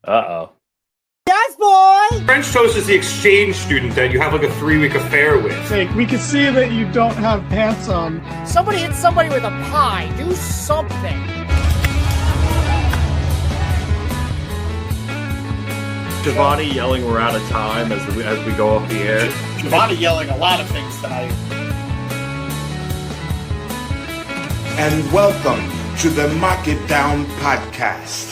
Uh-oh. Yes, boy! French toast is the exchange student that you have like a 3-week affair with. Like, we can see that you don't have pants on. Somebody hit somebody with a pie. Do something. Giovanni yelling we're out of time as we go off the air. Giovanni yelling a lot of things tonight. And welcome to the Mark It Down podcast.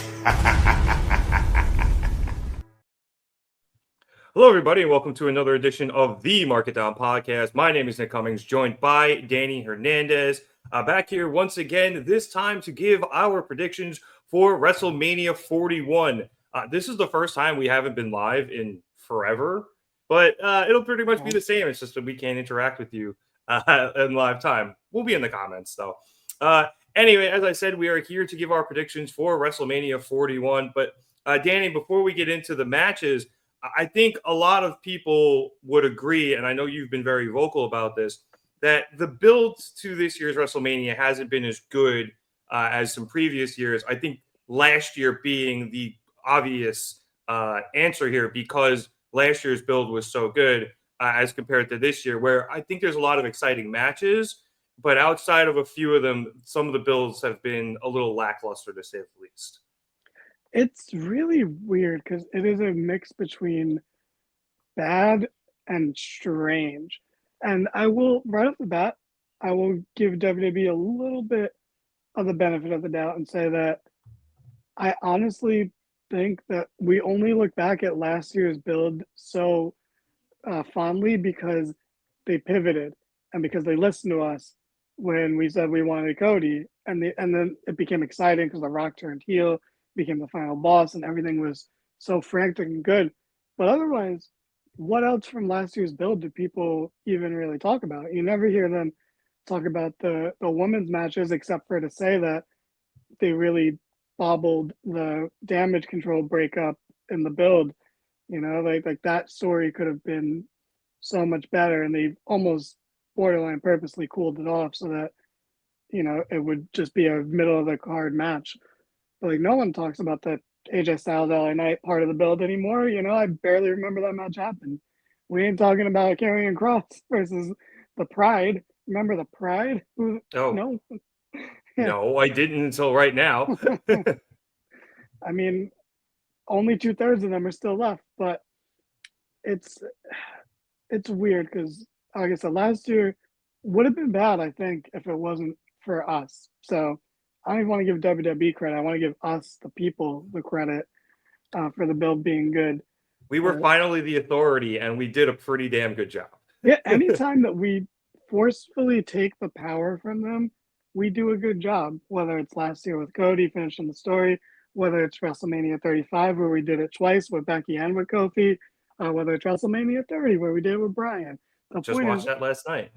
Hello, everybody, and welcome to another edition of the Mark It Down podcast. My name is Nick Cummings, joined by Danny Hernandez. Back here once again, this time to give our predictions for WrestleMania 41. This is the first time we haven't been live in forever, but it'll pretty much be the same. It's just that we can't interact with you in live time. We'll be in the comments, though. Anyway, as I said, we are here to give our predictions for WrestleMania 41. But Danny, before we get into the matches, I think a lot of people would agree, and I know you've been very vocal about this, that the build to this year's WrestleMania hasn't been as good as some previous years. I think last year being the obvious answer here, because last year's build was so good as compared to this year, where I think there's a lot of exciting matches, but outside of a few of them, some of the builds have been a little lackluster, to say the least. It's really weird because it is a mix between bad and strange. And I will, right off the bat, I will give WWE a little bit of the benefit of the doubt and say that I honestly think that we only look back at last year's build so fondly because they pivoted and because they listened to us when we said we wanted Cody, and then it became exciting because The Rock turned heel, became the final boss, and everything was so frantic and good. But otherwise, what else from last year's build do people even really talk about? You never hear them talk about the women's matches, except for to say that they really bobbled the damage control breakup in the build. You know, like that story could have been so much better, and they almost borderline purposely cooled it off so that, you know, it would just be a middle of the card match. But like, no one talks about the AJ Styles LA Knight part of the build anymore. You know, I barely remember that match happened. We ain't talking about Karrion Kross versus the Pride. Remember the Pride? Oh, no. No, I didn't until right now. I mean, only 2/3 of them are still left, but it's weird because, like I said, last year would have been bad, I think, if it wasn't for us. So I don't even want to give WWE credit. I want to give us, the people, the credit for the build being good. We were finally the authority, and we did a pretty damn good job. Yeah, anytime that we forcefully take the power from them, we do a good job, whether it's last year with Cody finishing the story, whether it's WrestleMania 35, where we did it twice with Becky and with Kofi, whether it's WrestleMania 30, where we did it with Bryan. Just watched that last night.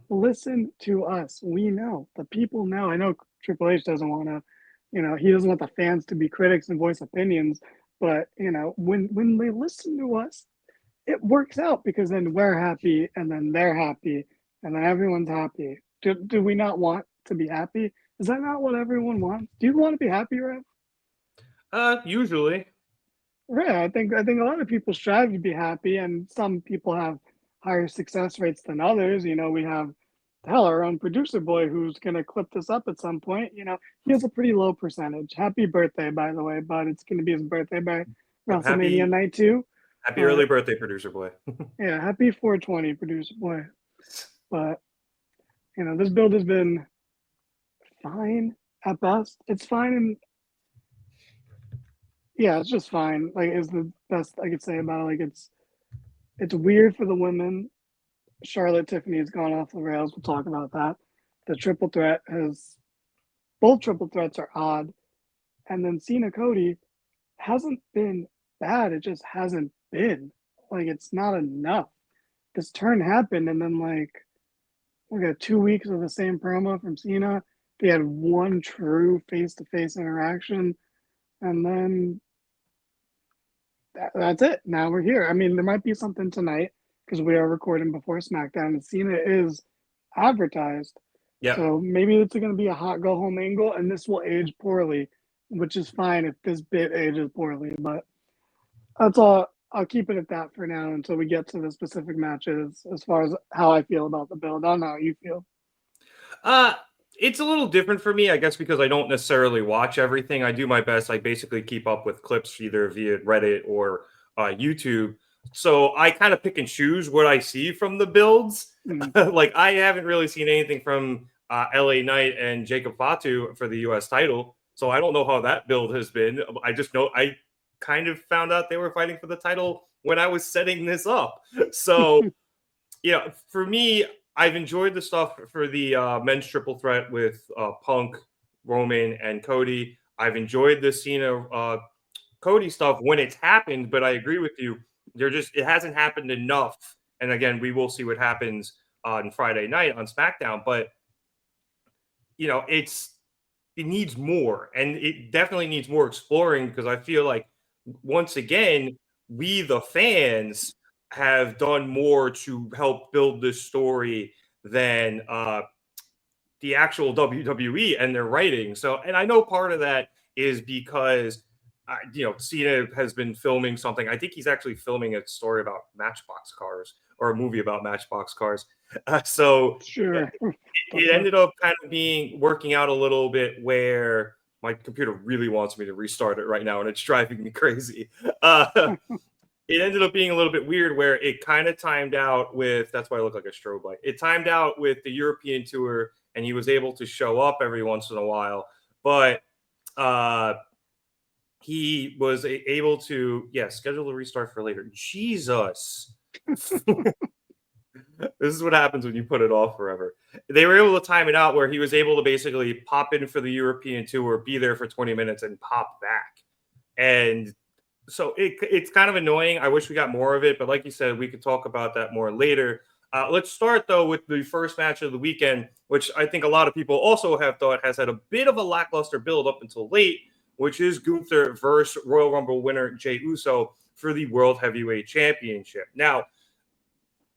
Listen to us. We know. The people know. I know Triple H doesn't want to, you know, he doesn't want the fans to be critics and voice opinions, but, you know, when they listen to us, it works out because then we're happy and then they're happy and then everyone's happy. Do we not want to be happy? Is that not what everyone wants? Do you want to be happy, Rev? Usually. Right. I think a lot of people strive to be happy, and some people have higher success rates than others. You know, we have our own producer boy who's going to clip this up at some point. You know, he has a pretty low percentage. Happy birthday, by the way, but it's going to be his birthday by WrestleMania night too. Happy early birthday, producer boy. Yeah, happy 420, producer boy. But, you know, this build has been fine at best. It's fine, and yeah, it's just fine. Like, is the best I could say about it. Like, it's weird for the women. Charlotte, Tiffany has gone off the rails. We'll talk about that. The triple threat both triple threats are odd. And then Cena Cody hasn't been bad. It just hasn't been. Like, it's not enough. This turn happened, and then, like, we got 2 weeks of the same promo from Cena. They had one true face-to-face interaction, and then that's it. Now we're here. I mean, there might be something tonight because we are recording before SmackDown, and Cena is advertised. Yeah. So maybe it's going to be a hot go-home angle, and this will age poorly, which is fine if this bit ages poorly. But That's all. I'll keep it at that for now until we get to the specific matches as far as how I feel about the build. I don't know how you feel. Uh, it's a little different for me, I guess, because I don't necessarily watch everything. I do my best. I basically keep up with clips either via Reddit or YouTube. So I kind of pick and choose what I see from the builds. Mhm. Like I haven't really seen anything from LA Knight and Jacob Fatu for the US title. So I don't know how that build has been. I just know I kind of found out they were fighting for the title when I was setting this up. So yeah, for me, I've enjoyed the stuff for the men's triple threat with Punk, Roman, and Cody. I've enjoyed the Cena Cody stuff when it's happened, but I agree with you. It hasn't happened enough. And again, we will see what happens on Friday night on SmackDown. But it needs more, and it definitely needs more exploring because I feel like once again, we the fans have done more to help build this story than the actual WWE and their writing. So, and I know part of that is because Cena has been filming something. I think he's actually filming a story about Matchbox cars or a movie about Matchbox cars. So Sure. it ended up kind of working out a little bit where my computer really wants me to restart it right now, and it's driving me crazy. It ended up being a little bit weird where it kind of timed out with, that's why I look like a strobe light. It timed out with the European tour, and he was able to show up every once in a while, but he was able to, schedule a restart for later. Jesus. This is what happens when you put it off forever. They were able to time it out where he was able to basically pop in for the European tour, be there for 20 minutes, and pop back. And so it's kind of annoying. I wish we got more of it, but like you said, we could talk about that more later. Let's start, though, with the first match of the weekend, which I think a lot of people also have thought has had a bit of a lackluster build up until late, which is Gunther versus Royal Rumble winner Jey Uso for the World Heavyweight Championship. Now,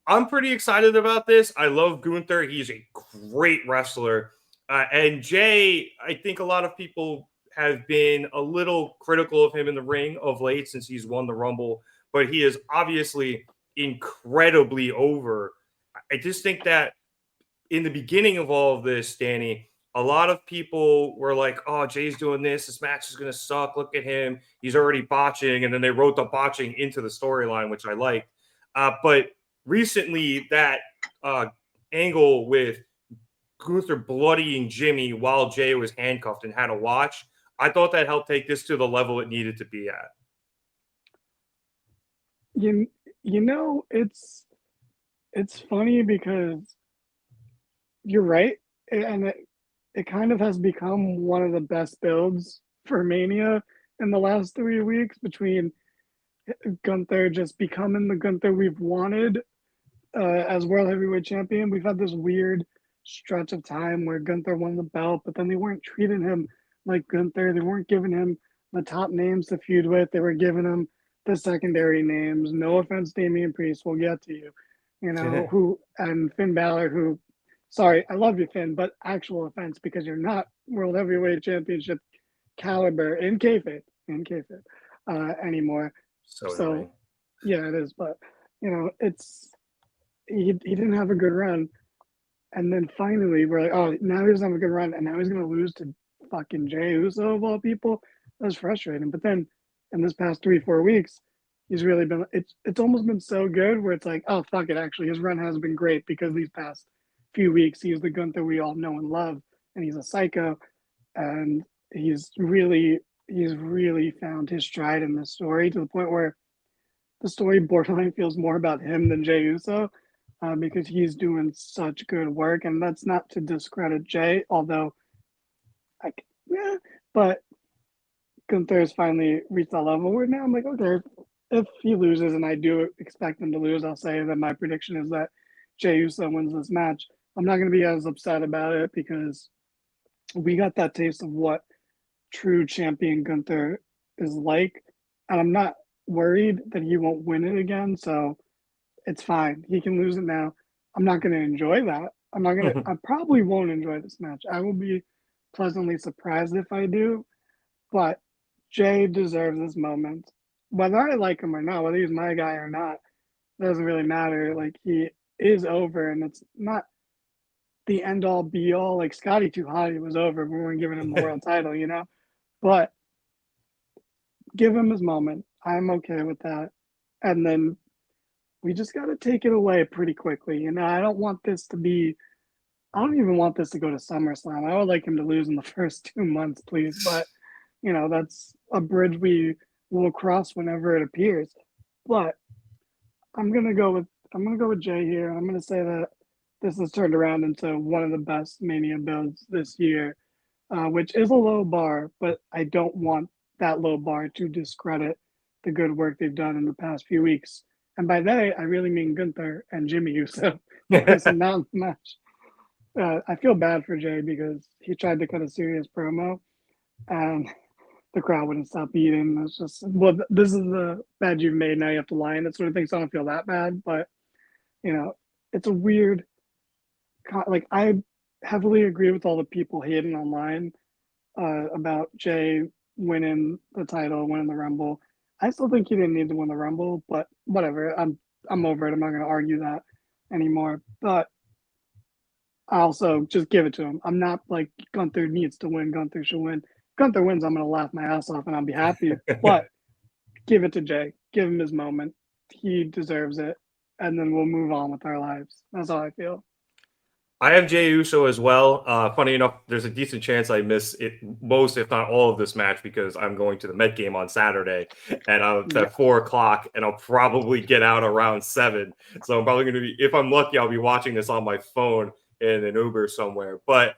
I'm pretty excited about this. I love Gunther. He's a great wrestler. And Jay, I think a lot of people have been a little critical of him in the ring of late since he's won the Rumble, but he is obviously incredibly over. I just think that in the beginning of all of this, Danny, a lot of people were like, oh, Jay's doing this. This match is going to suck. Look at him. He's already botching. And then they wrote the botching into the storyline, which I liked. But recently, that angle with Gunther bloodying Jimmy while Jay was handcuffed and had to watch, I thought that helped take this to the level it needed to be at. It's funny because you're right, and it kind of has become one of the best builds for Mania in the last 3 weeks between Gunther just becoming the Gunther we've wanted as World Heavyweight Champion. We've had this weird stretch of time where Gunther won the belt, but then they weren't treating him like Gunther. They weren't giving him the top names to feud with. They were giving him the secondary names. No offense, Damian Priest, we'll get to you. And Finn Balor, who, sorry, I love you, Finn, but actual offense because you're not World Heavyweight Championship caliber in kayfabe anymore. So yeah, it is. But he didn't have a good run, and then finally we're like, oh, now he doesn't have a good run, and now he's gonna lose to fucking Jey Uso of all people. That's frustrating. But then in this past 3-4 weeks, he's really been. It's almost been so good where it's like, oh fuck it. Actually, his run has been great because these past few weeks he's the Gunther we all know and love, and he's a psycho, and he's really found his stride in this story to the point where the story borderline feels more about him than Jey Uso because he's doing such good work. And that's not to discredit Jey, although, but Gunther has finally reached that level where now I'm like, okay, if he loses, and I do expect him to lose, I'll say that my prediction is that Jey Uso wins this match. I'm not going to be as upset about it because we got that taste of what true champion Gunther is like, and I'm not worried that he won't win it again. So it's fine. He can lose it now. I'm not going to enjoy that. I probably won't enjoy this match. I will be pleasantly surprised if I do, but Jay deserves this moment. whether I like him or not, whether he's my guy or not, doesn't really matter. Like, he is over, and it's not the end all be all. Like, Scotty Too Hotty was over. We weren't giving him the world title, you know? But give him his moment. I'm okay with that. And then we just got to take it away pretty quickly. You know, I don't even want this to go to SummerSlam. I would like him to lose in the first 2 months, please. But, you know, that's a bridge we will cross whenever it appears. But I'm gonna go with Jay here. I'm gonna say that this has turned around into one of the best Mania builds this year, which is a low bar, but I don't want that low bar to discredit the good work they've done in the past few weeks. And by they, I really mean Gunther and Jimmy Uso. It's not much. I feel bad for Jay because he tried to cut a serious promo, and the crowd wouldn't stop eating. It's just, well, this is the bed you've made. Now you have to lie in it, sort of thing. So I don't feel that bad, but you know, it's a weird. Like, I heavily agree with all the people hating online about Jay winning the title, winning the Rumble. I still think he didn't need to win the Rumble, but whatever. I'm over it. I'm not going to argue that anymore. But I also just give it to him. I'm not like Gunther needs to win. Gunther should win. Gunther wins, I'm going to laugh my ass off and I'll be happy. But give it to Jay. Give him his moment. He deserves it. And then we'll move on with our lives. That's how I feel. I have Jey Uso as well. Funny enough, there's a decent chance I miss it most, if not all, of this match because I'm going to the Met game on Saturday, and it's at 4:00, and I'll probably get out around 7. So I'm probably going to be, if I'm lucky, I'll be watching this on my phone in an Uber somewhere. But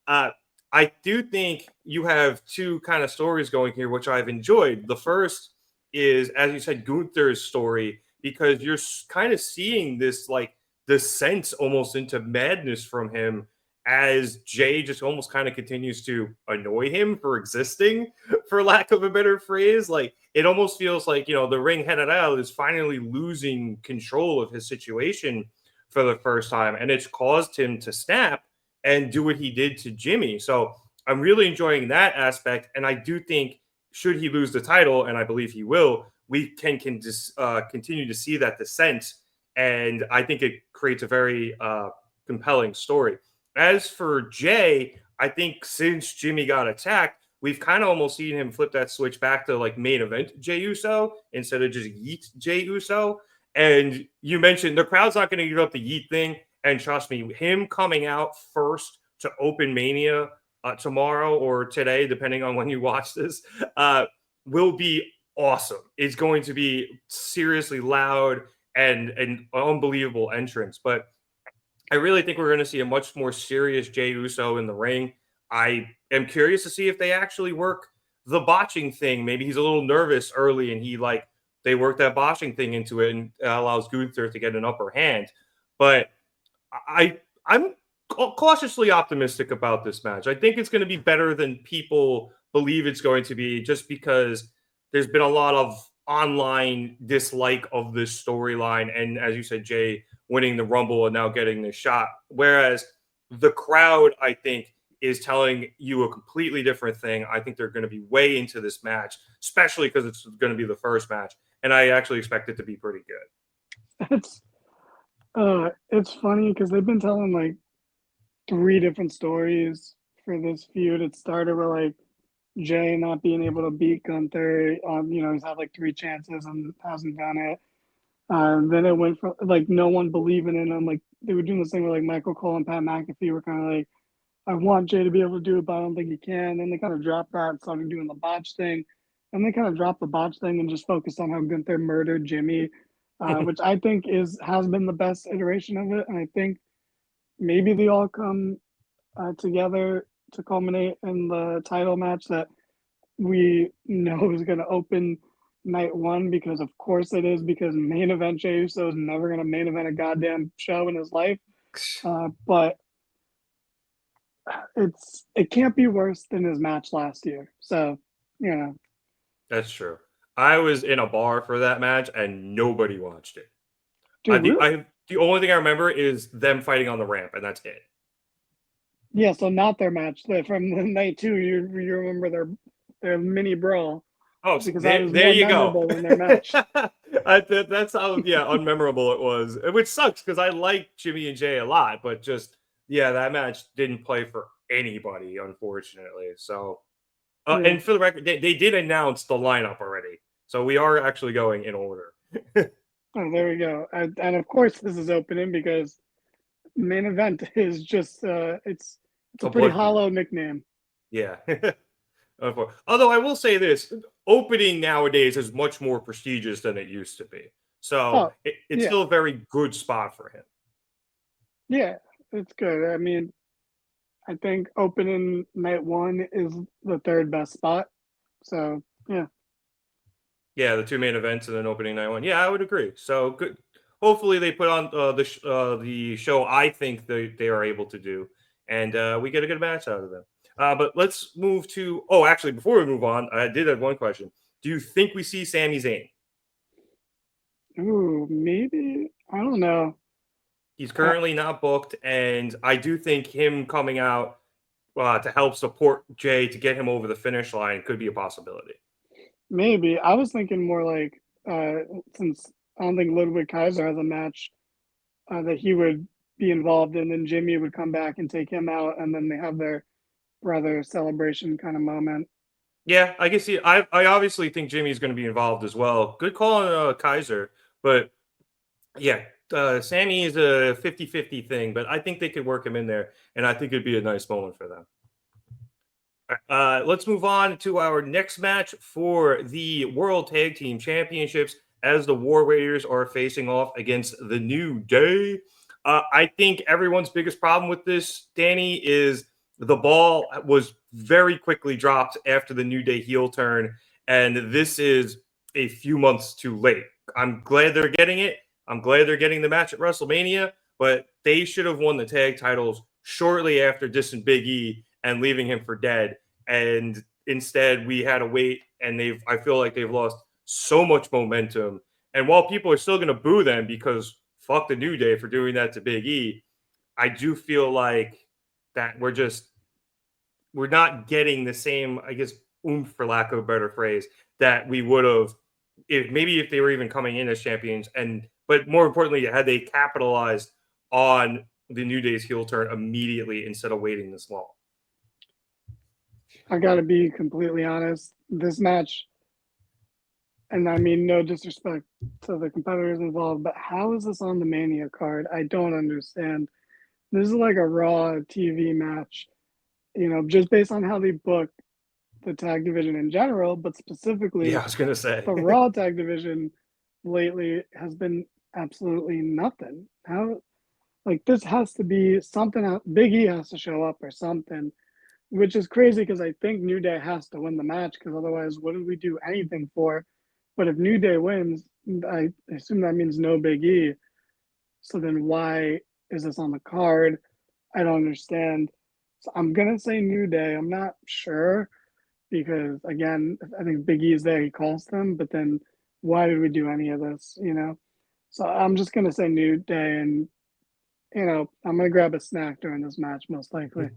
I do think you have two kind of stories going here, which I've enjoyed. The first is, as you said, Gunther's story, because you're kind of seeing this like descent almost into madness from him as Jay just almost kind of continues to annoy him for existing, for lack of a better phrase. Like, it almost feels like, you know, the ring general is finally losing control of his situation for the first time, and it's caused him to snap and do what he did to Jimmy. So I'm really enjoying that aspect, and I do think should he lose the title, and I believe he will, we can just continue to see that descent. And I think it creates a very compelling story. As for Jay, I think since Jimmy got attacked, we've kind of almost seen him flip that switch back to like main event Jey Uso instead of just yeet Jey Uso. And you mentioned the crowd's not going to give up the yeet thing. And trust me, him coming out first to open Mania tomorrow or today, depending on when you watch this, will be awesome. It's going to be seriously loud and an unbelievable entrance. But I really think we're going to see a much more serious Jey Uso in the ring. I am curious to see if they actually work the botching thing. Maybe he's a little nervous early and they work that botching thing into it and allows Gunther to get an upper hand. But I'm cautiously optimistic about this match. I think it's going to be better than people believe it's going to be, just because there's been a lot of online dislike of this storyline, and as you said, Jay winning the Rumble and now getting this shot, whereas the crowd, I think, is telling you a completely different thing. I think they're going to be way into this match, especially because it's going to be the first match, and I actually expect it to be pretty good. It's funny because they've been telling like 3 different stories for this feud. It started with like Jay not being able to beat Gunther. He's had like 3 chances and hasn't done it. Then it went from like no one believing in him. Like, they were doing this thing where like Michael Cole and Pat McAfee were kind of like, I want Jay to be able to do it, but I don't think he can. Then they kind of dropped that and started doing the botch thing. And they kind of dropped the botch thing and just focused on how Gunther murdered Jimmy, which I think has been the best iteration of it. And I think maybe they all come together to culminate in the title match that we know is going to open night 1, because of course it is, because main event Jey Uso is never going to main event a goddamn show in his life. But it can't be worse than his match last year. So, you know. That's true. I was in a bar for that match and nobody watched it. Dude, really? The only thing I remember is them fighting on the ramp, and that's it. Yeah, so not their match. From the night 2, you remember their mini brawl. Oh, because that was there more you memorable go. than their match. That's how unmemorable it was, which sucks because I like Jimmy and Jay a lot, but just that match didn't play for anybody, unfortunately. So, Yeah. and for the record, they did announce the lineup already, so we are actually going in order. Oh, there we go. And of course, this is opening because main event is just it's a A pretty blood feud. hollow nickname. Yeah. Although I will say this, opening nowadays is much more prestigious than it used to be. So Oh, it's yeah, still a very good spot for him. yeah, it's good. I mean, I think opening night one is the third best spot. So yeah, Yeah, the two main events and then opening night one. Yeah, I would agree. So good. Hopefully they put on the show I think they are able to do, and we get a good match out of them. But let's move to. Oh, actually, before we move on, I did have one question. Do you think we see Sami Zayn? ooh, maybe I don't know. He's currently not booked, and I do think him coming out to help support Jay to get him over the finish line could be a possibility. Maybe I was thinking more like since I don't think Ludwig Kaiser has a match that he would be involved in, and Jimmy would come back and take him out, and then they have their brother celebration kind of moment. Yeah, I guess I obviously think Jimmy's going to be involved as well. Good call on Kaiser, but yeah, Sammy is a 50-50 thing, but I think they could work him in there, and I think it'd be a nice moment for them. Let's move on to our next match for the World Tag Team Championships as the War Raiders are facing off against the New Day. I think everyone's biggest problem with this, Danny, is the ball was very quickly dropped after the New Day heel turn, and this is a few months too late. I'm glad they're getting it. I'm glad they're getting the match at WrestleMania, but they should have won the tag titles shortly after dissing Big E and leaving him for dead. And instead, we had to wait, and I feel like they've lost so much momentum. And while people are still going to boo them because fuck the New Day for doing that to Big E, I do feel like that we're not getting the same, I guess, oomph, for lack of a better phrase, that we would have if they were even coming in as champions. But more importantly, had they capitalized on the New Day's heel turn immediately instead of waiting this long. I got to be completely honest. This match, and I mean no disrespect to the competitors involved, but how is this on the Mania card? I don't understand. This is like a Raw TV match, just based on how they book the tag division in general, but specifically Yeah, I was going to say. the Raw tag division lately has been absolutely nothing. How, like, this has to be something. Big E has to show up or something, which is crazy because I think New Day has to win the match because otherwise, what do we do anything for? But if New Day wins, I assume that means no Big E. So then why is this on the card? I don't understand. So I'm gonna say New Day. I'm not sure because again, I think Big E is there. He calls them, but then why did we do any of this? So I'm just gonna say New Day, and I'm gonna grab a snack during this match most likely.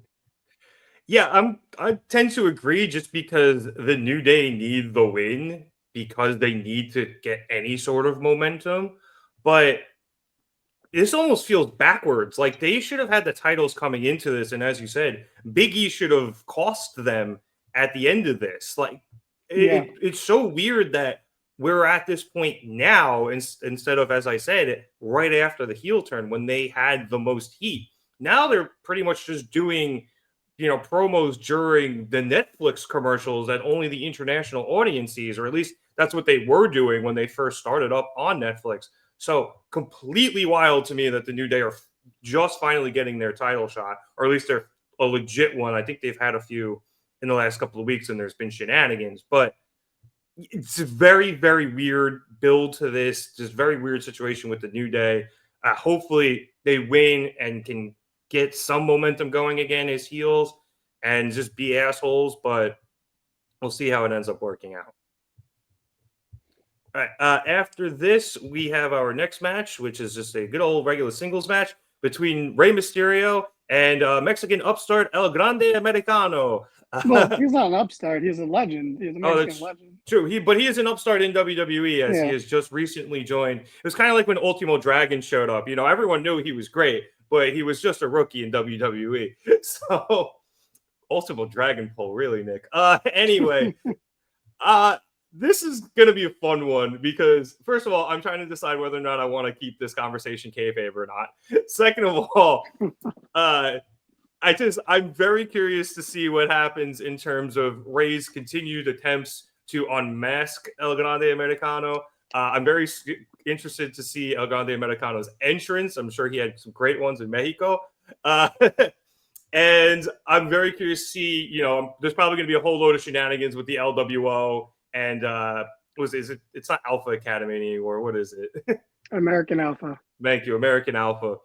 Yeah, I tend to agree just because the New Day need the win because they need to get any sort of momentum. But this almost feels backwards. Like they should have had the titles coming into this, and as you said, Big E should have cost them at the end of this. Like Yeah, it's so weird that we're at this point now instead of, as I said, right after the heel turn when they had the most heat. Now they're pretty much just doing promos during the Netflix commercials that only the international audience sees, or at least that's what they were doing when they first started up on Netflix. So completely wild to me that the New Day are just finally getting their title shot, or at least they're a legit one. I think they've had a few in the last couple of weeks and there's been shenanigans, but it's a very, very weird build to this, just very weird situation with the New Day. Hopefully they win and can get some momentum going again as heels and just be assholes, but we'll see how it ends up working out. All right. After this, we have our next match, which is just a good old regular singles match between Rey Mysterio and Mexican upstart El Grande Americano. Well, he's not an upstart. He's a legend. He's a Mexican legend. True. But he is an upstart in WWE as he Yeah. has just recently joined. It was kind of like when Ultimo Dragon showed up. You know, everyone knew he was great, but he was just a rookie in WWE. So Ultimo Dragon pull, really, Nick. Anyway, this is going to be a fun one because, first of all, I'm trying to decide whether or not I want to keep this conversation kayfabe or not. Second of all, I'm very curious to see what happens in terms of Rey's continued attempts to unmask El Grande Americano. I'm very interested to see El Grande Americano's entrance. I'm sure he had some great ones in Mexico. And I'm very curious to see, you know, there's probably going to be a whole load of shenanigans with the LWO and it's not Alpha Academy anymore. What is it? American Alpha. Thank you, American Alpha.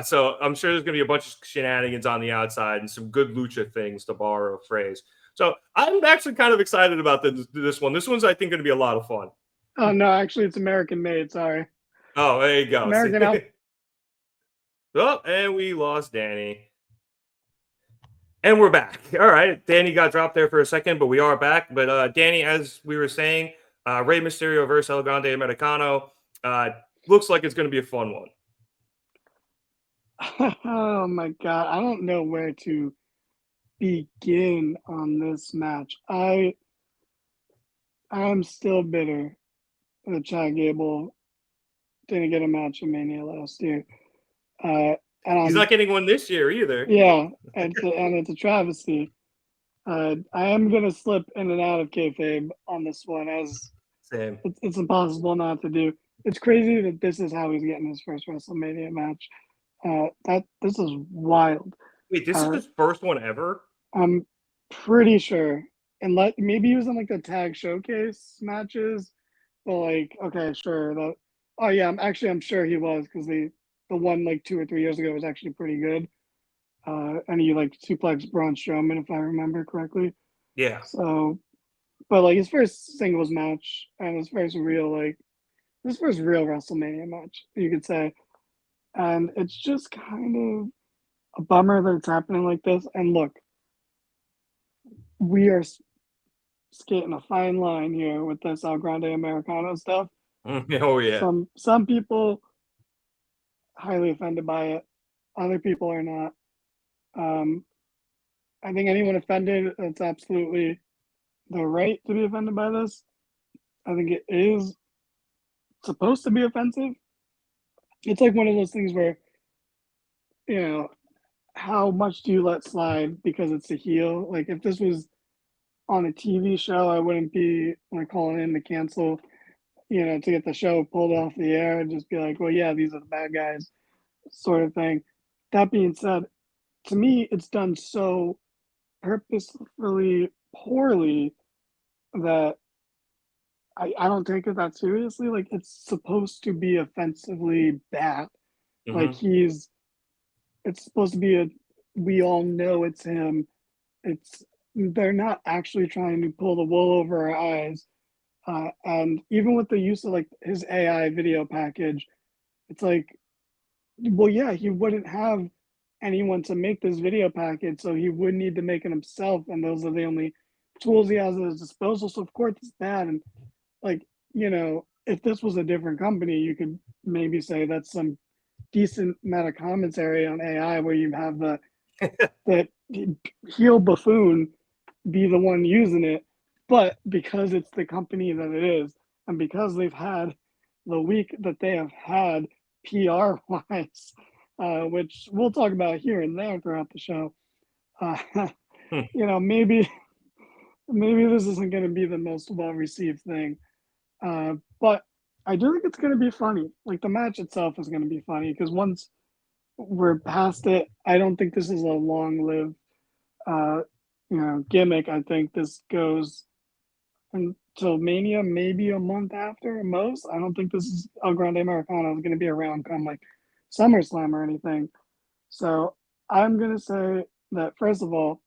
So I'm sure there's going to be a bunch of shenanigans on the outside and some good lucha things, to borrow a phrase. So I'm actually kind of excited about this one. This one's, I think, going to be a lot of fun. Oh, no, actually, it's American made. Sorry. Oh, there you go. American Alpha. Oh, and we lost Danny. And we're back. All right. Danny got dropped there for a second, but we are back. But Danny, as we were saying, Rey Mysterio versus El Grande Americano looks like it's going to be a fun one. Oh my God. I don't know where to begin on this match. I am still bitter that Chad Gable didn't get a match in Mania last year. He's not getting one this year either. Yeah, and it's a travesty. I am going to slip in and out of kayfabe on this one, as Same. It's impossible not to do. It's crazy that this is how he's getting his first WrestleMania match. This is wild. Wait, this is his first one ever? I'm pretty sure. And maybe he was in like the tag showcase matches. But like, okay, sure. I'm sure he was, because the one like 2 or 3 years ago was actually pretty good. And he like suplexed Braun Strowman, if I remember correctly. Yeah. So, but like his first singles match and his first real WrestleMania match, you could say. And it's just kind of a bummer that it's happening like this. And look, we are skating a fine line here with this El Grande Americano stuff. Oh yeah. Some people highly offended by it. Other people are not. I think anyone offended, it's absolutely the right to be offended by this. I think it is supposed to be offensive. It's like one of those things where, you know, how much do you let slide because it's a heel? Like, if this was on a TV show, I wouldn't be like calling in to cancel, to get the show pulled off the air and just be like, well, yeah, these are the bad guys, sort of thing. That being said, to me, it's done so purposefully poorly that I don't take it that seriously. Like, it's supposed to be offensively bad. Mm-hmm. Like, it's supposed to be we all know it's him. They're not actually trying to pull the wool over our eyes. And even with the use of like his AI video package, it's like, well, yeah, he wouldn't have anyone to make this video package, so he would need to make it himself. And those are the only tools he has at his disposal. So of course it's bad. And like, if this was a different company, you could maybe say that's some decent meta commentary on AI, where you have the heel buffoon be the one using it. But because it's the company that it is, and because they've had the week that they have had PR wise, which we'll talk about here and there throughout the show, maybe this isn't going to be the most well received thing. But I do think it's going to be funny. Like, the match itself is going to be funny, because once we're past it, I don't think this is a long-lived, gimmick. I think this goes until Mania, maybe a month after at most. I don't think this is El Grande Americano is going to be around come like SummerSlam or anything. So I'm going to say that, first of all,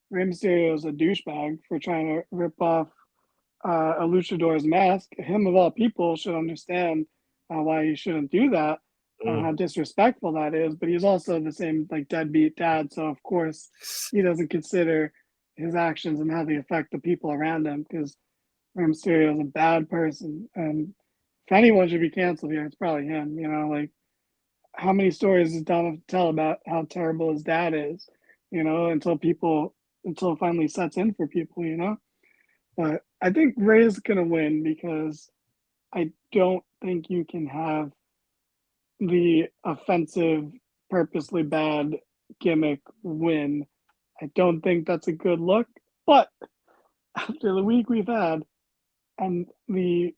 Rey Mysterio is a douchebag for trying to rip off a luchador's mask. Him of all people should understand why he shouldn't do that. and how disrespectful that is. But he's also the same like deadbeat dad, so of course he doesn't consider his actions and how they affect the people around him. Because Mysterio is a bad person, and if anyone should be canceled here, it's probably him. You know, like how many stories does Dom have to tell about how terrible his dad is? You know, until it finally sets in for people. You know, but I think Ray's gonna win because I don't think you can have the offensive, purposely bad gimmick win. I don't think that's a good look. But after the week we've had and the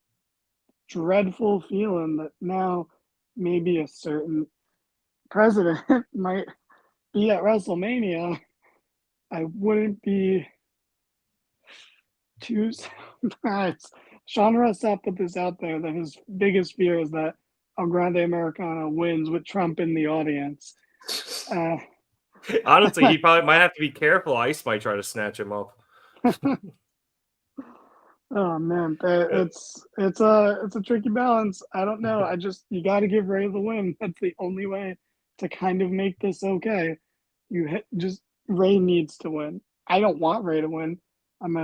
dreadful feeling that now maybe a certain president might be at WrestleMania, I wouldn't be too surprised. Sean Ross Sapp put this out there that his biggest fear is that El Grande Americano wins with Trump in the audience. Honestly, he probably might have to be careful. Ice might try to snatch him up. Oh man, it's a tricky balance. I don't know. You got to give Ray the win. That's the only way to kind of make this okay. Ray needs to win. I don't want Ray to win. I'm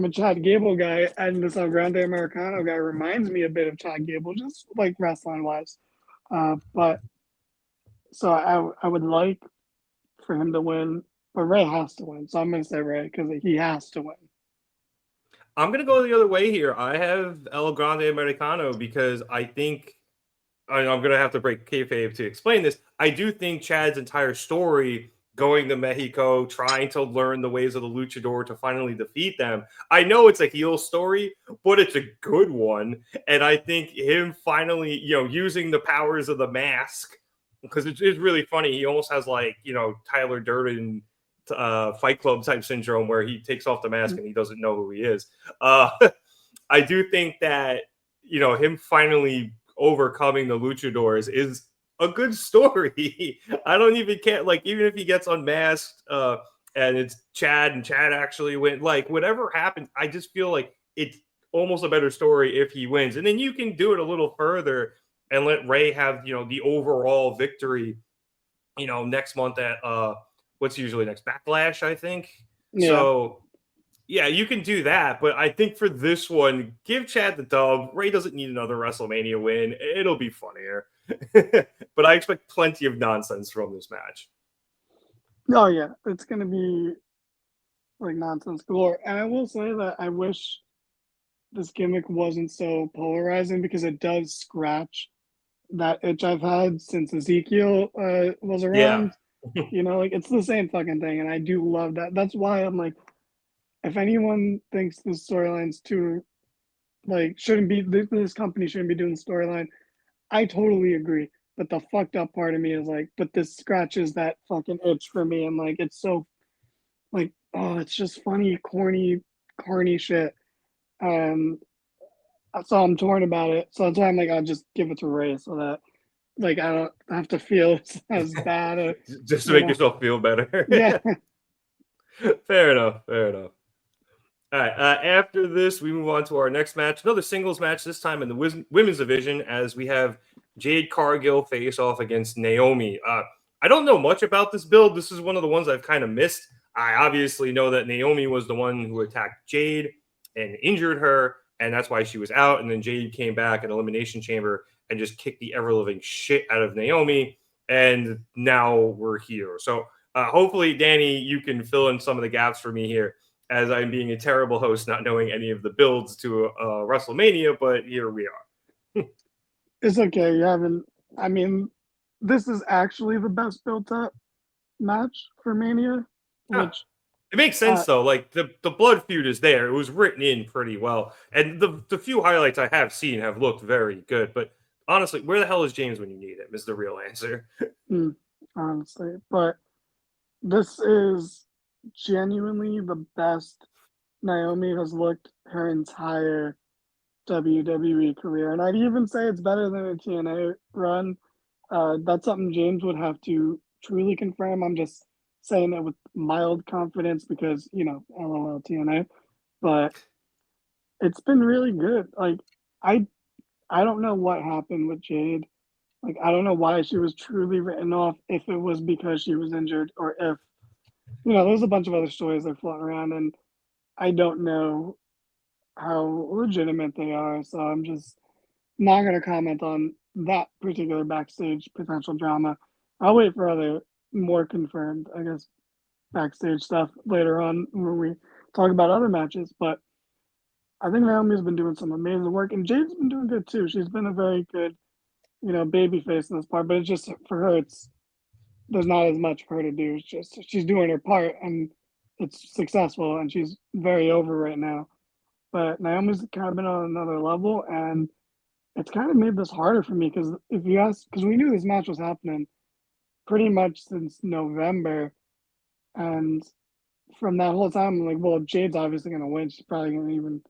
a Chad Gable guy, and this El Grande Americano guy reminds me a bit of Chad Gable, just like wrestling wise. But so I would like for him to win, but Ray has to win. So I'm going to say Ray because he has to win. I'm going to go the other way here. I have El Grande Americano because I think I'm going to have to break kayfabe to explain this. I do think Chad's entire story going to Mexico, trying to learn the ways of the luchador to finally defeat them. I know it's a heel story, but it's a good one. And I think him finally, using the powers of the mask, because it's really funny. He almost has like, Tyler Durden Fight Club type syndrome where he takes off the mask and he doesn't know who he is. I do think that, him finally overcoming the luchadors is a good story. I don't even care. Like, even if he gets unmasked and it's Chad and Chad actually win, like whatever happens, I just feel like it's almost a better story if he wins. And then you can do it a little further and let Ray have, the overall victory, next month at what's usually next? Backlash, I think. Yeah. So yeah, you can do that, but I think for this one, give Chad the dub. Ray doesn't need another WrestleMania win. It'll be funnier. But I expect plenty of nonsense from this match. Oh, yeah. It's going to be like nonsense galore. And I will say that I wish this gimmick wasn't so polarizing because it does scratch that itch I've had since Ezekiel was around. Yeah. Like it's the same fucking thing. And I do love that. That's why I'm like, if anyone thinks this storyline's too, like, this company shouldn't be doing the storyline, I totally agree. But the fucked up part of me is like, but this scratches that fucking itch for me. And like, it's so, like, oh, it's just funny, corny shit. So I'm torn about it. So that's why I'm like, I'll just give it to Ray so that, like, I don't have to feel as bad. Just to make yourself feel better. Yeah. Fair enough. All right. After this, we move on to our next match. Another singles match, this time in the women's division, as we have Jade Cargill face off against Naomi. I don't know much about this build. This is one of the ones I've kind of missed. I obviously know that Naomi was the one who attacked Jade and injured her, and that's why she was out. And then Jade came back in Elimination Chamber and just kicked the ever-living shit out of Naomi. And now we're here. So hopefully, Danny, you can fill in some of the gaps for me here, as I'm being a terrible host, not knowing any of the builds to WrestleMania, but here we are. It's okay. This is actually the best built-up match for Mania. Which it makes sense, though. Like, the blood feud is there. It was written in pretty well. And the few highlights I have seen have looked very good. But honestly, where the hell is James when you need him is the real answer. Honestly. But this is genuinely the best Naomi has looked her entire WWE career. And I'd even say it's better than a TNA run. That's something James would have to truly confirm. I'm just saying it with mild confidence because, LOL TNA. But it's been really good. Like, I don't know what happened with Jade. Like, I don't know why she was truly written off, if it was because she was injured or if, there's a bunch of other stories that are floating around, and I don't know how legitimate they are. So I'm just not going to comment on that particular backstage potential drama. I'll wait for other more confirmed, I guess, backstage stuff later on when we talk about other matches. But I think Naomi's been doing some amazing work, and Jade's been doing good too. She's been a very good, baby face in this part. But it's just for her, there's not as much for her to do. It's just she's doing her part, and it's successful, and she's very over right now. But Naomi's kind of been on another level, and it's kind of made this harder for me because we knew this match was happening pretty much since November, and from that whole time, I'm like, well, Jade's obviously going to win. She's probably going to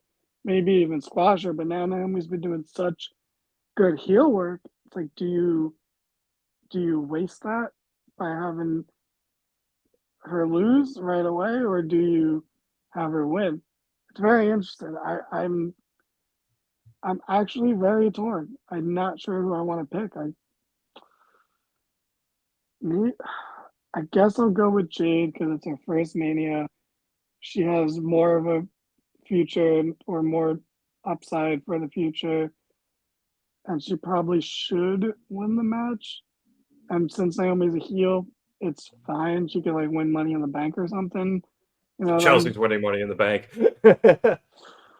maybe even squash her. But now Naomi's been doing such good heel work. It's like, do you waste that by having her lose right away, or do you have her win? It's very interesting. I'm actually very torn. I'm not sure who I want to pick. I guess I'll go with Jade because it's her first Mania. She has more of a future or more upside for the future, and she probably should win the match. And since Naomi's a heel, it's fine. She could win Money in the Bank or something. Chelsea's winning Money in the Bank.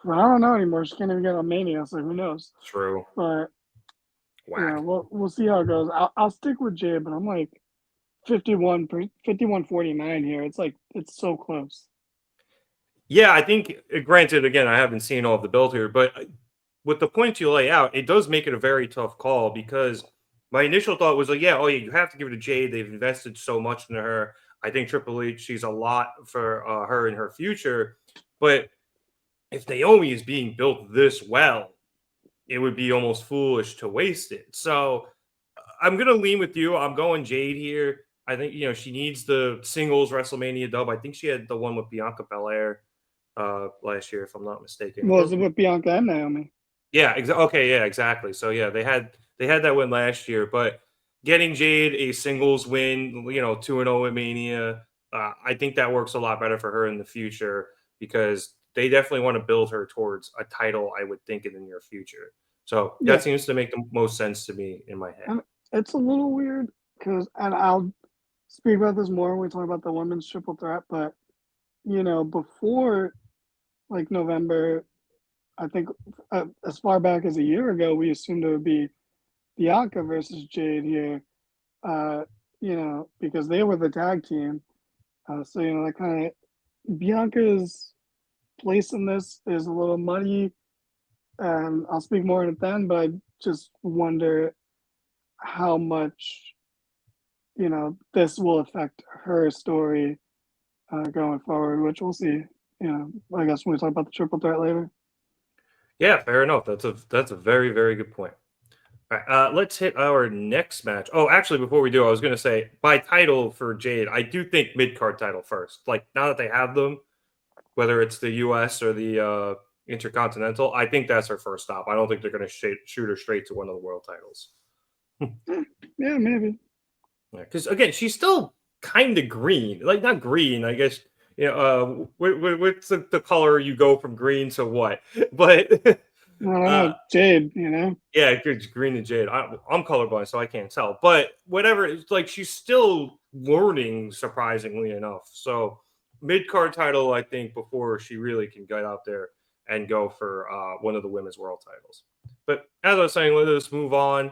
Well, I don't know anymore. She can't even get on Mania, so who knows? True. But Whack. we'll see how it goes. I'll stick with Jade, but I'm like 51-49 here. It's so close. Yeah, I think, granted, again, I haven't seen all of the build here, but with the points you lay out, it does make it a very tough call because my initial thought was you have to give it to Jade. They've invested so much into her. I think Triple H, she's a lot for her in her future. But if Naomi is being built this well, it would be almost foolish to waste it. So I'm going to lean with you. I'm going Jade here. I think, she needs the singles WrestleMania dub. I think she had the one with Bianca Belair last year, if I'm not mistaken. Was it with Bianca and Naomi? Yeah. Okay. Yeah. Exactly. So yeah, they had that win last year, but getting Jade a singles win, 2-0 at Mania, I think that works a lot better for her in the future because they definitely want to build her towards a title, I would think, in the near future. So that seems to make the most sense to me in my head. And it's a little weird and I'll speak about this more when we talk about the women's triple threat, but before November, I think as far back as a year ago, we assumed it would be Bianca versus Jade here, because they were the tag team. So that kind of Bianca's place in this is a little muddy, and I'll speak more on it then. But I just wonder how much this will affect her story going forward, which we'll see. I guess when we talk about the triple threat later. Yeah, fair enough. That's a very, very good point. All right, let's hit our next match. Oh, actually, before we do, I was going to say, by title for Jade, I do think mid-card title first. Now that they have them, whether it's the U.S. or the Intercontinental, I think that's her first stop. I don't think they're going to shoot her straight to one of the world titles. Yeah, maybe. Because, again, she's still kind of green. Not green, I guess. What's the color you go from green to what? But I don't know, Jade, Yeah, it's green and Jade. I'm colorblind, so I can't tell. But whatever, it's she's still learning, surprisingly enough. So mid-card title, I think, before she really can get out there and go for one of the women's world titles. But as I was saying, let us move on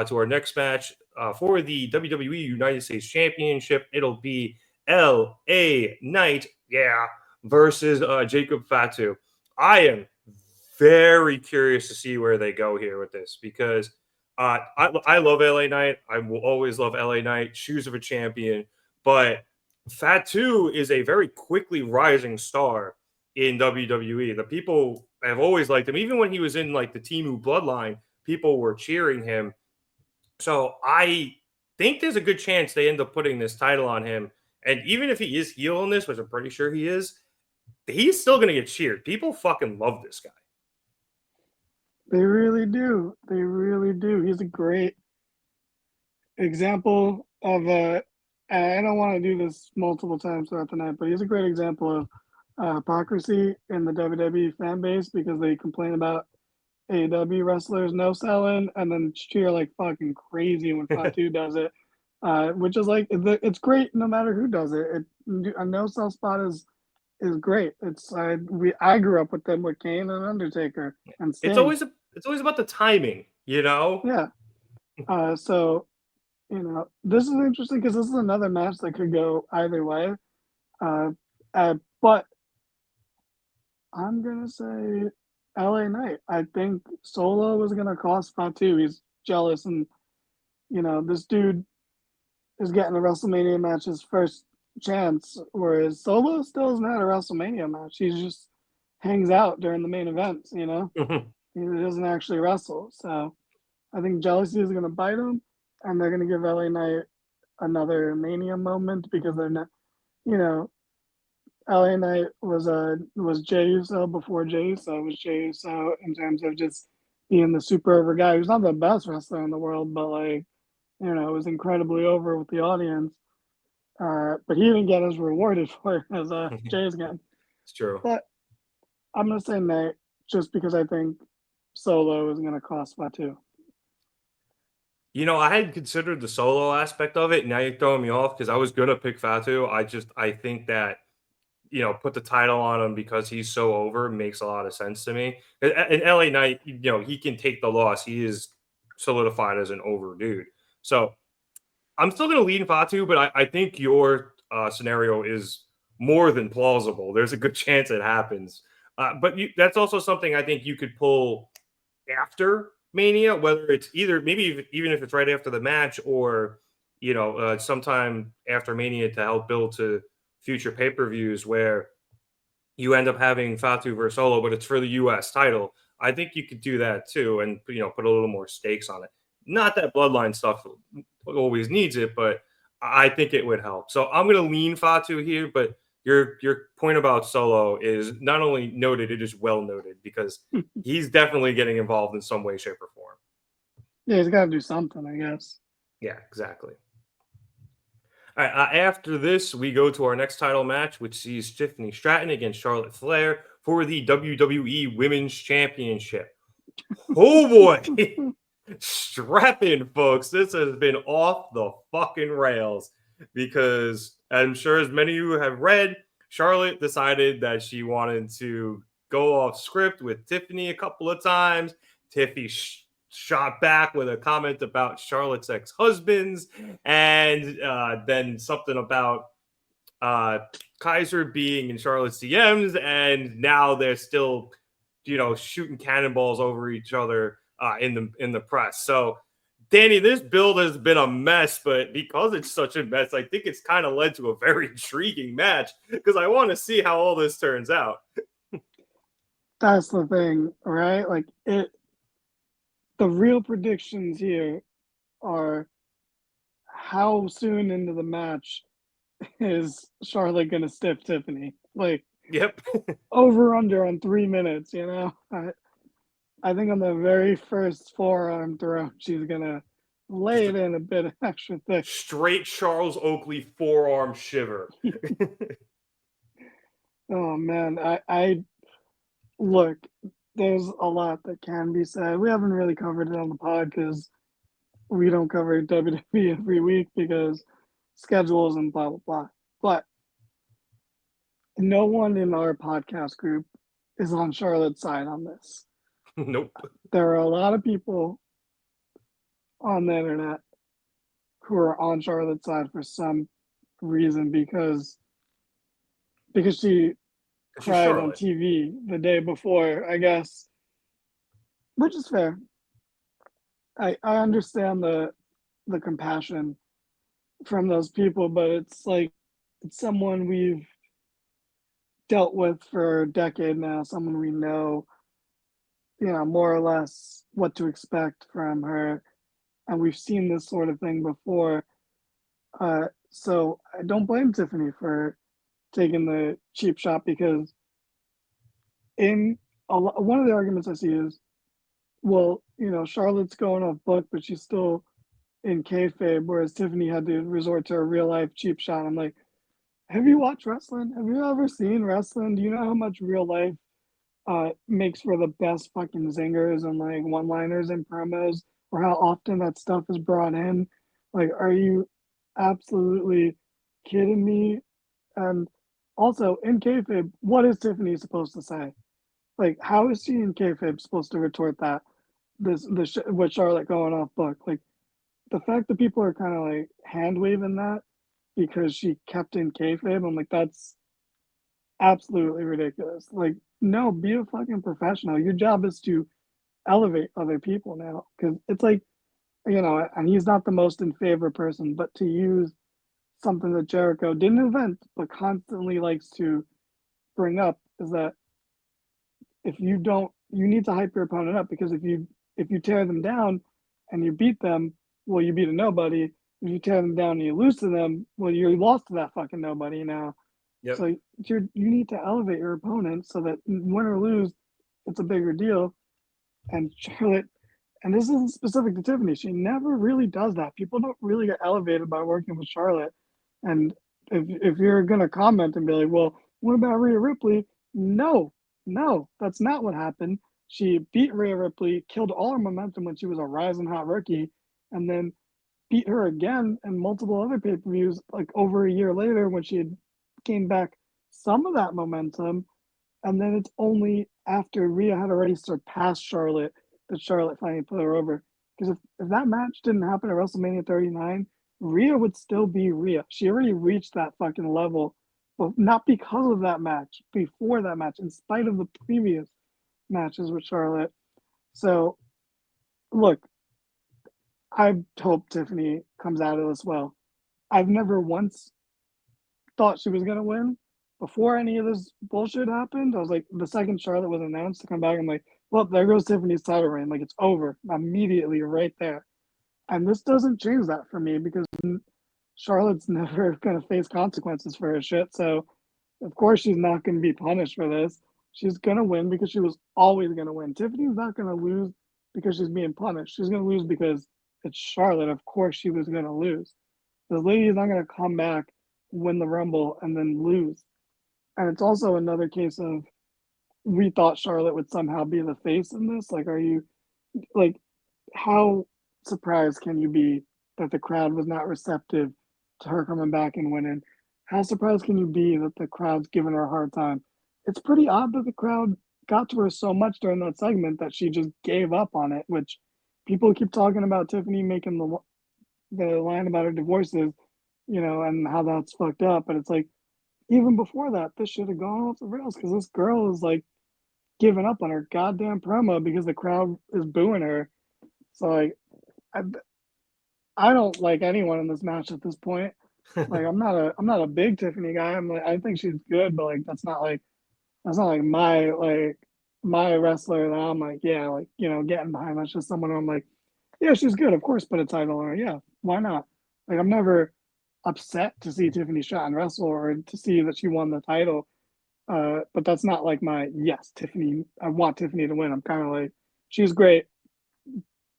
to our next match. For the WWE United States Championship, it'll be L.A. Knight, versus Jacob Fatu. I am very curious to see where they go here with this because I love LA Knight. I will always love LA Knight, shoes of a champion. But Fatu is a very quickly rising star in WWE. The people have always liked him. Even when he was in the Timu bloodline, people were cheering him. So I think there's a good chance they end up putting this title on him. And even if he is heel in this, which I'm pretty sure he is, he's still going to get cheered. People fucking love this guy. They really do. They really do. He's a great example of and I don't want to do this multiple times throughout the night, but he's a great example of hypocrisy in the WWE fan base because they complain about AEW wrestlers no selling and then cheer like fucking crazy when Fatu does it, which is like it's great no matter who does it. A no sell spot is great. I grew up with them with Kane and Undertaker and Sting. It's always about the timing, you know. Yeah. So this is interesting because this is another match that could go either way. But I'm gonna say LA Knight. I think Solo was gonna cost Fatu. He's jealous, and this dude is getting a WrestleMania match his first chance, whereas Solo still hasn't had a WrestleMania match. He just hangs out during the main events. He doesn't actually wrestle. So I think jealousy is gonna bite him, and they're gonna give LA Knight another Mania moment because they're not, LA Knight was Jey Uso before Jey Uso was Jey Uso in terms of just being the super over guy. He was not the best wrestler in the world, but was incredibly over with the audience. But he didn't get as rewarded for it as Jay's getting. It's true. But I'm gonna say Knight just because I think Solo is gonna cost Fatu. I had considered the Solo aspect of it. Now you're throwing me off because I was gonna pick Fatu. I think that put the title on him because he's so over makes a lot of sense to me. And LA Knight, he can take the loss. He is solidified as an over dude. So I'm still going to lean Fatu, but I think your scenario is more than plausible. There's a good chance it happens. But that's also something I think you could pull after Mania, whether it's either maybe even if it's right after the match or, sometime after Mania to help build to future pay-per-views where you end up having Fatu versus Solo, but it's for the U.S. title. I think you could do that too and, put a little more stakes on it. Not that Bloodline stuff always needs it, but I think it would help. So I'm going to lean Fatu here, but your point about Solo is not only noted, it is well noted because he's definitely getting involved in some way, shape, or form. Yeah, he's got to do something, I guess. Yeah, exactly. All right, after this, we go to our next title match, which sees Tiffany Stratton against Charlotte Flair for the WWE Women's Championship. Oh, boy. Strap in, folks. This has been off the fucking rails because I'm sure as many of you have read, Charlotte decided that she wanted to go off script with Tiffany a couple of times. Tiffany shot back with a comment about Charlotte's ex-husbands and then something about Kaiser being in Charlotte's DMs, and now they're still, shooting cannonballs over each other in the press. So, Danny, this build has been a mess, but because it's such a mess, I think it's kind of led to a very intriguing match because I want to see how all this turns out. That's the thing, right? The real predictions here are how soon into the match is Charlotte going to stiff Tiffany? Yep. Over under on 3 minutes, I think on the very first forearm throw, she's going to lay it in a bit extra thick. Straight Charles Oakley forearm shiver. Oh, man. I look, there's a lot that can be said. We haven't really covered it on the pod because we don't cover WWE every week because schedules and blah, blah, blah. But no one in our podcast group is on Charlotte's side on this. Nope. There are a lot of people on the internet who are on Charlotte's side for some reason because she cried on TV the day before, I guess, which is fair. I understand the compassion from those people, but it's someone we've dealt with for a decade now, someone we know, more or less what to expect from her, and we've seen this sort of thing before. So I don't blame Tiffany for taking the cheap shot because one of the arguments I see is, well, Charlotte's going off book, but she's still in kayfabe, whereas Tiffany had to resort to a real life cheap shot. I'm like, have you watched wrestling? Have you ever seen wrestling? Do you know how much real life makes for the best fucking zingers and like one liners and promos, or how often that stuff is brought in? Like, are you absolutely kidding me? And also in kayfabe, what is Tiffany supposed to say? Like, how is she in kayfabe supposed to retort that? With Charlotte going off book, like the fact that people are kind of like hand waving that because she kept in kayfabe, I'm like, that's absolutely ridiculous. Like, no, be a fucking professional. Your job is to elevate other people now, because it's like, and he's not the most in favor person, but to use something that Jericho didn't invent but constantly likes to bring up is that if you don't, you need to hype your opponent up, because if you tear them down and you beat them, well, you beat a nobody. If you tear them down and you lose to them, well, you're lost to that fucking nobody now. Yep. So you need to elevate your opponent so that win or lose, it's a bigger deal. And Charlotte, and this isn't specific to Tiffany, she never really does that. People don't really get elevated by working with Charlotte. And if you're gonna comment and be like, well, what about Rhea Ripley? No, that's not what happened. She beat Rhea Ripley, killed all her momentum when she was a rising hot rookie, and then beat her again in multiple other pay-per-views like over a year later when she had gained back some of that momentum. And then it's only after Rhea had already surpassed Charlotte that Charlotte finally put her over. Because if that match didn't happen at WrestleMania 39, Rhea would still be Rhea. She already reached that fucking level, but not because of that match, before that match, in spite of the previous matches with Charlotte. So, look, I hope Tiffany comes out of this well. I've never once thought she was going to win. Before any of this bullshit happened, I was like, the second Charlotte was announced to come back, I'm like, well, there goes Tiffany's title reign. Like, it's over immediately right there. And this doesn't change that for me, because Charlotte's never going to face consequences for her shit. So, of course, she's not going to be punished for this. She's going to win because she was always going to win. Tiffany's not going to lose because she's being punished. She's going to lose because it's Charlotte. Of course, she was going to lose. This lady is not going to come back, win the Rumble, and then lose. And it's also another case of, we thought Charlotte would somehow be the face in this. Like, how surprised can you be that the crowd was not receptive to her coming back and winning? How surprised can you be that the crowd's giving her a hard time? It's pretty odd that the crowd got to her so much during that segment that she just gave up on it, which people keep talking about Tiffany making the line about her divorces, and how that's fucked up. But it's like, even before that, this should have gone off the rails, because this girl is like giving up on her goddamn promo because the crowd is booing her. So like, I don't like anyone in this match at this point. Like, I'm not a big Tiffany guy. I think she's good, but like that's not like my wrestler that I'm like, yeah, like, getting behind. That's just someone who I'm like, yeah, she's good, of course, put a title on her. Yeah, why not? Like, I'm never upset to see Tiffany Stratton wrestle or to see that she won the title. But that's not like my, yes, Tiffany, I want Tiffany to win. I'm kind of like, she's great.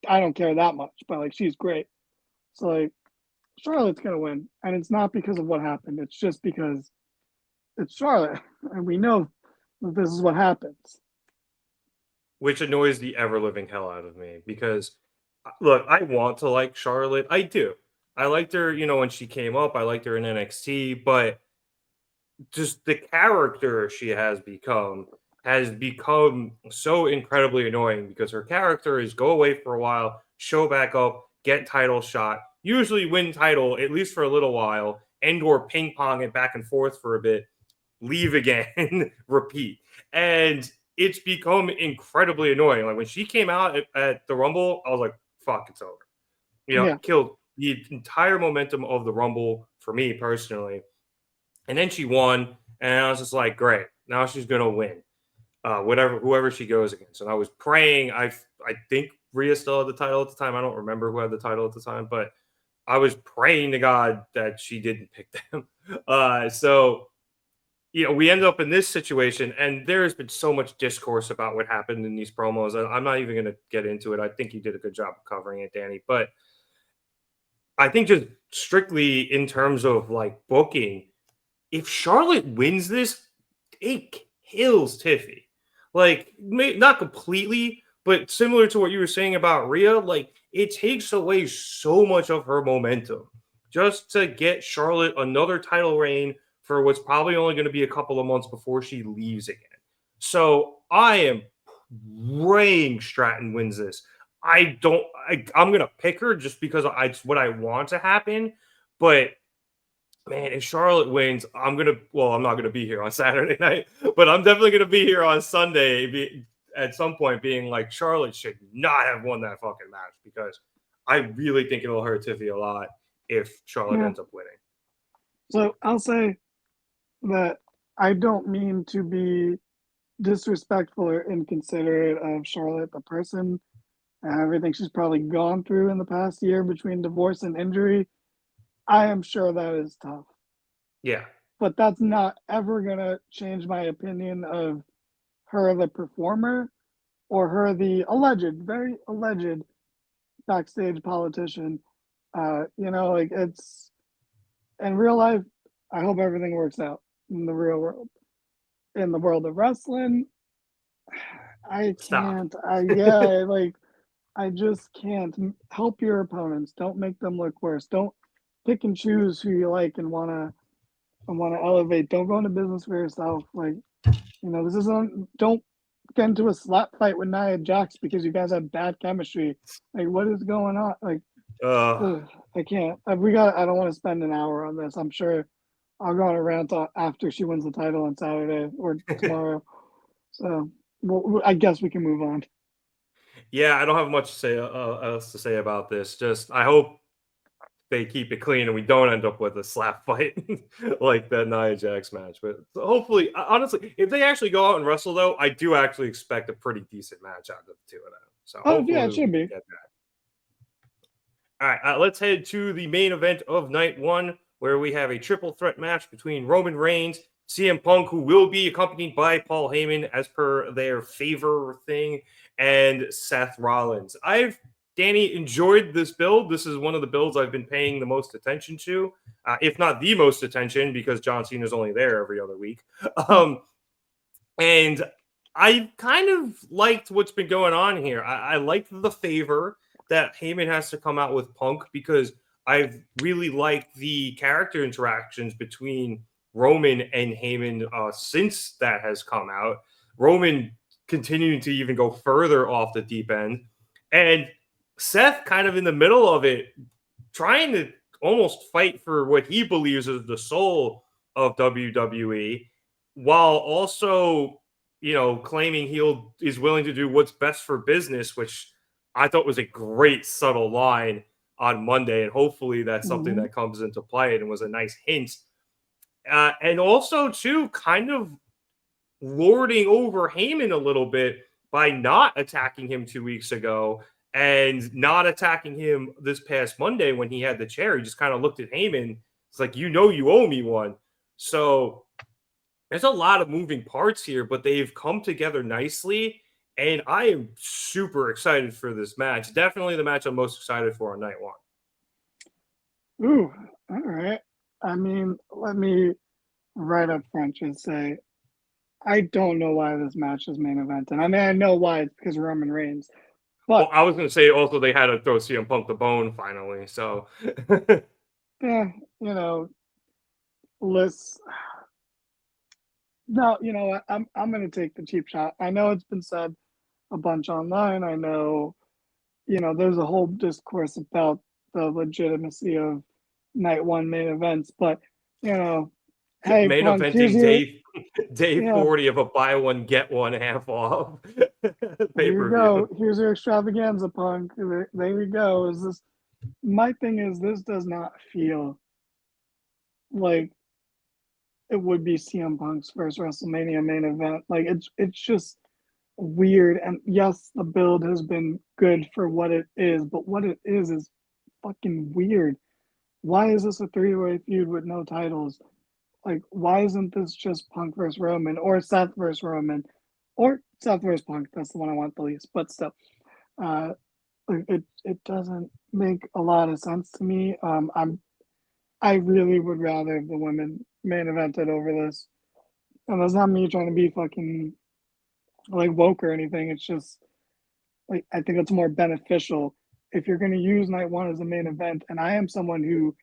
I don't care that much, but like, she's great. So like, Charlotte's gonna win, and it's not because of what happened. It's just because it's Charlotte, and we know that this is what happens. Which annoys the ever living hell out of me, because look, I want to like Charlotte. I do. I liked her, when she came up. I liked her in NXT, but just the character she has become so incredibly annoying, because her character is go away for a while, show back up, get title shot, usually win title at least for a little while, and or ping pong it back and forth for a bit, leave again, repeat. And it's become incredibly annoying. Like when she came out at the Rumble, I was like, fuck, it's over. Yeah. Killed the entire momentum of the Rumble for me personally. And then she won, and I was just like, great, now she's gonna win. Whoever she goes against. And I was praying. I think Rhea still had the title at the time. I don't remember who had the title at the time, but I was praying to God that she didn't pick them. So we ended up in this situation, and there has been so much discourse about what happened in these promos. I'm not even going to get into it. I think you did a good job of covering it, Danny. But I think just strictly in terms of like booking, if Charlotte wins this, it kills Tiffy. Like, not completely, but similar to what you were saying about Rhea, like it takes away so much of her momentum just to get Charlotte another title reign for what's probably only going to be a couple of months before she leaves again. So I am praying Stratton wins this. I'm gonna pick her just because it's what I want to happen. But man, if Charlotte wins, I'm not gonna be here on Saturday night, but I'm definitely gonna be here on Sunday at some point being like, Charlotte should not have won that fucking match because I really think it'll hurt Tiffy a lot if Charlotte ends up winning. So I'll say that I don't mean to be disrespectful or inconsiderate of Charlotte, the person, and everything she's probably gone through in the past year between divorce and injury. I am sure that is tough. Yeah. But that's not ever going to change my opinion of her, the performer, or her, the very alleged backstage politician. It's in real life, I hope everything works out in the real world. In the world of wrestling, I can't. I just can't. Help your opponents. Don't make them look worse. Don't pick and choose who you like and want to elevate. Don't go into business for yourself. This isn't. Don't get into a slap fight with Nia Jax because you guys have bad chemistry. Like, what is going on? I can't. I don't want to spend an hour on this. I'm sure I'll go on a rant after she wins the title on Saturday or tomorrow. So, I guess we can move on. Yeah, I don't have much else to say about this. Just I hope they keep it clean and we don't end up with a slap fight like that Nia Jax match. But hopefully, honestly, if they actually go out and wrestle, though, I do actually expect a pretty decent match out of the two of them. So hopefully it should be. All right, let's head to the main event of night one, where we have a triple threat match between Roman Reigns, CM Punk, who will be accompanied by Paul Heyman as per their favor thing, and Seth Rollins. Danny, enjoyed this build. This is one of the builds I've been paying the most attention to, if not the most attention, because John Cena's only there every other week. And I kind of liked what's been going on here. I liked the favor that Heyman has to come out with Punk because I've really liked the character interactions between Roman and Heyman since that has come out. Roman continuing to even go further off the deep end. And Seth kind of in the middle of it, trying to almost fight for what he believes is the soul of WWE, while also, claiming is willing to do what's best for business, which I thought was a great subtle line on Monday. And hopefully that's something that comes into play and was a nice hint. And also, too, kind of lording over Heyman a little bit by not attacking him 2 weeks ago and not attacking him this past Monday when he had the chair. He just kind of looked at Heyman. It's like, you owe me one. So there's a lot of moving parts here, but they've come together nicely. And I am super excited for this match. Definitely the match I'm most excited for on night one. Ooh, all right. I mean, let me right up front just say, I don't know why this match is main event. And I mean, I know why. It's because of Roman Reigns. But I was going to say also they had to throw CM Punk the bone finally. So, yeah, No, what? I'm going to take the cheap shot. I know it's been said a bunch online. I know, there's a whole discourse about the legitimacy of night one main events, but hey, main Punk, eventing day 40 of a buy one get one half off. Here you go. Here's your extravaganza, Punk. There you go. My thing is, this does not feel like it would be CM Punk's first WrestleMania main event. Like it's just weird. And yes, the build has been good for what it is, but what it is fucking weird. Why is this a three-way feud with no titles? Like, why isn't this just Punk versus Roman or Seth versus Roman or Seth versus Punk? That's the one I want the least, but still. Like it doesn't make a lot of sense to me. I really would rather the women main evented over this. And that's not me trying to be fucking like woke or anything. It's just like I think it's more beneficial if you're going to use night one as a main event. And I am someone who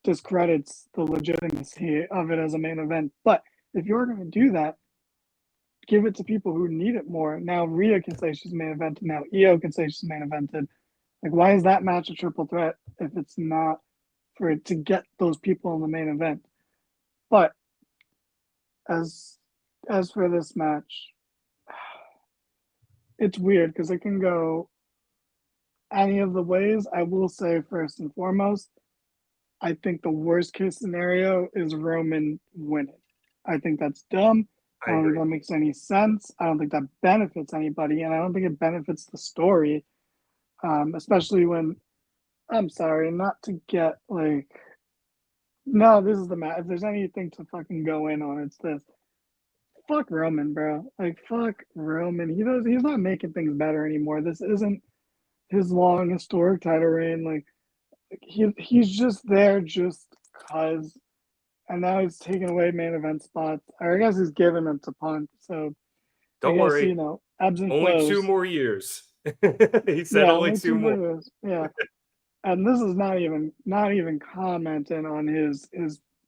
discredits the legitimacy of it as a main event. But if you're going to do that, give it to people who need it more. Now Rhea can say she's main evented. Now Io can say she's main evented. Like, why is that match a triple threat if it's not for it to get those people in the main event? But as for this match, it's weird because it can go any of the ways. I will say first and foremost, I think the worst case scenario is Roman winning. I think that's dumb. I don't think that makes any sense. I don't think that benefits anybody, and I don't think it benefits the story, especially when, I'm sorry, not to get like, no, this is the match. If there's anything to fucking go in on, it's this. Fuck Roman, bro. Like, fuck Roman. He's not making things better anymore. This isn't his long historic title reign. Like he's just there just cause, and now he's taking away main event spots. Or I guess he's giving them to Punk. So Don't I guess, worry. ebbs and Only flows. 2 more years. He said only 2 more. Years. Yeah. And this is not even commenting on his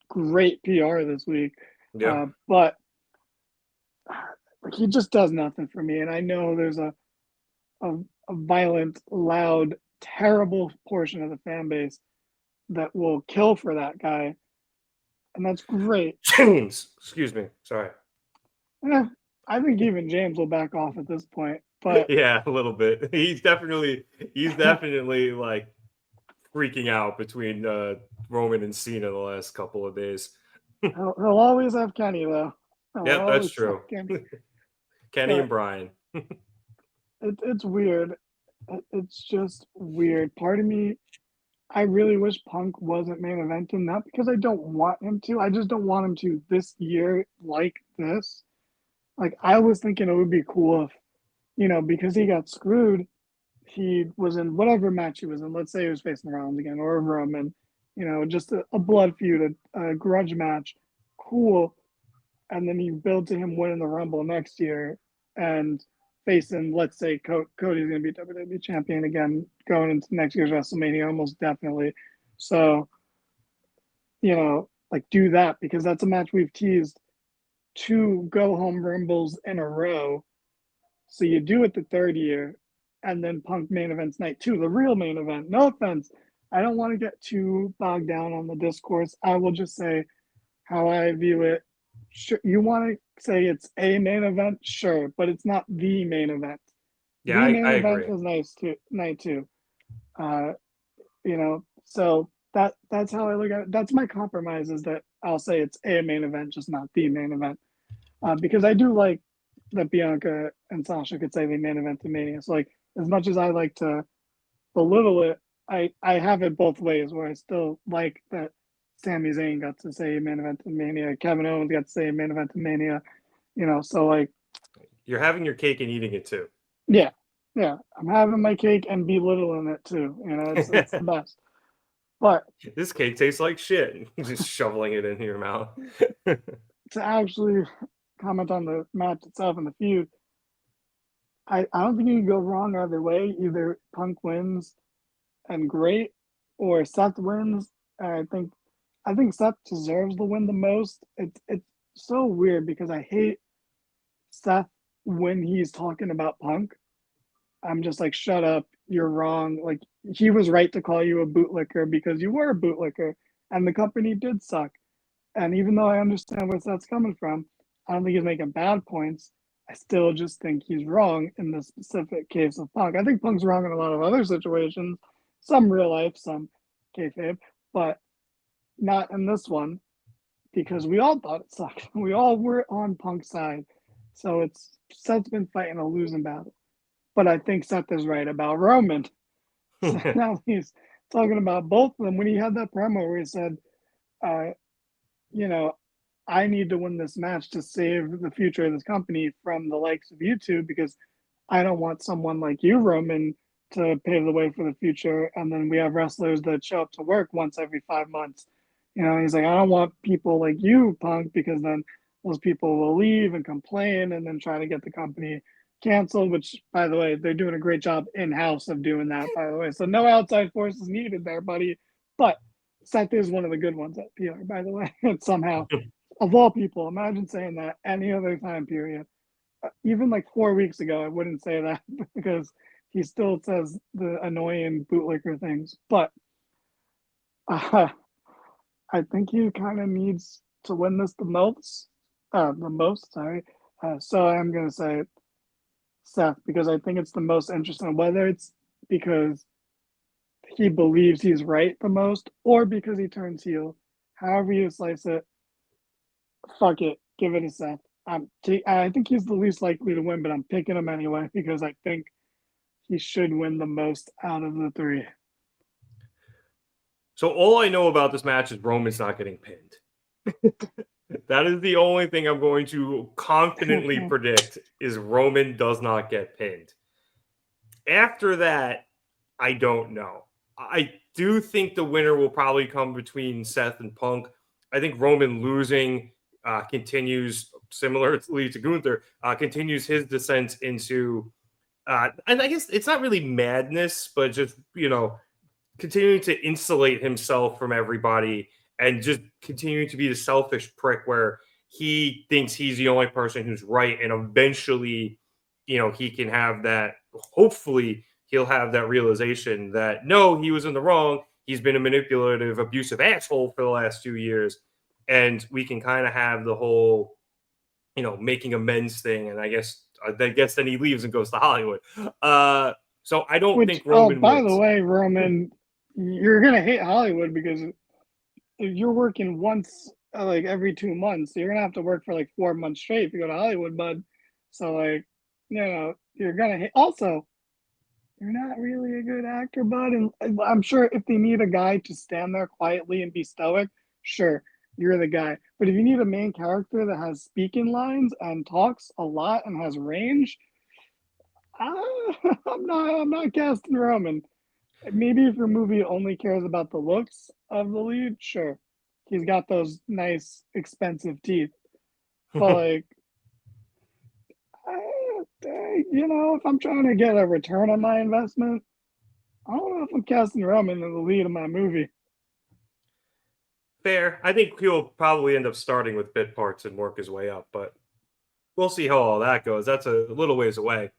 great PR this week. Yeah. But he just does nothing for me. And I know there's a violent, loud, terrible portion of the fan base that will kill for that guy. And that's great. James, excuse me. Sorry. I think even James will back off at this point. But yeah, a little bit. He's definitely like freaking out between Roman and Cena the last couple of days. he'll always have Kenny though. Yeah, that's true. Kenny and Brian. It's weird. It's just weird. Part of me, I really wish Punk wasn't main eventing, not because I don't want him to. I just don't want him to this year like this. Like, I was thinking it would be cool if, because he got screwed, he was in whatever match he was in. Let's say he was facing Rollins again or Roman, just a blood feud, a grudge match. Cool. And then you build to him winning the Rumble next year and facing, let's say, Cody's going to be WWE champion again going into next year's WrestleMania, almost definitely. So, like, do that because that's a match we've teased 2 go-home Rumbles in a row. So you do it the third year, and then Punk main events night 2, the real main event. No offense. I don't want to get too bogged down on the discourse. I will just say how I view it. Sure, you want to say it's a main event, sure, but it's not the main event. Yeah, the main I event agree. is night two. So that's how I look at it. That's my compromise, is that I'll say it's a main event, just not the main event. Because I do like that Bianca and Sasha could say the main event to Mania. So, like, as much as I like to belittle it, I have it both ways, where I still like that Sami Zayn got to say main event in Mania, Kevin Owens got to say main event in Mania, so, like, you're having your cake and eating it too. Yeah, I'm having my cake and belittling it too. It's the best. But this cake tastes like shit. Just shoveling it into your mouth. to actually comment on the match itself and the feud, I don't think you can go wrong either way. Either Punk wins and great, or Seth wins. And I think Seth deserves the win the most. It's so weird because I hate Seth when he's talking about Punk. I'm just like, shut up, you're wrong. Like, he was right to call you a bootlicker because you were a bootlicker, and the company did suck. And even though I understand where Seth's coming from, I don't think he's making bad points. I still just think he's wrong in the specific case of Punk. I think Punk's wrong in a lot of other situations, some real life, some kayfabe, but not in this one, because we all thought it sucked. We all were on Punk's side. So Seth's been fighting a losing battle. But I think Seth is right about Roman. So now he's talking about both of them. When he had that promo where he said, I need to win this match to save the future of this company from the likes of you two, because I don't want someone like you, Roman, to pave the way for the future. And then we have wrestlers that show up to work once every 5 months. He's like, I don't want people like you, Punk, because then those people will leave and complain and then try to get the company canceled, which, by the way, they're doing a great job in-house of doing that, by the way. So no outside forces needed there, buddy. But Seth is one of the good ones at PR, by the way. Somehow, of all people, imagine saying that any other time period. Even like 4 weeks ago, I wouldn't say that because he still says the annoying bootlicker things. But I think he kind of needs to win this the most. So I'm going to say Seth because I think it's the most interesting, whether it's because he believes he's right the most or because he turns heel. However you slice it, fuck it, give it a Seth. I think he's the least likely to win, but I'm picking him anyway because I think he should win the most out of the three. So all I know about this match is Roman's not getting pinned. That is the only thing I'm going to confidently predict is Roman does not get pinned. After that, I don't know. I do think the winner will probably come between Seth and Punk. I think Roman losing continues, similarly to Gunther, continues his descent into, and I guess it's not really madness, but just, continuing to insulate himself from everybody and just continuing to be the selfish prick where he thinks he's the only person who's right. And eventually, he can have that, hopefully he'll have that realization that, no, he was in the wrong. He's been a manipulative, abusive asshole for the last 2 years. And we can kind of have the whole, making amends thing. And I guess then he leaves and goes to Hollywood. So I don't think Roman by wins. the way, Roman, you're going to hate Hollywood because if you're working once like every 2 months, you're going to have to work for like 4 months straight if you go to Hollywood, bud. So you're going to hate. Also, you're not really a good actor, bud. And I'm sure if they need a guy to stand there quietly and be stoic, sure, you're the guy. But if you need a main character that has speaking lines and talks a lot and has range, I'm not casting Roman. Maybe if your movie only cares about the looks of the lead, sure. He's got those nice, expensive teeth. But if I'm trying to get a return on my investment, I don't know if I'm casting Roman in the lead of my movie. Fair. I think he'll probably end up starting with bit parts and work his way up, but we'll see how all that goes. That's a little ways away.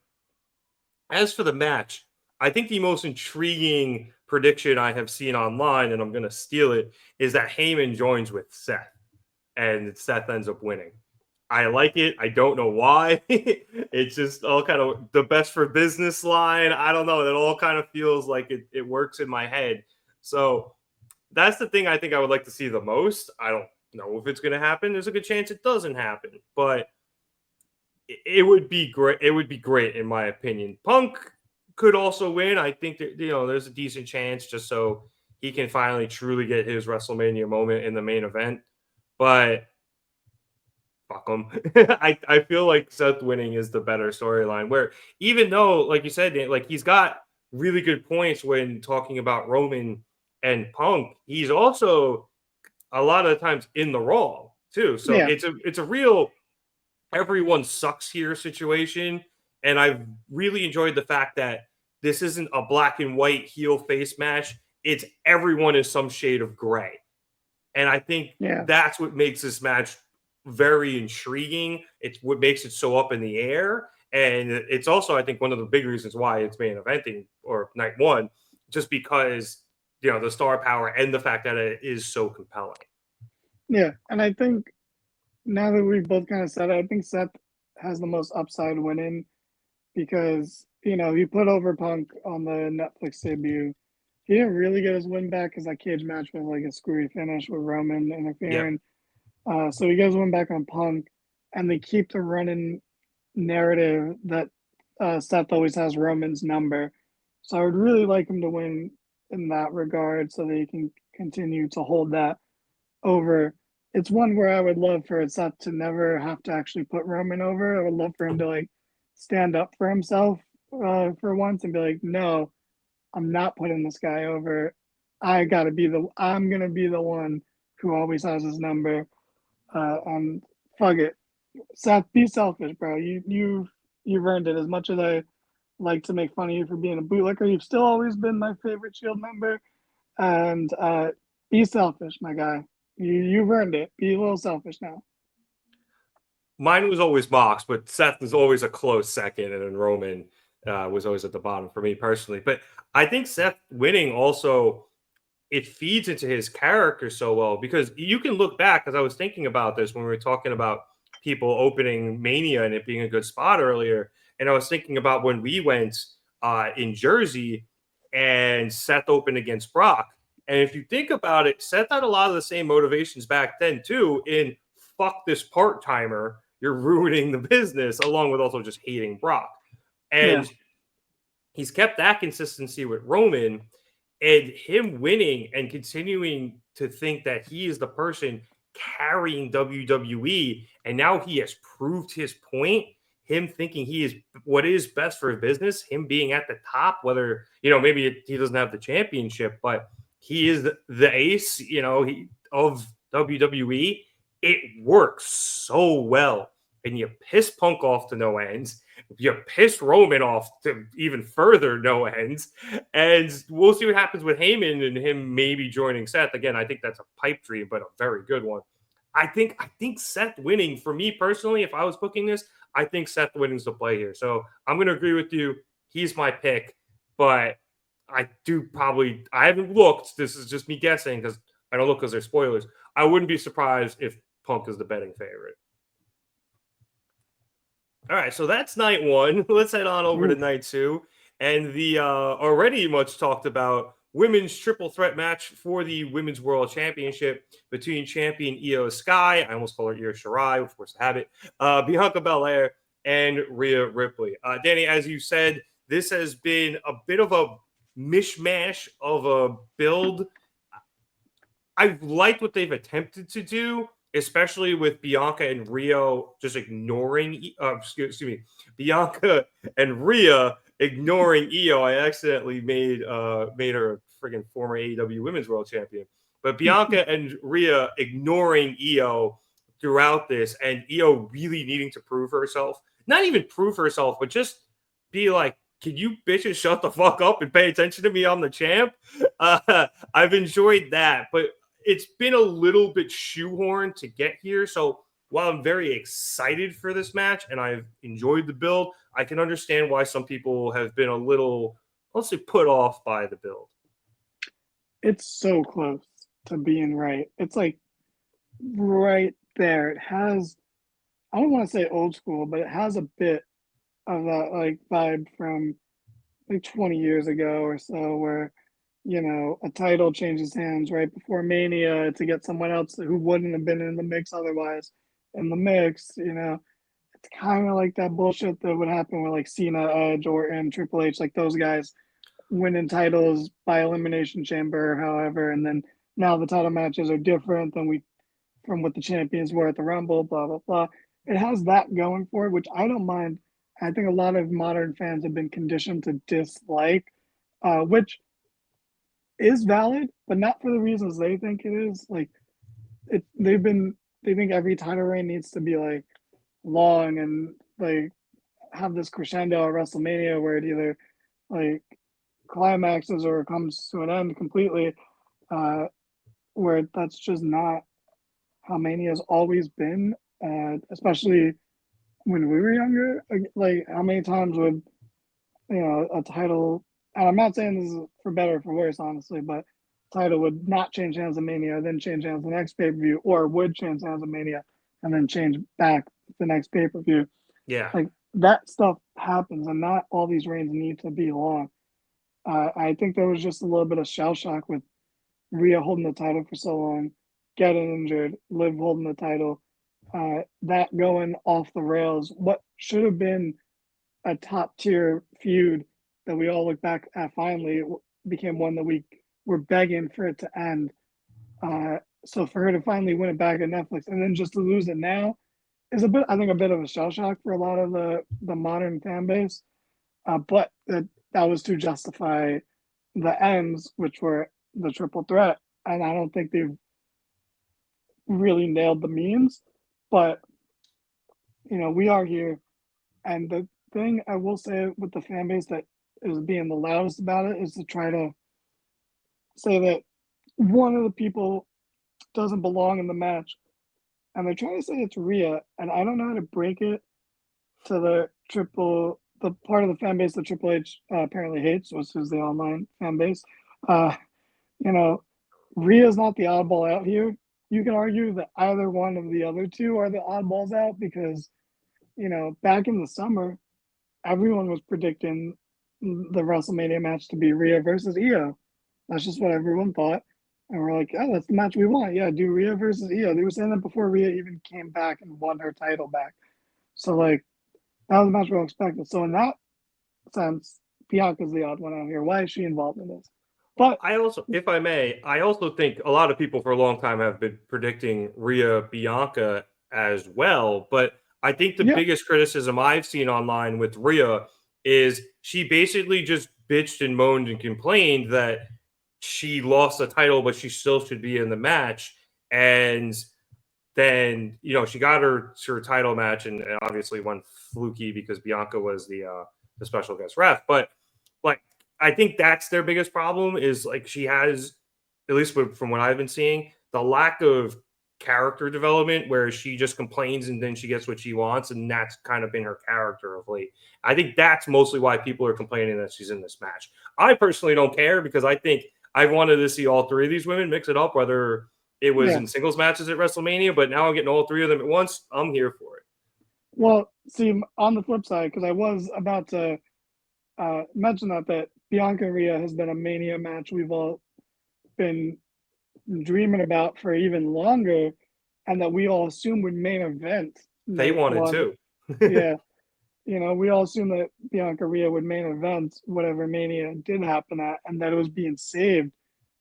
As for the match, I think the most intriguing prediction I have seen online, and I'm going to steal it, is that Heyman joins with Seth, and Seth ends up winning. I like it. I don't know why. It's just all kind of the best for business line. I don't know. That all kind of feels like it works in my head. So that's the thing I think I would like to see the most. I don't know if it's going to happen. There's a good chance it doesn't happen, but it would be great. It would be great in my opinion. Punk could also win. I think that, there's a decent chance just so he can finally truly get his WrestleMania moment in the main event. But fuck him. I feel like Seth winning is the better storyline, where even though, like you said, like he's got really good points when talking about Roman and Punk, he's also a lot of the times in the wrong too. So Yeah. it's a real everyone sucks here situation. And I've really enjoyed the fact that this isn't a black and white heel face match. It's everyone is some shade of gray. And I think that's what makes this match very intriguing. It's what makes it so up in the air. And it's also, I think, one of the big reasons why it's main eventing or night one, just because, the star power and the fact that it is so compelling. Yeah. And I think now that we've both kind of said it, I think Seth has the most upside winning because, he put over Punk on the Netflix debut. He didn't really get his win back because that cage match was like a screwy finish with Roman interfering. Yep. So he gets win back on Punk, and they keep the running narrative that Seth always has Roman's number. So I would really like him to win in that regard so that he can continue to hold that over. It's one where I would love for Seth to never have to actually put Roman over. I would love for him to stand up for himself for once and be like, no, I'm not putting this guy over. I'm gonna be the one who always has his number. And fuck it, Seth, be selfish, bro. You've earned it. As much as I like to make fun of you for being a bootlicker, you've still always been my favorite Shield member. And be selfish, my guy. You've earned it. Be a little selfish now. Mine was always Mox, but Seth was always a close second, and then Roman was always at the bottom for me personally. But I think Seth winning also, it feeds into his character so well, because you can look back, because I was thinking about this when we were talking about people opening Mania and it being a good spot earlier, and I was thinking about when we went in Jersey and Seth opened against Brock. And if you think about it, Seth had a lot of the same motivations back then too, in fuck this part-timer, you're ruining the business, along with also just hating Brock. And he's kept that consistency with Roman, and him winning and continuing to think that he is the person carrying WWE. And now he has proved his point, him thinking he is what is best for his business, him being at the top, whether, maybe he doesn't have the championship, but he is the ace, of WWE. It works so well. And you piss Punk off to no ends. You piss Roman off to even further no ends. And we'll see what happens with Heyman and him maybe joining Seth. Again, I think that's a pipe dream, but a very good one. I think Seth winning, for me personally, if I was booking this, I think Seth winning is the play here. So I'm going to agree with you. He's my pick. But I haven't looked. This is just me guessing, because I don't look because they're spoilers. I wouldn't be surprised if Punk is the betting favorite. All right, so that's night one. Let's head on over to night two. And the already much talked about women's triple threat match for the Women's World Championship between champion Io Sky, I almost call her Io Shirai, of course, habit, Bianca Belair, and Rhea Ripley. Danny, as you said, this has been a bit of a mishmash of a build. I've liked what they've attempted to do, especially with Bianca and Rio just ignoring, Bianca and Rhea ignoring Io. I accidentally made her a friggin' former AEW Women's World Champion. But Bianca and Rhea ignoring Io throughout this, and Io really needing to prove herself. Not even prove herself, but just be like, can you bitches shut the fuck up and pay attention to me? I'm the champ. I've enjoyed that, but it's been a little bit shoehorned to get here. So while I'm very excited for this match and I've enjoyed the build, I can understand why some people have been a little, let's say, put off by the build. It's so close to being right. It's like right there. It has, I don't want to say old school, but it has a bit of that like vibe from like 20 years ago or so, where a title changes hands right before Mania to get someone else who wouldn't have been in the mix otherwise in the mix. It's kind of like that bullshit that would happen with like Cena, Edge, or in Triple H, like those guys winning titles by Elimination Chamber, however, and then now the title matches are different from what the champions were at the Rumble, blah, blah, blah. It has that going for it, which I don't mind. I think a lot of modern fans have been conditioned to dislike, which is valid, but not for the reasons they think it is. Like, they think every title reign needs to be like long and like have this crescendo at WrestleMania where it either like climaxes or comes to an end completely, where that's just not how Mania has always been, especially when we were younger. Like, how many times would a title, and I'm not saying this is for better or for worse, honestly, but title would not change hands in Mania, then change hands the next pay-per-view, or would change hands in Mania and then change back the next pay-per-view. Yeah. Like, that stuff happens, and not all these reigns need to be long. I think there was just a little bit of shell shock with Rhea holding the title for so long, getting injured, Liv holding the title, that going off the rails. What should have been a top-tier feud that we all look back at finally became one that we were begging for it to end. So for her to finally win it back at Netflix and then just to lose it now is a bit of a shell shock for a lot of the modern fan base. But that was to justify the ends, which were the triple threat, and I don't think they've really nailed the means. But we are here, and the thing I will say with the fan base that is being the loudest about it is to try to say that one of the people doesn't belong in the match, and they're trying to say it's Rhea, and I don't know how to break it to the part of the fan base that Triple H apparently hates, which is the online fan base. You know, Rhea's not the oddball out here. You can argue that either one of the other two are the oddballs out because, back in the summer, everyone was predicting the WrestleMania match to be Rhea versus Io. That's just what everyone thought. And we're like, oh, that's the match we want. Yeah, do Rhea versus Io. They were saying that before Rhea even came back and won her title back. So, that was the match we all expected. So, in that sense, Bianca's the odd one out here. Why is she involved in this? But I also, if I may, I also think a lot of people for a long time have been predicting Rhea Bianca as well. But I think the biggest criticism I've seen online with Rhea is she basically just bitched and moaned and complained that she lost the title, but she still should be in the match. And then, she got her title match and obviously won fluky because Bianca was the special guest ref. But I think that's their biggest problem is she has, at least from what I've been seeing, the lack of character development where she just complains and then she gets what she wants. And that's kind of been her character of late. I think that's mostly why people are complaining that she's in this match. I personally don't care because I think I wanted to see all three of these women mix it up, whether it was in singles matches at WrestleMania, but now I'm getting all three of them at once. I'm here for it. Well, see, on the flip side, because I was about to mention that Bianca and Rhea has been a Mania match we've all been dreaming about for even longer, and that we all assume would main event. They wanted to. Yeah. We all assume that Bianca Rhea would main event whatever Mania did happen at, and that it was being saved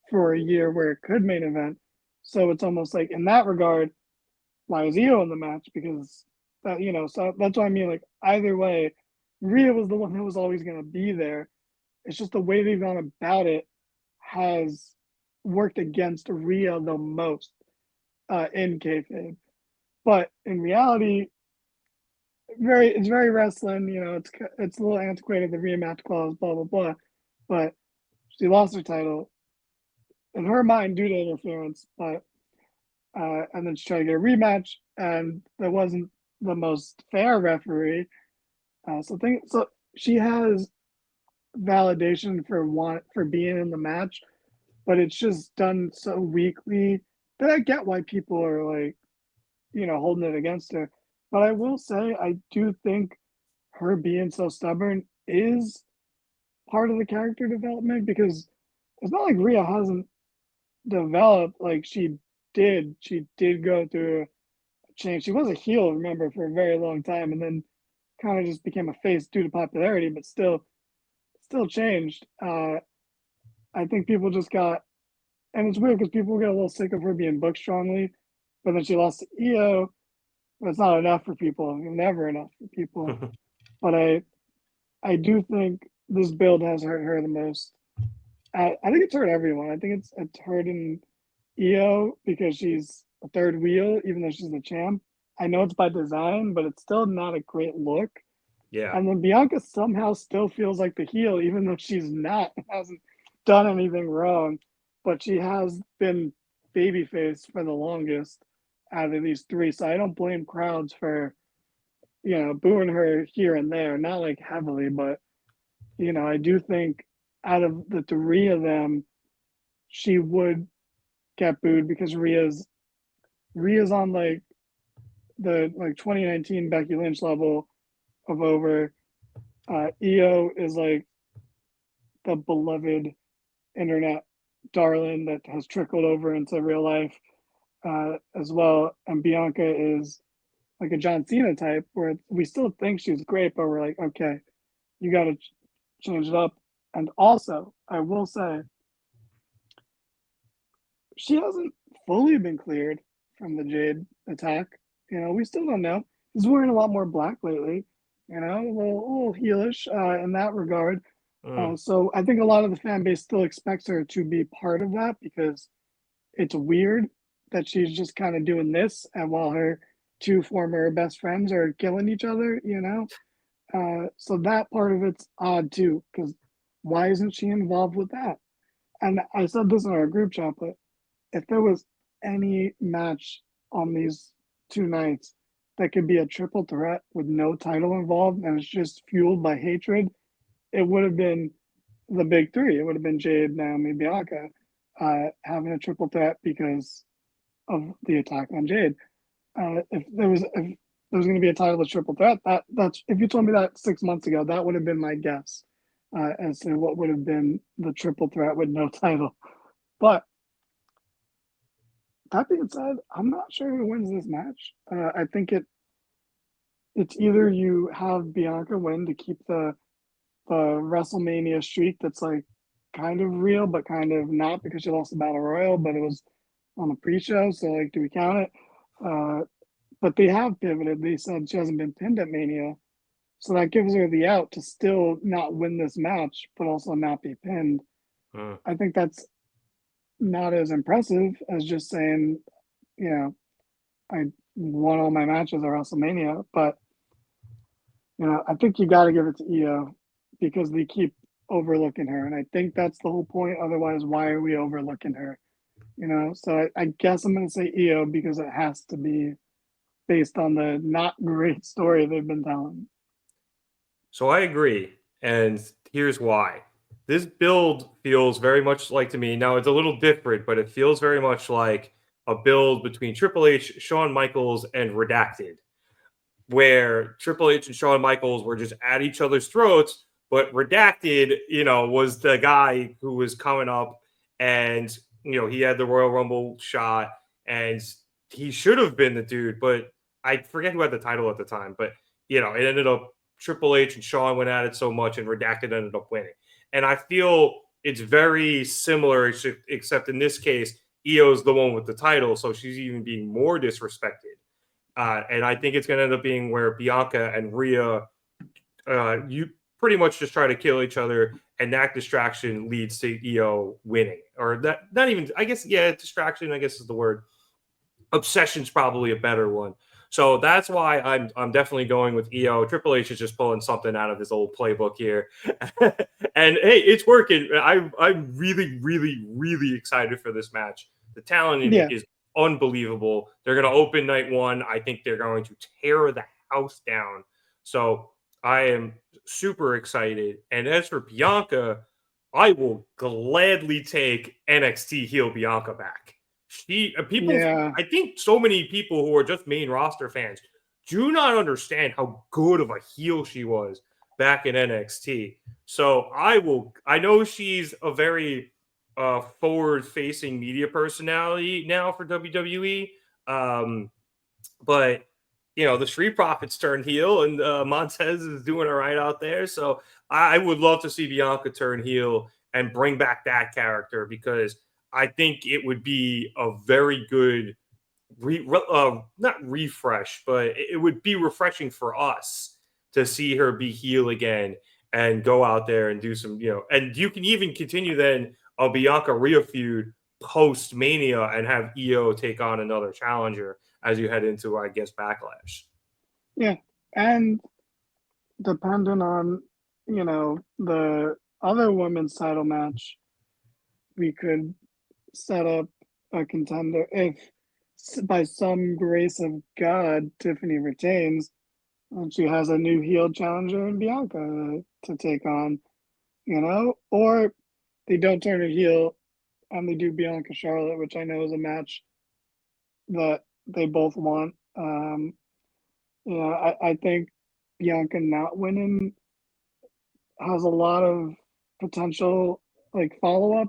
for a year where it could main event. So it's almost like, in that regard, why is Io in the match? Because that, so that's what I mean. Either way, Rhea was the one that was always going to be there. It's just the way they've gone about it has worked against Rhea the most in kayfabe. But in reality, it's very wrestling. It's a little antiquated, the rematch clause, blah blah blah. But she lost her title in her mind due to interference. But and then she tried to get a rematch, and that wasn't the most fair referee. So she has validation for being in the match, but it's just done so weakly that I get why people are holding it against her. But I will say I do think her being so stubborn is part of the character development, because it's not like Rhea hasn't developed like she did. She did go through a change. She was a heel, remember, for a very long time, and then kind of just became a face due to popularity, but still changed. I think people just got, and it's weird because people get a little sick of her being booked strongly, but then she lost to Io. But it's not enough for people. Never enough for people. But I do think this build has hurt her the most. I think it's hurt everyone. I think it's hurting Io because she's a third wheel, even though she's the champ. I know it's by design, but it's still not a great look. Yeah. And then Bianca somehow still feels like the heel, even though she's not, hasn't done anything wrong. But she has been babyface for the longest out of these three. So I don't blame crowds for, booing her here and there. Not heavily, but, I do think out of the three of them, she would get booed because Rhea's on the 2019 Becky Lynch level of over. Io is the beloved internet darling that has trickled over into real life as well. And Bianca is like a John Cena type where we still think she's great, but we're like, okay, you got to change it up. And also, I will say, she hasn't fully been cleared from the Jade attack. We still don't know. He's wearing a lot more black lately, a little heelish in that regard. So I think a lot of the fan base still expects her to be part of that because it's weird that she's just kind of doing this, and while her two former best friends are killing each other, so that part of it's odd too, because why isn't she involved with that? And I said this in our group chat, but if there was any match on these two nights that could be a triple threat with no title involved and it's just fueled by hatred, it would have been the big three. It would have been Jade, Naomi, Bianca, having a triple threat because of the attack on Jade. If there was going to be a title of triple threat, that's if you told me that 6 months ago, that would have been my guess as to what would have been the triple threat with no title. But that being said, I'm not sure who wins this match. I think it's either you have Bianca win to keep the WrestleMania streak that's like kind of real but kind of not because she lost the Battle Royal, but it was on the pre-show, so like, do we count it? But they have pivoted. They said she hasn't been pinned at Mania, so that gives her the out to still not win this match, but also not be pinned. I think that's not as impressive as just saying, I won all my matches at WrestleMania, but I think you got to give it to Io because they keep overlooking her, and I think that's the whole point. Otherwise, why are we overlooking her? So I guess I'm going to say Io because it has to be based on the not great story they've been telling. So I agree, and here's why. This build feels very much like to me. Now it's a little different, but it feels very much like a build between Triple H, Shawn Michaels, and Redacted, where Triple H and Shawn Michaels were just at each other's throats, but Redacted, was the guy who was coming up, and he had the Royal Rumble shot, and he should have been the dude, but I forget who had the title at the time, but it ended up Triple H and Shawn went at it so much, and Redacted ended up winning. And I feel it's very similar, except in this case, Io's the one with the title, so she's even being more disrespected. And I think it's going to end up being where Bianca and Rhea, you pretty much just try to kill each other, and that distraction leads to Io winning. Or that, not even, I guess, distraction, I guess is the word. Obsession's probably a better one. So that's why I'm definitely going with Io. Triple H is just pulling something out of his old playbook here. And hey, it's working. I'm really, really, really excited for this match. The talent in it is unbelievable. They're going to open night one. I think they're going to tear the house down. So I am super excited. And as for Bianca, I will gladly take NXT heel Bianca back. I think so many people who are just main roster fans do not understand how good of a heel she was back in NXT. So I know she's a very forward-facing media personality now for WWE. But the Street Profits turned heel, and Montez is doing all right out there. So I would love to see Bianca turn heel and bring back that character, because I think it would be a very good, not refresh, but it would be refreshing for us to see her be heel again and go out there and do some, and you can even continue then a Bianca Rhea feud post Mania and have Io take on another challenger as you head into, I guess, Backlash. Yeah. And depending on, the other women's title match, we could set up a contender if by some grace of God Tiffany retains and she has a new heel challenger in Bianca to take on, or they don't turn her heel and they do Bianca Charlotte, which I know is a match that they both want. I think Bianca not winning has a lot of potential, like follow-up.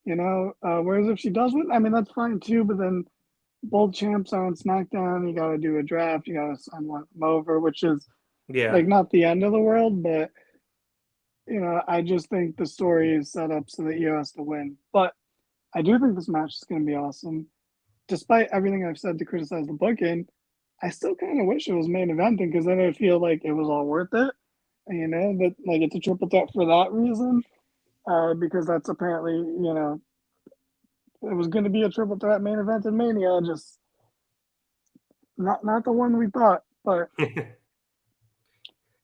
Whereas if she does win, I mean, that's fine too, but then both champs are on SmackDown. You got to do a draft. You got to sign one of them over, which is like not the end of the world, but I just think the story is set up so that Io has to win. But I do think this match is going to be awesome. Despite everything I've said to criticize the booking, I still kind of wish it was main eventing, because then I feel like it was all worth it. but like it's a triple threat for that reason, because that's apparently, it was going to be a triple threat main event in Mania, just not the one we thought, but.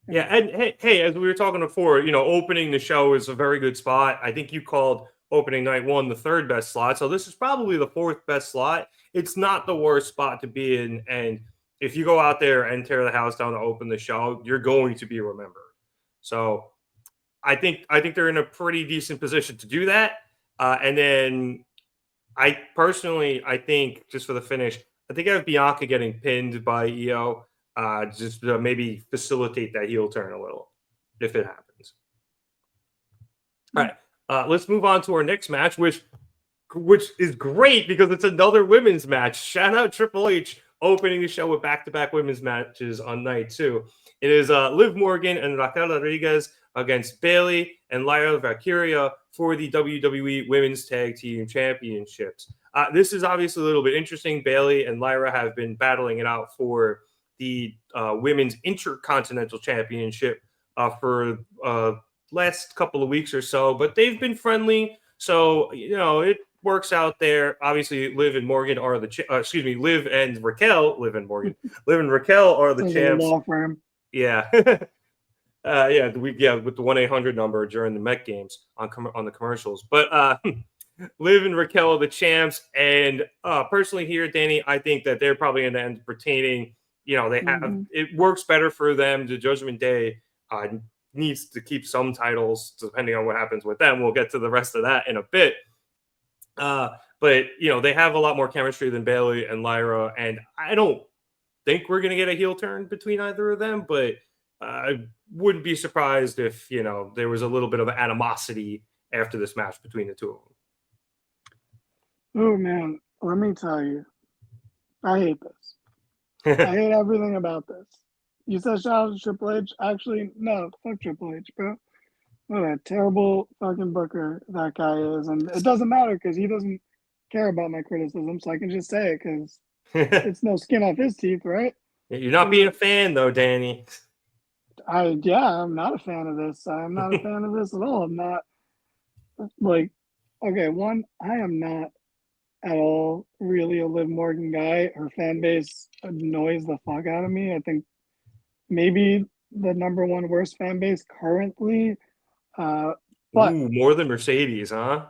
Yeah, and hey, as we were talking before, opening the show is a very good spot. I think you called opening night one the third best slot, so this is probably the fourth best slot. It's not the worst spot to be in, and if you go out there and tear the house down to open the show, you're going to be remembered. So I think they're in a pretty decent position to do that. And then I think just for the finish, I think I have Bianca getting pinned by Io. Just to maybe facilitate that heel turn a little, if it happens. All right, let's move on to our next match, which is great because it's another women's match. Shout out Triple H opening the show with back-to-back women's matches on night 2. It is Liv Morgan and Raquel Rodriguez against Bayley and Lyra Valkyria for the WWE Women's Tag Team Championships. This is obviously a little bit interesting. Bayley and Lyra have been battling it out for the Women's Intercontinental Championship for last couple of weeks or so, but they've been friendly, so it works out there. Obviously, Liv and Raquel are the champs. Liv and Raquel are the champs. Law firm. Yeah, with the 1-800 number during the Met games on the commercials, but. Liv and Raquel are the champs, and personally here, Danny, I think that they're probably going to end up retaining. They have it works better for them. The Judgment Day needs to keep some titles depending on what happens with them. We'll get to the rest of that in a bit. But they have a lot more chemistry than Bayley and Lyra, and I don't think we're going to get a heel turn between either of them, but I wouldn't be surprised if, there was a little bit of animosity after this match between the two of them. Oh man, let me tell you, I hate this. I hate everything about this. You said shout out to Triple H. Actually, no, fuck Triple H, bro. What a terrible fucking booker that guy is. And it doesn't matter because he doesn't care about my criticism, so I can just say it because it's no skin off his teeth, right? You're not being a fan, though, Danny. I'm not a fan of this. I'm not a fan of this at all. I'm not, I am not at all really a Liv Morgan guy. Her fan base annoys the fuck out of me. I think maybe the number one worst fan base currently. But more than Mercedes, huh?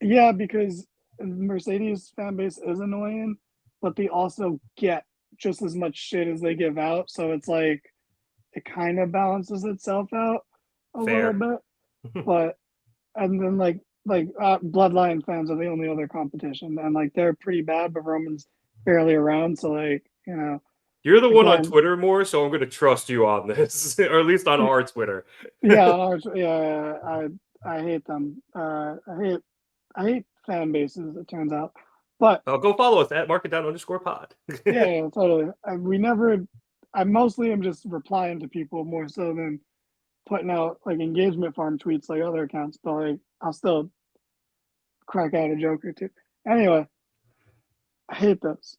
Yeah, because Mercedes fan base is annoying, but they also get just as much shit as they give out. So it's like it kind of balances itself out a little bit. But and then Bloodline fans are the only other competition, and they're pretty bad, but Roman's barely around. So you're the one on Twitter more, so I'm going to trust you on this, or at least on our Twitter. I hate them. I hate fan bases. It turns out, but I'll go follow us at @marketdown_pod. Yeah, totally. I mostly am just replying to people more so than putting out engagement farm tweets like other accounts, but I'll still crack out a joke or two. Anyway, I hate those.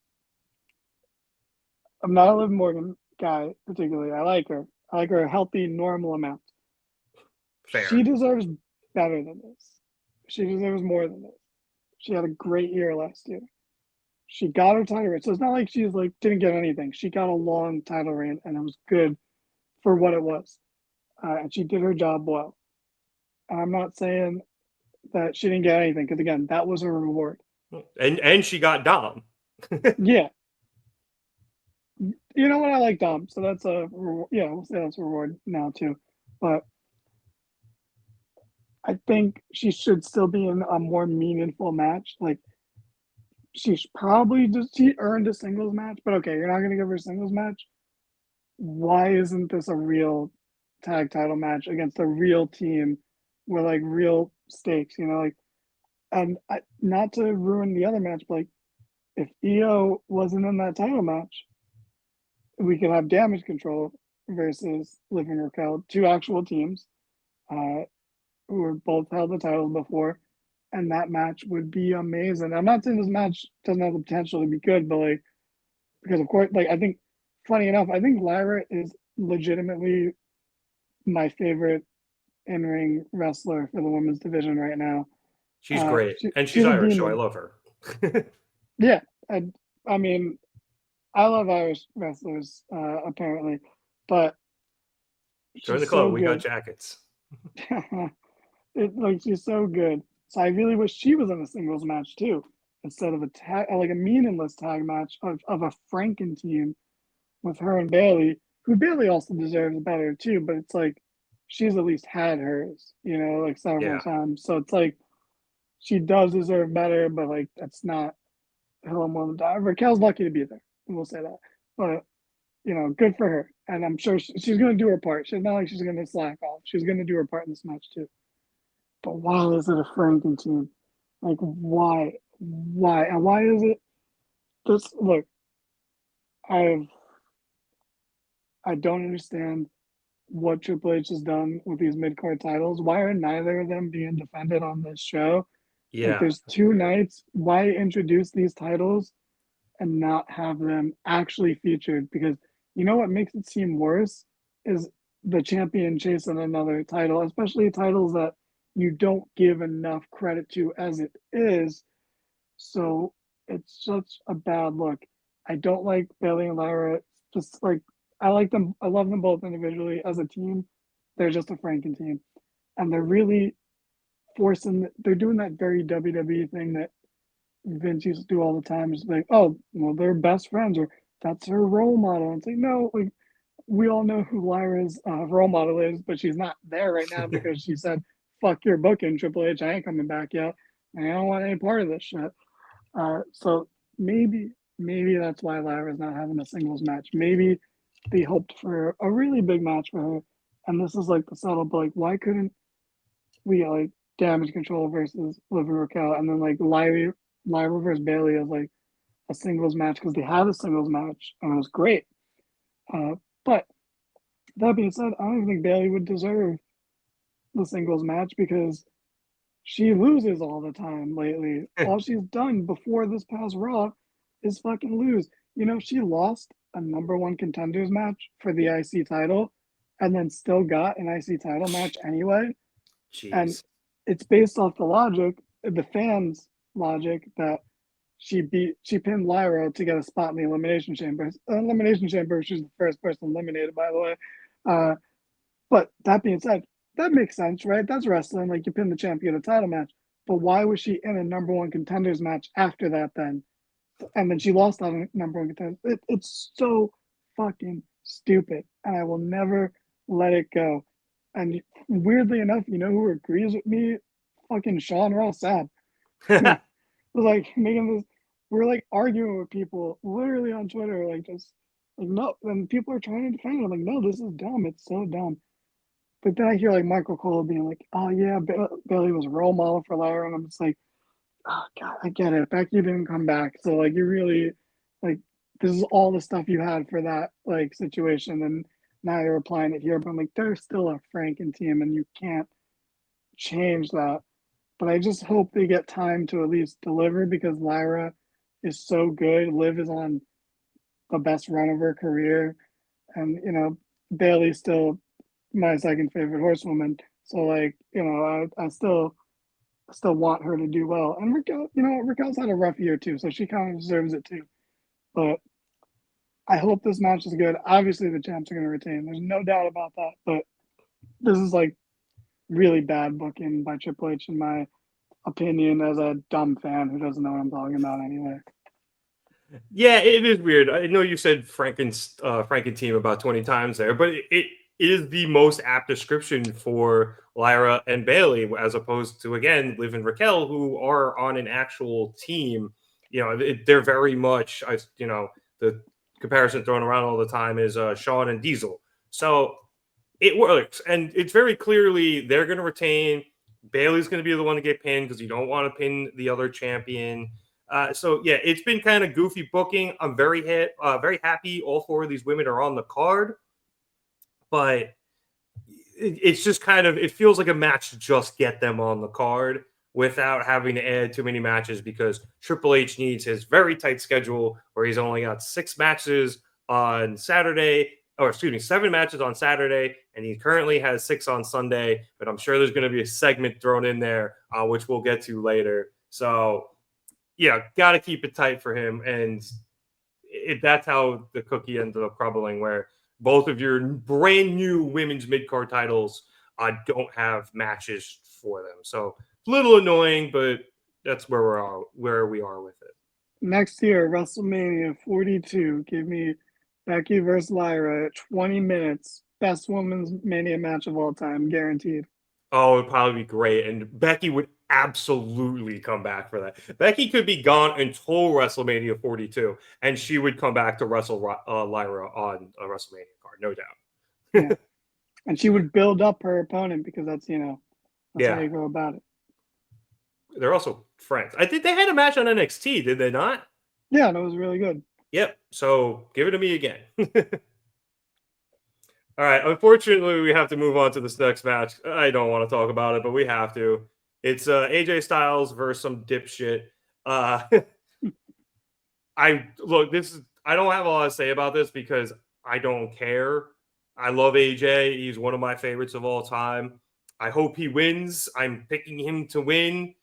I'm not a Liv Morgan guy particularly. I like her. I like her a healthy, normal amount. Fair. She deserves better than this. She deserves more than this. She had a great year last year. She got her title reign. So it's not like she's didn't get anything. She got a long title reign, and it was good for what it was. And she did her job well. And I'm not saying that she didn't get anything, because again, that was her reward. And she got Dom. Yeah. You know what? I like Dom, so that's we'll say that's a reward now too. But I think she should still be in a more meaningful match. She earned a singles match, but okay, you're not gonna give her a singles match. Why isn't this a real tag title match against a real team with real stakes? And not to ruin the other match, but if Io wasn't in that title match, we could have Damage Control versus Liv and Raquel, two actual teams who were both held the titles before, and that match would be amazing. I'm not saying this match doesn't have the potential to be good, but because of course, I think, funny enough, I think Lyra is legitimately my favorite in-ring wrestler for the women's division right now. She's great, and she's she's a Irish, so I demon. love her. Yeah, I mean, I love Irish wrestlers, apparently, but Join the she's club. so We got good. jackets. She's so good. So I really wish she was in a singles match too, instead of a meaningless tag match of a Franken team with her and Bayley, who Bayley also deserves better too. But it's like she's at least had hers, like several Yeah. times. So it's like she does deserve better, but like that's not Hell I'm willing to die. Raquel's lucky to be there. We'll say that. But good for her. And I'm sure she's going to do her part. She's not like she's going to slack off. She's going to do her part in this match too. But why is it a Franken team? Like, why? Why? And why is it this? Look, I don't understand what Triple H has done with these mid card titles. Why are neither of them being defended on this show? Like, Yeah. there's two nights. Why introduce these titles and not have them actually featured? Because you know what makes it seem worse is the champion chasing another title, especially titles that you don't give enough credit to as it is. So it's such a bad look. I don't like Bayley and Lyra. Just like I like them, I love them both individually. As a team, they're just a Franken team, and they're really they're doing that very WWE thing that Vince used to do all the time. It's like, oh, well, they're best friends, or that's her role model. And it's like, no, like we all know who Lyra's role model is, but she's not there right now because she said, "Fuck your booking, Triple H. I ain't coming back yet. And I don't want any part of this shit." So maybe that's why Lyra's not having a singles match. Maybe they hoped for a really big match for her, and this is like the subtle. But like, why couldn't we like Damage Control versus Liv and Raquel, and then like Lyra versus Bayley as like a singles match because they had a singles match and it was great. But that being said, I don't even think Bayley would deserve the singles match because she loses all the time lately. All she's done before this past Raw is fucking lose. She lost a number one contenders match for the IC title and then still got an IC title match anyway. And Jeez. it's based off the fans' logic that she pinned Lyra to get a spot in the Elimination Chamber. Elimination Chamber, she's the first person eliminated, by the way. But that being said, that makes sense, right? That's wrestling. Like you pin the champion in a title match. But why was she in a number one contenders match after that then? And then she lost that number one contender. It's so fucking stupid. And I will never let it go. And weirdly enough, who agrees with me? Fucking Sean Ross Sapp. Like making this, we're like arguing with people literally on Twitter, like just like no, and people are trying to defend it. I'm like, no, this is dumb. It's so dumb. But then I hear like Michael Cole being like, oh yeah, Bayley was a role model for Lyra, and I'm just like, oh god, I get it. Becky didn't come back, so like you really like this is all the stuff you had for that like situation, and now you're applying it here. But I'm like, they're still a Franken team, and you can't change that. But I just hope they get time to at least deliver because Lyra is so good. Liv is on the best run of her career, and Bayley's still my second favorite horsewoman. So like I still want her to do well. And Raquel, Raquel's had a rough year too, so she kind of deserves it too. But I hope this match is good. Obviously, the champs are going to retain. There's no doubt about that. But this is like really bad booking by Triple H in my opinion as a dumb fan who doesn't know what I'm talking about anyway. Yeah, it is weird. I know you said Franken team about 20 times there, but it is the most apt description for Lyra and Bayley as opposed to, again, Liv and Raquel, who are on an actual team. They're very much, the comparison thrown around all the time is Shawn and Diesel. So it works. And it's very clearly they're going to retain. Bayley's going to be the one to get pinned because you don't want to pin the other champion. So yeah, it's been kind of goofy booking. I'm very happy all four of these women are on the card, but it's just it feels like a match to just get them on the card without having to add too many matches because Triple H needs his very tight schedule where he's only got 6 matches on Saturday, 7 matches on Saturday, and he currently has 6 on Sunday. But I'm sure there's going to be a segment thrown in there, which we'll get to later. So, yeah, got to keep it tight for him. And that's how the cookie ended up crumbling, where both of your brand new women's mid-card titles don't have matches for them. So, a little annoying, but that's where we are with it. Next year, WrestleMania 42. Give me Becky versus Lyra, 20 minutes. Best women's Mania match of all time, guaranteed. Oh, it'd probably be great. And Becky would absolutely come back for that. Becky could be gone until WrestleMania 42, and she would come back to wrestle Lyra on a WrestleMania card, no doubt. Yeah. And she would build up her opponent because that's how you go about it. They're also friends. I think they had a match on NXT, did they not? Yeah, that was really good. Yep. So give it to me again. All right. Unfortunately, we have to move on to this next match. I don't want to talk about it, but we have to. It's AJ Styles versus some dipshit. I don't have a lot to say about this because I don't care. I love AJ. He's one of my favorites of all time. I hope he wins. I'm picking him to win.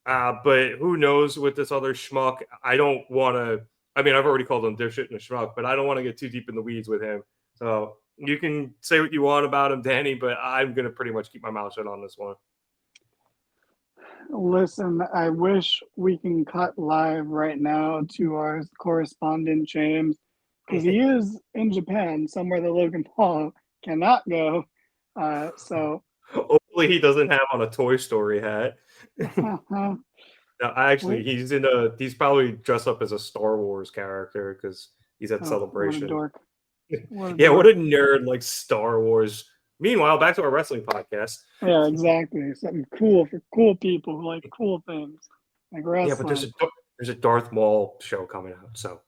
But who knows with this other schmuck? I don't want to. I mean, I've already called him dipshit and a schmuck, but I don't want to get too deep in the weeds with him. So you can say what you want about him, Danny, but I'm going to pretty much keep my mouth shut on this one. Listen, I wish we can cut live right now to our correspondent, James, because he is in Japan, somewhere that Logan Paul cannot go. So hopefully he doesn't have on a Toy Story hat. No, actually, he's probably dressed up as a Star Wars character because he's at Celebration. What a dork. What a nerd, like Star Wars. Meanwhile, back to our wrestling podcast. Yeah, exactly. Something cool for cool people who like cool things. Like wrestling. Yeah, but there's a Darth Maul show coming out, so.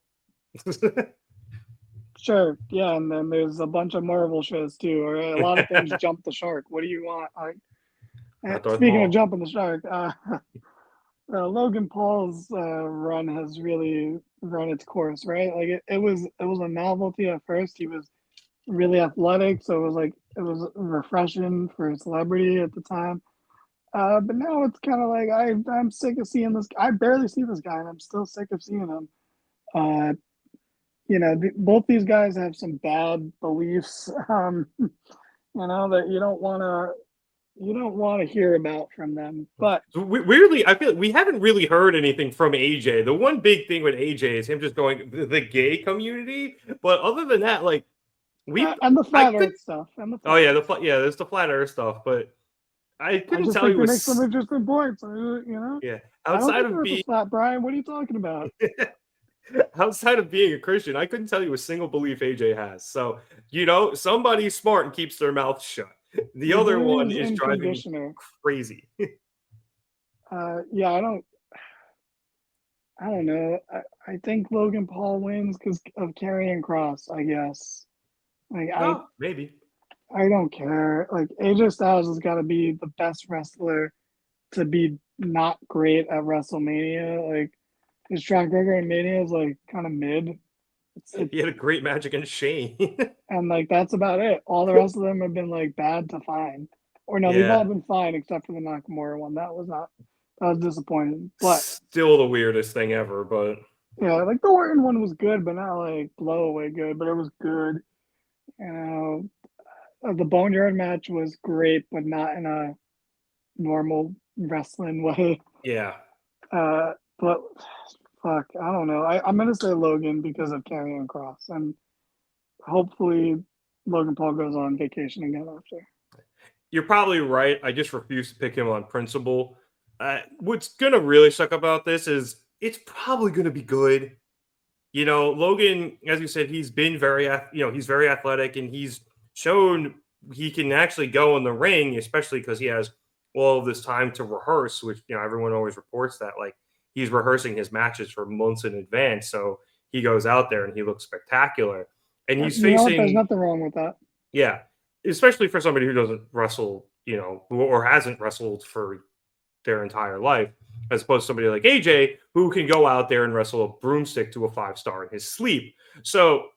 Sure, yeah, and then there's a bunch of Marvel shows too, or a lot of things jump the shark. What do you want? Speaking of jumping the shark, Logan Paul's run has really run its course, right? Like it was a novelty at first. He was really athletic, so it was refreshing for a celebrity at the time. But now it's kind of like I'm sick of seeing this. I barely see this guy, and I'm still sick of seeing him. Both these guys have some bad beliefs, that you don't want to hear about from them. But weirdly, I feel we haven't really heard anything from AJ. The one big thing with AJ is him just going the gay community. But other than that, like and the flat Earth stuff. There's the flat Earth stuff. But I couldn't tell you. Make some interesting points. Yeah, outside of being flat, Brian, what are you talking about? Outside of being a Christian, I couldn't tell you a single belief AJ has. So, somebody smart and keeps their mouth shut. The other one is driving me crazy. I don't know. I think Logan Paul wins because of Karrion Kross, I guess. Maybe. I don't care. Like AJ Styles has got to be the best wrestler to be not great at WrestleMania. Like his track record in Mania is like kind of mid. He had a great match against Shane. And like that's about it. All the rest of them have been like bad to fine. Or no, they've all been fine except for the Nakamura one. That was disappointing. But still the weirdest thing ever, but yeah, like the Orton one was good, but not like blow away good, but it was good. The Boneyard match was great, but not in a normal wrestling way. Yeah. But fuck, I don't know. I'm gonna say Logan because of Karrion Kross, and hopefully Logan Paul goes on vacation again after. You're probably right. I just refuse to pick him on principle. What's gonna really suck about this is it's probably gonna be good. Logan, as you said, he's been he's very athletic, and he's shown he can actually go in the ring, especially because he has all of this time to rehearse, which everyone always reports that like. He's rehearsing his matches for months in advance, so he goes out there and he looks spectacular. And he's facing. There's nothing wrong with that. Yeah, especially for somebody who doesn't wrestle, or hasn't wrestled for their entire life, as opposed to somebody like AJ who can go out there and wrestle a broomstick to a 5-star in his sleep. So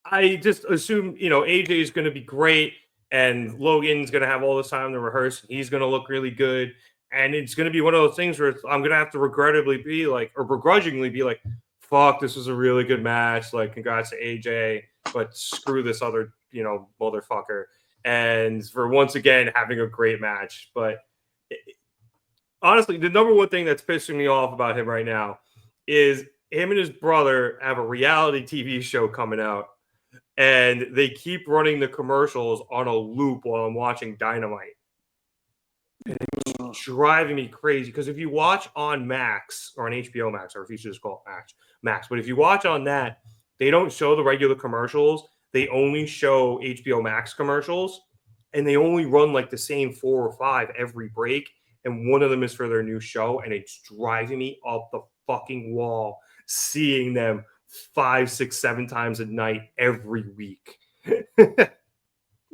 I just assume, AJ is going to be great and Logan's going to have all this time to rehearse. He's going to look really good. And it's going to be one of those things where I'm going to have to regrettably be like, or begrudgingly be like, fuck, this was a really good match. Like, congrats to AJ, but screw this other, motherfucker. And for once again, having a great match. But honestly, the number one thing that's pissing me off about him right now is him and his brother have a reality TV show coming out. And they keep running the commercials on a loop while I'm watching Dynamite. And it's driving me crazy because if you watch on Max or on HBO Max, or if you should just call it Max, but if you watch on that, they don't show the regular commercials. They only show HBO Max commercials, and they only run like the same 4 or 5 every break. And one of them is for their new show, and it's driving me up the fucking wall seeing them 5, 6, 7 times a night every week.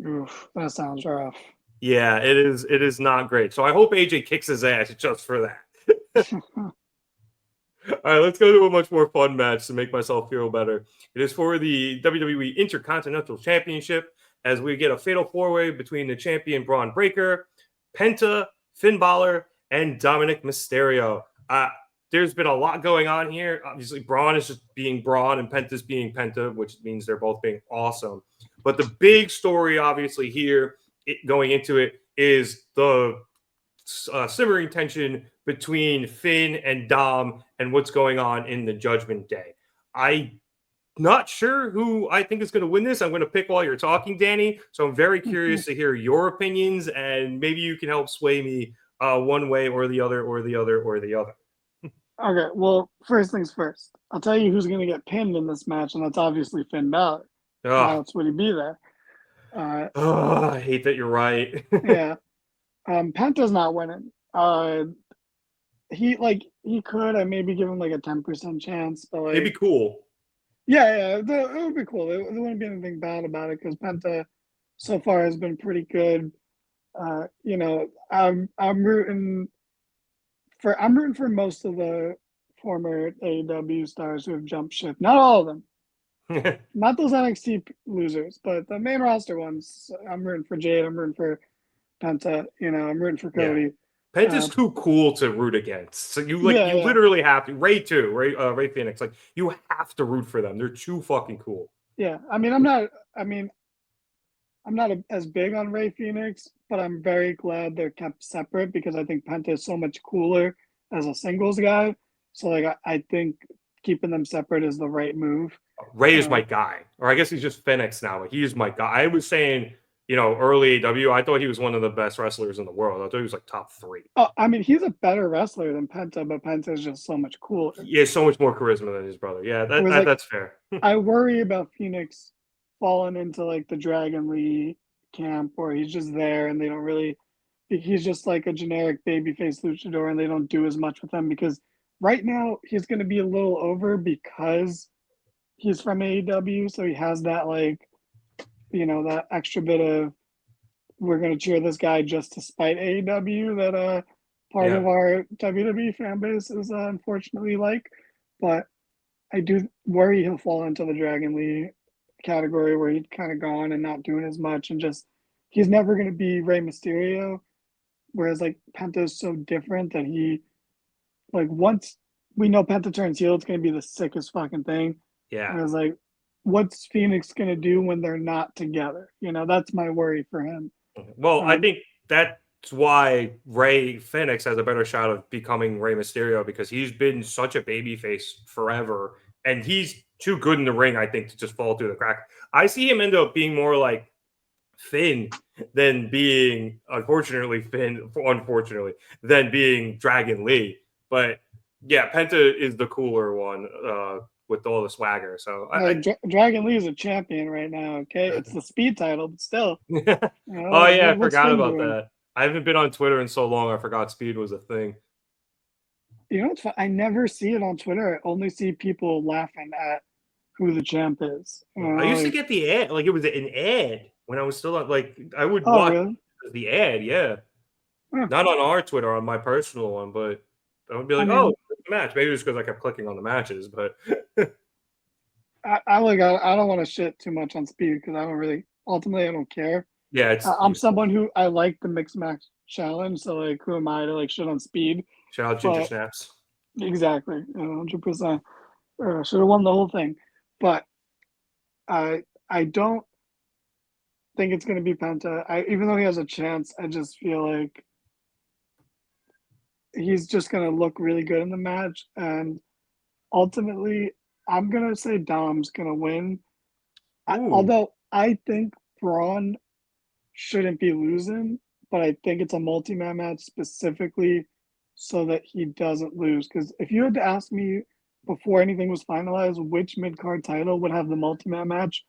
Oof, that sounds rough. Yeah, it is. It is not great. So I hope AJ kicks his ass just for that. All right, let's go to a much more fun match to make myself feel better. It is for the WWE Intercontinental Championship as we get a fatal 4-way between the champion Braun Breaker, Penta, Finn Bálor, and Dominik Mysterio. There's been a lot going on here. Obviously, Braun is just being Braun and Penta's being Penta, which means they're both being awesome. But the big story, obviously, here going into it is the simmering tension between Finn and Dom and what's going on in the Judgment Day. I'm not sure who I think is going to win this. I'm going to pick while you're talking, Danny. So I'm very curious to hear your opinions, and maybe you can help sway me one way or the other or the other or the other. Okay, well, first things first. I'll tell you who's going to get pinned in this match, and that's obviously Finn Balor. How else would he be there? I hate that you're right. Yeah. Penta's not winning. He could. I maybe give him like a 10% chance, but like it'd be cool. Yeah, it would be cool. There wouldn't be anything bad about it because Penta so far has been pretty good. I'm rooting for most of the former AEW stars who have jumped ship. Not all of them. Not those NXT losers, but the main roster ones. I'm rooting for Jade. I'm rooting for Penta. I'm rooting for Cody. Yeah. Penta's too cool to root against. So you literally have to. Ray too. Ray Phoenix. Like you have to root for them. They're too fucking cool. Yeah, I'm not as big on Ray Phoenix, but I'm very glad they're kept separate because I think Penta is so much cooler as a singles guy. So I think keeping them separate is the right move. Ray is my guy, or I guess he's just Phoenix now, but he's my guy. I was saying, early AW, I thought he was one of the best wrestlers in the world. I thought he was like top 3. Oh, he's a better wrestler than Penta, but Penta is just so much cooler. He has so much more charisma than his brother. Yeah, that's fair. I worry about Phoenix falling into like the Dragon Lee camp where he's just there and they don't really. He's just like a generic babyface luchador, and they don't do as much with him because right now he's going to be a little over because he's from AEW, so he has that that extra bit of we're going to cheer this guy just to spite AEW that part of our WWE fan base is unfortunately like. But I do worry he'll fall into the Dragon Lee category where he's kind of gone and not doing as much and just he's never going to be Rey Mysterio. Whereas like Penta is so different that he once we know Penta turns heel, it's going to be the sickest fucking thing. Yeah. Whereas what's Phoenix going to do when they're not together? That's my worry for him. Well, I think that's why Ray Phoenix has a better shot of becoming Rey Mysterio because he's been such a babyface forever, and he's too good in the ring, I think, to just fall through the crack. I see him end up being more like Finn than being, unfortunately, than being Dragon Lee. But yeah, Penta is the cooler one with all the swagger. So Dragon Lee is a champion right now. Okay, it's the speed title, but still. I forgot about that. I haven't been on Twitter in so long. I forgot speed was a thing. It's fun. I never see it on Twitter. I only see people laughing at who the champ is. I used to get the ad, it was an ad when I was still on. I would watch the ad, yeah. Huh. Not on our Twitter, on my personal one, but I would be like, match. Maybe it's because I kept clicking on the matches, but I don't want to shit too much on speed because ultimately I don't care. Yeah, it's I'm someone who I like the mixed match challenge, so like who am I to like shit on speed? shout out Ginger But Snaps. exactly, 100%. Should have won the whole thing, but I don't think it's going to be Penta. Even though he has a chance, I just feel like he's just going to look really good in the match, and ultimately, I'm going to say Dom's going to win. Ooh. Although I think Braun shouldn't be losing, but I think it's a multi-man match specifically so that he doesn't lose. Because if you had to ask me before anything was finalized, which mid-card title would have the multi-man match,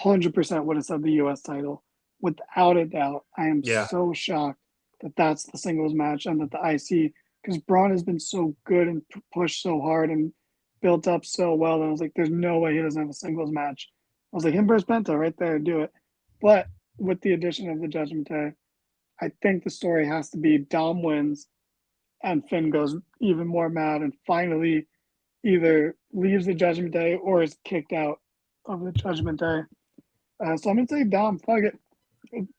100% would have said the U.S. title. Without a doubt, I am Yeah. so shocked that that's the singles match and that the IC, because Braun has been so good and pushed so hard and built up so well that I was like, there's no way he doesn't have a singles match. I was like, him versus Penta right there, do it. But with the addition of the Judgment Day, I think the story has to be Dom wins and Finn goes even more mad and finally either leaves the Judgment Day or is kicked out of the Judgment Day. So I'm going to say Dom, fuck it.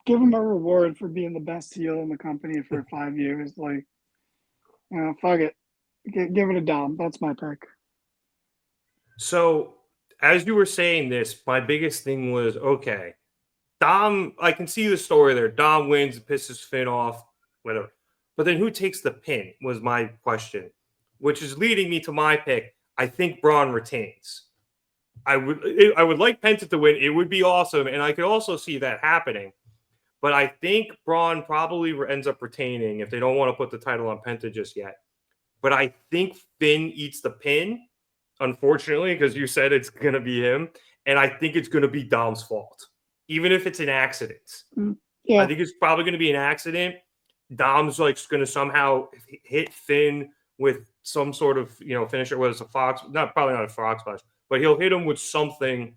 Give him a reward for being the best heel in the company for 5 years. Like, fuck it. Give it a Dom. That's my pick. So, as you were saying this, my biggest thing was, okay, Dom, I can see the story there. Dom wins, pisses Finn off, whatever. But then who takes the pin was my question, which is leading me to my pick. I think Braun retains. I would like Penta to win. It would be awesome, and I could also see that happening. But I think Braun probably ends up retaining if they don't want to put the title on Penta just yet. But I think Finn eats the pin, unfortunately, because you said it's going to be him. And I think it's going to be Dom's fault, even if it's an accident. Yeah. I think it's probably going to be an accident. Dom's like going to somehow hit Finn with some sord of, finisher, whether it's a fox, probably not a fox splash, but he'll hit him with something and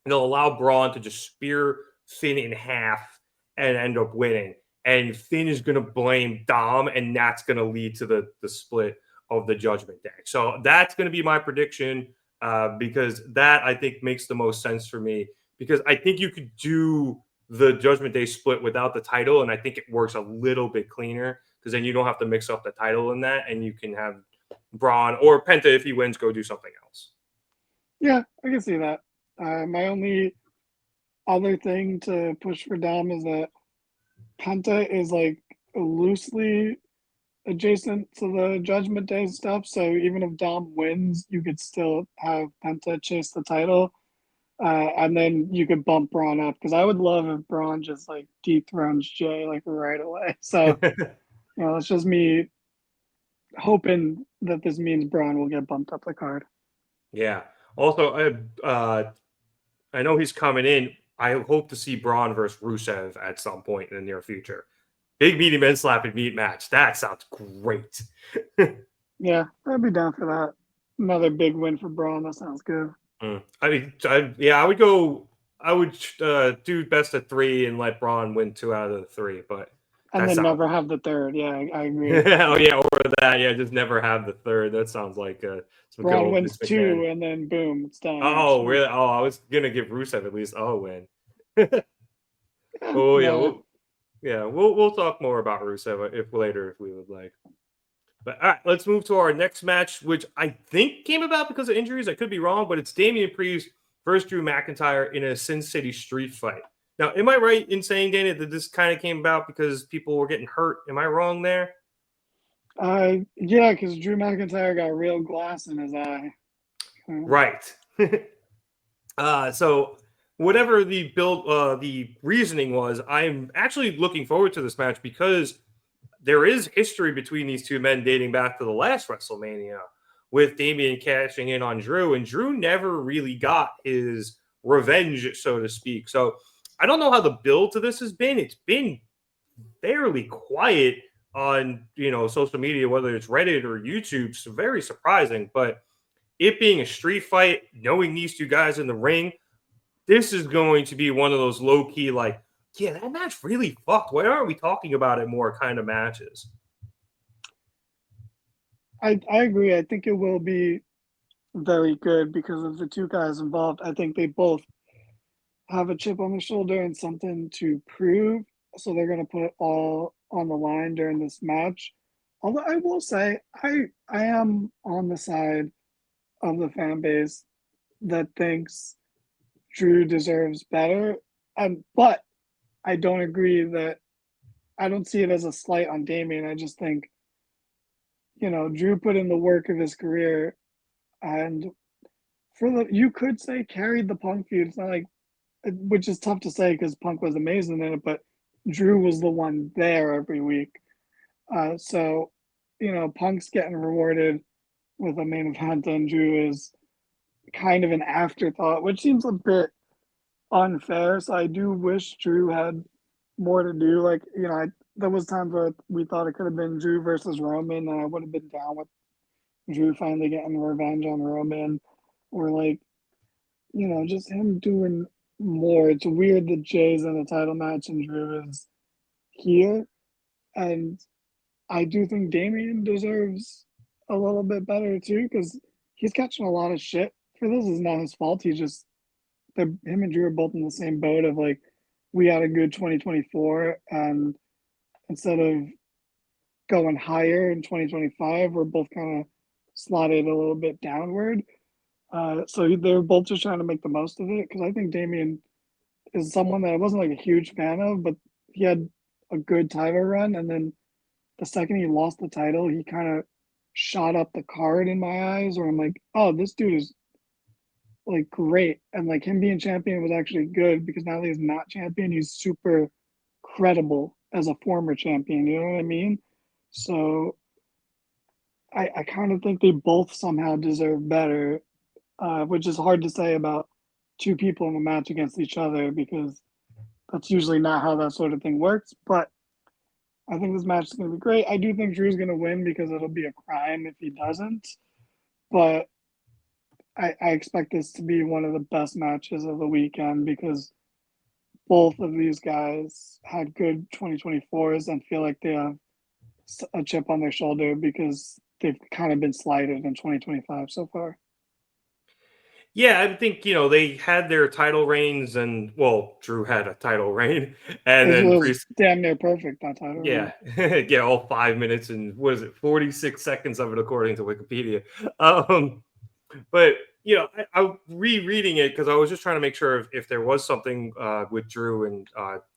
he'll allow Braun to just spear Finn in half and end up winning. And Finn is going to blame Dom, and that's going to lead to the split of the Judgment Day. So that's going to be my prediction because that, I think, makes the most sense for me because I think you could do the Judgment Day split without the title, and I think it works a little bit cleaner because then you don't have to mix up the title in that, and you can have Braun or Penta, if he wins, go do something else. Yeah, I can see that. My only other thing to push for Dom is that Penta is like loosely adjacent to the Judgment Day stuff. So even if Dom wins, you could still have Penta chase the title. And then you could bump Braun up because I would love if Braun just like dethrones Jay like right away. So, it's just me hoping that this means Braun will get bumped up the card. Yeah. Also, I know he's coming in. I hope to see Braun versus Rusev at some point in the near future. Big meaty men slapping meat match. That sounds great. Yeah, I'd be down for that. Another big win for Braun. That sounds good. I would go. I would do best of 3 and let Braun win 2 out of the 3, but and then never have the third. Yeah, I agree. Oh yeah, or that. Yeah, just never have the third. That sounds like some Braun good old wins 2, and then boom, it's done. Oh really? Oh, I was gonna give Rusev at least a win. We'll talk more about Rusev if we would like. But all right, let's move to our next match, which I think came about because of injuries. I could be wrong, but it's Damian Priest versus Drew McIntyre in a Sin City street fight. Now, am I right in saying, Dana, that this kind of came about because people were getting hurt? Am I wrong there? Yeah, because Drew McIntyre got real glass in his eye. Right. So whatever the reasoning was, I'm actually looking forward to this match because there is history between these two men dating back to the last WrestleMania with Damian cashing in on Drew, and Drew never really got his revenge, so to speak. So I don't know how the build to this has been. It's been fairly quiet on, social media, whether it's Reddit or YouTube. It's very surprising, but it being a street fight, knowing these two guys in the ring, this is going to be one of those low-key, like, yeah, that match really fucked. Why aren't we talking about it more kind of matches? I agree. I think it will be very good because of the two guys involved. I think they both have a chip on their shoulder and something to prove. So they're going to put it all on the line during this match. Although I will say, I am on the side of the fan base that thinks Drew deserves better. But I don't agree that I don't see it as a slight on Damian. I just think, Drew put in the work of his career and you could say carried the Punk feud. It's not like, which is tough to say because Punk was amazing in it, but Drew was the one there every week. So, Punk's getting rewarded with a main event, and Drew is kind of an afterthought, which seems a bit unfair. So I do wish Drew had more to do. Like, there was times where we thought it could have been Drew versus Roman, and I would have been down with Drew finally getting revenge on Roman, or like, just him doing more. It's weird that Jay's in a title match and Drew is here. And I do think Damian deserves a little bit better too, because he's catching a lot of shit for this. It's not his fault. Him and Drew are both in the same boat of like, we had a good 2024, and instead of going higher in 2025, we're both kind of slotted a little bit downward. So they're both just trying to make the most of it, because I think Damian is someone that I wasn't like a huge fan of, but he had a good title run, and then the second he lost the title, he kind of shot up the card in my eyes, where I'm like, oh, this dude is like great, and like him being champion was actually good, because now that he's not champion, he's super credible as a former champion. You know what I mean? So I kind of think they both somehow deserve better, which is hard to say about two people in a match against each other, because that's usually not how that sort of thing works. But I think this match is going to be great. I do think Drew's going to win, because it'll be a crime if he doesn't. But I expect this to be one of the best matches of the weekend, because both of these guys had good 2024s and feel like they have a chip on their shoulder, because they've kind of been slighted in 2025 so far. Yeah, I think, they had their title reigns, and, well, Drew had a title reign, and It then was damn near perfect, that title reign. yeah, all 5 minutes and, 46 seconds of it, according to Wikipedia. But, I rereading it, because I was just trying to make sure if there was something with Drew and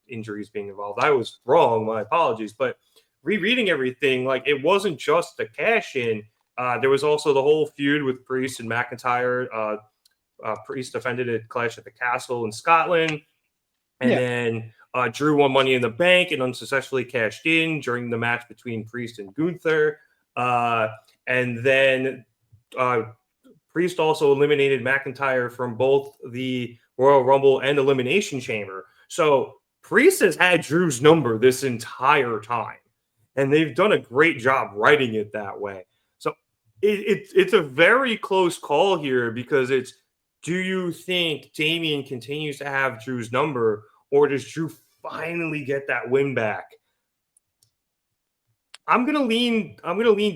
injuries being involved. I was wrong, my apologies, but rereading everything, like, it wasn't just the cash-in. There was also the whole feud with Priest and McIntyre. Priest defended at Clash at the Castle in Scotland. And then Drew won Money in the Bank and unsuccessfully cashed in during the match between Priest and Gunther. And then Priest also eliminated McIntyre from both the Royal Rumble and Elimination Chamber. So Priest has had Drew's number this entire time, and they've done a great job writing it that way. So it's a very close call here, because it's, do you think Damian continues to have Drew's number, or does Drew finally get that win back? I'm gonna lean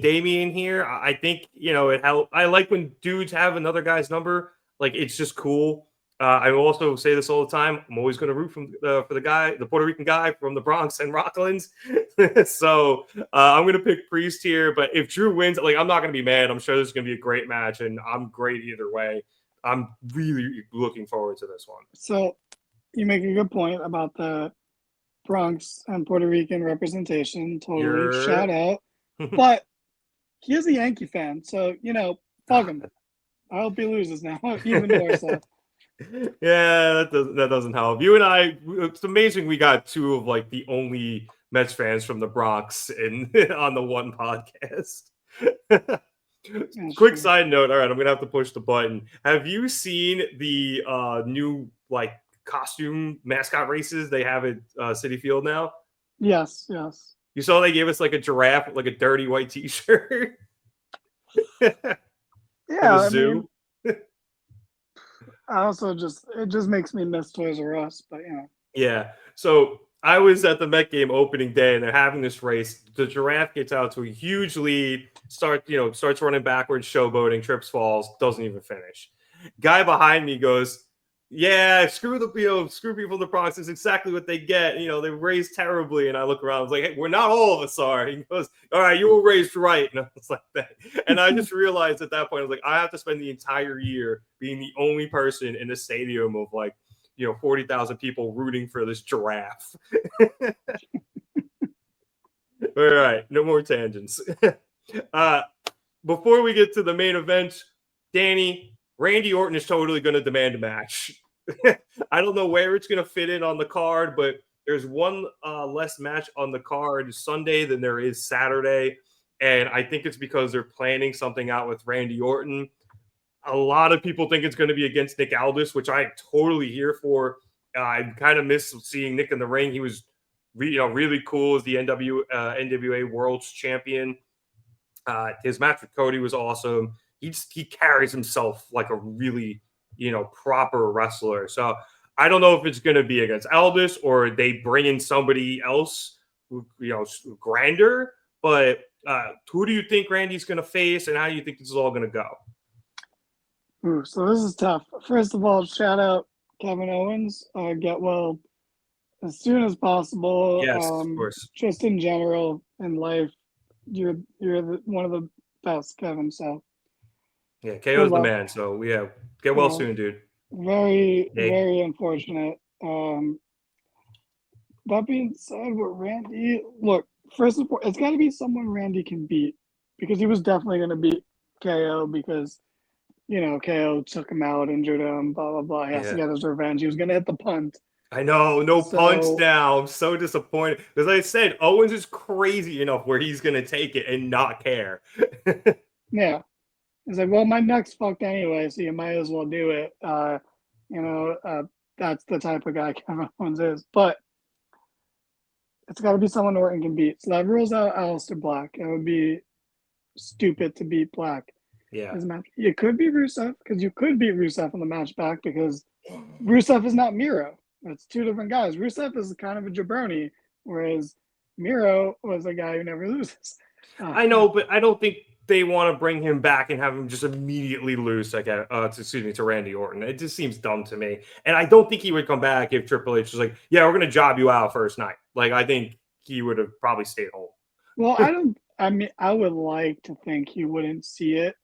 Damian here. I think, it helps. I like when dudes have another guy's number. Like, it's just cool. I also say this all the time. I'm always going to root for the Puerto Rican guy from the Bronx and Rocklands. So I'm going to pick Priest here. But if Drew wins, like, I'm not going to be mad. I'm sure this is going to be a great match, and I'm great either way. I'm really looking forward to this one. So you make a good point about the Bronx and Puerto Rican representation. Totally. Shout out. But he is a Yankee fan, so, fuck him. I hope he loses now, even more so. Yeah, that doesn't help. You and I, it's amazing we got two of like the only Mets fans from the Bronx on the one podcast. Quick side note. All right, I'm gonna have to push the button. Have you seen the new like costume mascot races they have at Citi Field now? Yes. You saw they gave us like a giraffe with like a dirty white T-shirt. Yeah, a zoo. I also it just makes me miss Toys R Us, but yeah. Yeah. So I was at the Met game opening day, and they're having this race. The giraffe gets out to a huge lead, starts running backwards, showboating, trips, falls, doesn't even finish. Guy behind me goes, "Yeah, screw screw people in the Bronx. It's exactly what they get. They raised terribly." And I look around, I was like, "Hey, we're not all of us are." He goes, "All right, you were raised right." And I was like that. And I just realized at that point, I was like, I have to spend the entire year being the only person in a stadium of 40,000 people rooting for this giraffe. All right, no more tangents. Before we get to the main event, Danny, Randy Orton is totally going to demand a match. I don't know where it's going to fit in on the card, but there's one less match on the card Sunday than there is Saturday. And I think it's because they're planning something out with Randy Orton. A lot of people think it's going to be against Nick Aldis, which I'm totally here for. I kind of miss seeing Nick in the ring. He was really cool as the NWA World's Champion. His match with Cody was awesome. He carries himself like a really proper wrestler. So I don't know if it's going to be against Aldis or they bring in somebody else, grander. But who do you think Randy's going to face, and how do you think this is all going to go? Ooh, so this is tough. First of all, shout out Kevin Owens. Get well as soon as possible. Yes, of course. Just in general in life, you're one of the best, Kevin. So yeah, KO's the man. So yeah, get well soon, dude. Very, very unfortunate. That being said, with Randy, look, first of all, it's got to be someone Randy can beat, because he was definitely going to beat KO because, KO took him out, injured him, blah, blah, blah. He has to get his revenge. He was going to hit the punt. I know, no punch now. I'm so disappointed. Because like I said, Owens is crazy enough where he's going to take it and not care. Yeah. He's like, well, my neck's fucked anyway, so you might as well do it. That's the type of guy Kevin Owens is. But it's got to be someone Orton can beat. So that rules out Aleister Black. It would be stupid to beat Black. Yeah. It could be Rusev, because you could beat Rusev in the match back, because Rusev is not Miro. It's two different guys. Rusev is kind of a jabroni, whereas Miro was a guy who never loses. I know, but I don't think they want to bring him back and have him just immediately lose to Randy Orton. It just seems dumb to me. And I don't think he would come back if Triple H was like, yeah, we're going to job you out first night. Like, I think he would have probably stayed home. Well, I would like to think he wouldn't see it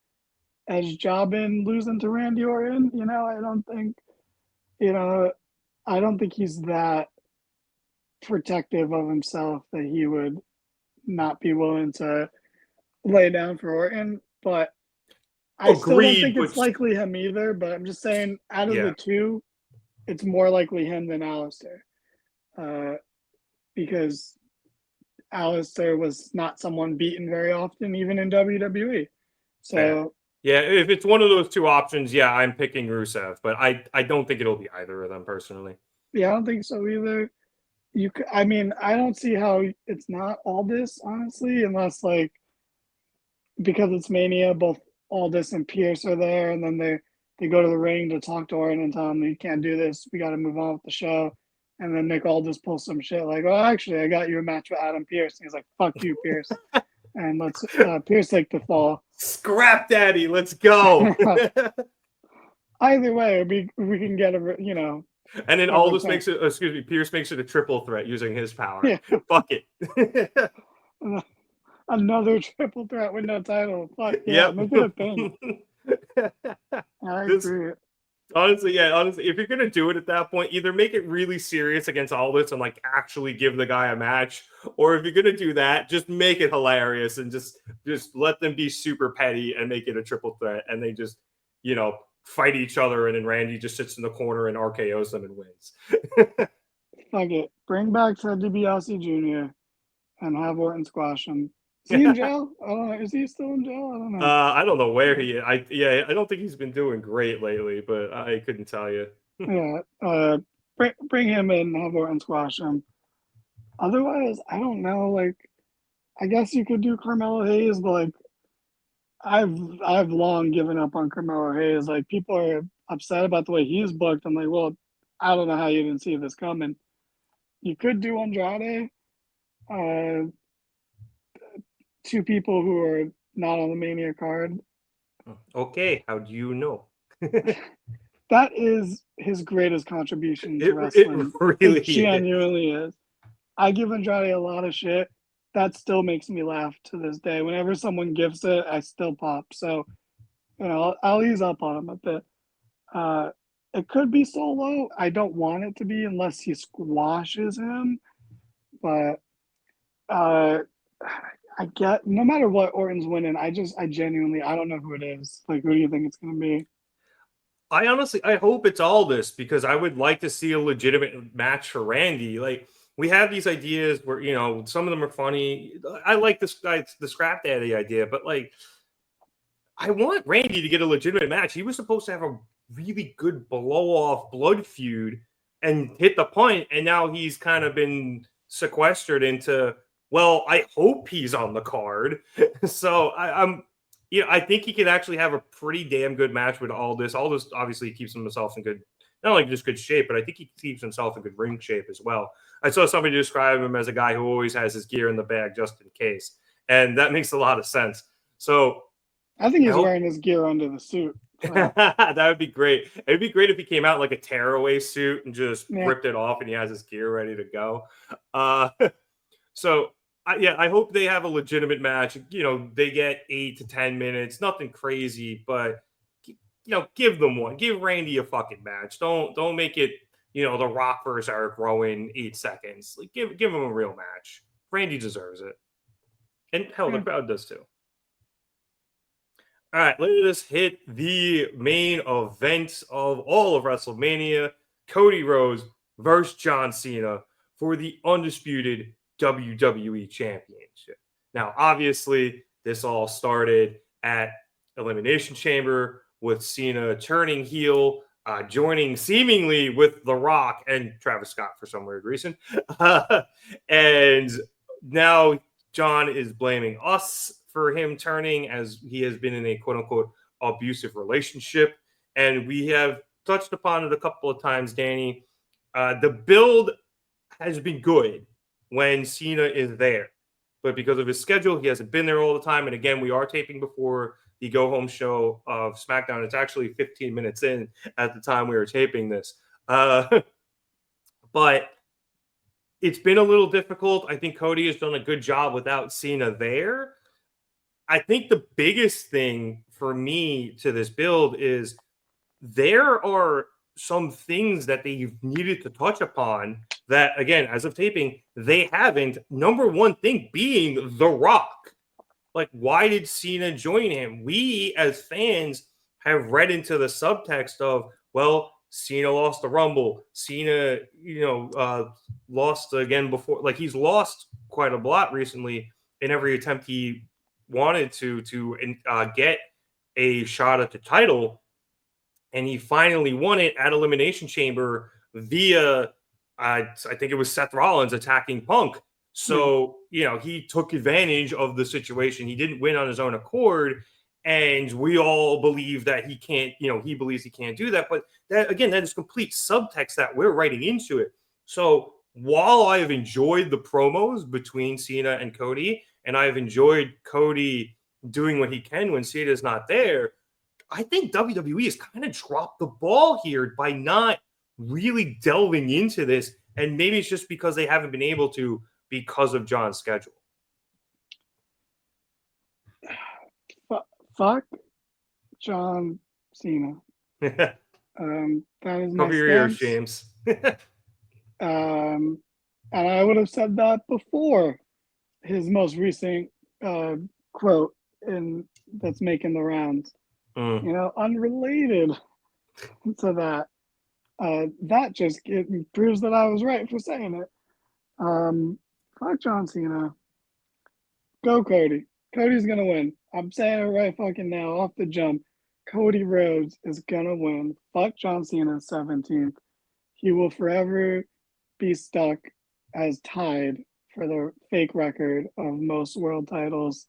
as jobbing losing to Randy Orton. I don't think he's that protective of himself that he would not be willing to lay down for Orton. But I still don't think it's likely him either. But I'm just saying, out of the two, it's more likely him than Aleister. Because Aleister was not someone beaten very often, even in WWE. So yeah, if it's one of those two options, yeah, I'm picking Rusev, but I don't think it'll be either of them personally. Yeah, I don't think so either. I don't see how it's not Aldis, honestly, unless because it's Mania, both Aldis and Pierce are there, and then they go to the ring to talk to Orton and tell him, you can't do this, we got to move on with the show. And then Nick Aldis pulls some shit like, oh, actually, I got you a match with Adam Pearce. And he's like, fuck you, Pierce. And let's Pierce take the fall. Scrap daddy, let's go. Either way, we can get And then Aldis Pierce makes it a triple threat using his power. Yeah. Fuck it. Another triple threat with no title. Fuck yeah, make it a thing. I agree. Honestly, if you're gonna do it at that point, either make it really serious against Aldis and actually give the guy a match, or if you're gonna do that, just make it hilarious and just let them be super petty and make it a triple threat, and they just fight each other, and then Randy just sits in the corner and RKOs them and wins. Fuck it, bring back Ted DiBiase Jr. and have Orton squash him. Is he in jail? I don't know. Is he still in jail? I don't know. I don't know where he is. I don't think he's been doing great lately, but I couldn't tell you. Yeah. Bring him in and have Orton squash him. Otherwise, I don't know. I guess you could do Carmelo Hayes, but I've long given up on Carmelo Hayes. People are upset about the way he's booked. I'm like, well, I don't know how you didn't see this coming. You could do Andrade. Two people who are not on the Mania card. Okay, how do you know? That is his greatest contribution to It wrestling. really It genuinely is. I give Andrade a lot of shit. That still makes me laugh to this day. Whenever someone gives it, I still pop. So, I'll ease up on him a bit. It could be Solo. I don't want it to be unless he squashes him. But I get no matter what Orton's winning. I genuinely I don't know who it is. Like, who do you think it's gonna be? I hope it's all this because I would like to see a legitimate match for Randy. Like, we have these ideas where, some of them are funny. I like the Scrap Daddy idea, but like, I want Randy to get a legitimate match. He was supposed to have a really good blow-off blood feud and hit the point, and now he's kind of been sequestered into, well, I hope he's on the card. So I think he could actually have a pretty damn good match with Aldis. Aldis obviously keeps himself in good, not only just good shape, but I think he keeps himself in good ring shape as well. I saw somebody describe him as a guy who always has his gear in the bag just in case, and that makes a lot of sense. So I think he's wearing his gear under the suit. That would be great. It'd be great if he came out in like a tearaway suit and just ripped it off and he has his gear ready to go. So I hope they have a legitimate match. They get 8 to 10 minutes, nothing crazy, but give them one. Give Randy a fucking match. Don't make it, The Rock versus Eric Rowan 8 seconds. Like, give him a real match. Randy deserves it, and hell, the crowd does too. All right, let us hit the main event of all of WrestleMania: Cody Rhodes versus John Cena for the undisputed WWE Championship. Now, obviously, this all started at Elimination Chamber with Cena turning heel, joining seemingly with The Rock and Travis Scott for some weird reason. And now John is blaming us for him turning, as he has been in a quote-unquote abusive relationship. And we have touched upon it a couple of times, Danny. The build has been good when Cena is there, but because of his schedule, he hasn't been there all the time. And again, we are taping before the go-home show of SmackDown. It's actually 15 minutes in at the time we were taping this. But it's been a little difficult. I think Cody has done a good job without Cena there. I think the biggest thing for me to this build is there are some things that they've needed to touch upon that, again, as of taping, they haven't. Number one thing being The Rock. Like, why did Cena join him? We, as fans, have read into the subtext of, well, Cena lost the Rumble. Cena, lost again before. Like, he's lost quite a lot recently in every attempt he wanted to get a shot at the title. And he finally won it at Elimination Chamber via, I think it was Seth Rollins attacking Punk. So, he took advantage of the situation. He didn't win on his own accord. And we all believe that he can't, he believes he can't do that. But that, again, that is complete subtext that we're writing into it. So while I have enjoyed the promos between Cena and Cody, and I've enjoyed Cody doing what he can when Cena is not there, I think WWE has kind of dropped the ball here by not really delving into this. And maybe it's just because they haven't been able to because of John's schedule. Fuck John Cena. That is my Cover your ears, James. And I would have said that before his most recent quote that's making the rounds. Unrelated to that. That just proves that I was right for saying it. Fuck John Cena. Go Cody. Cody's gonna win. I'm saying it right fucking now, off the jump. Cody Rhodes is gonna win. Fuck John Cena 17th. He will forever be stuck as tied for the fake record of most world titles.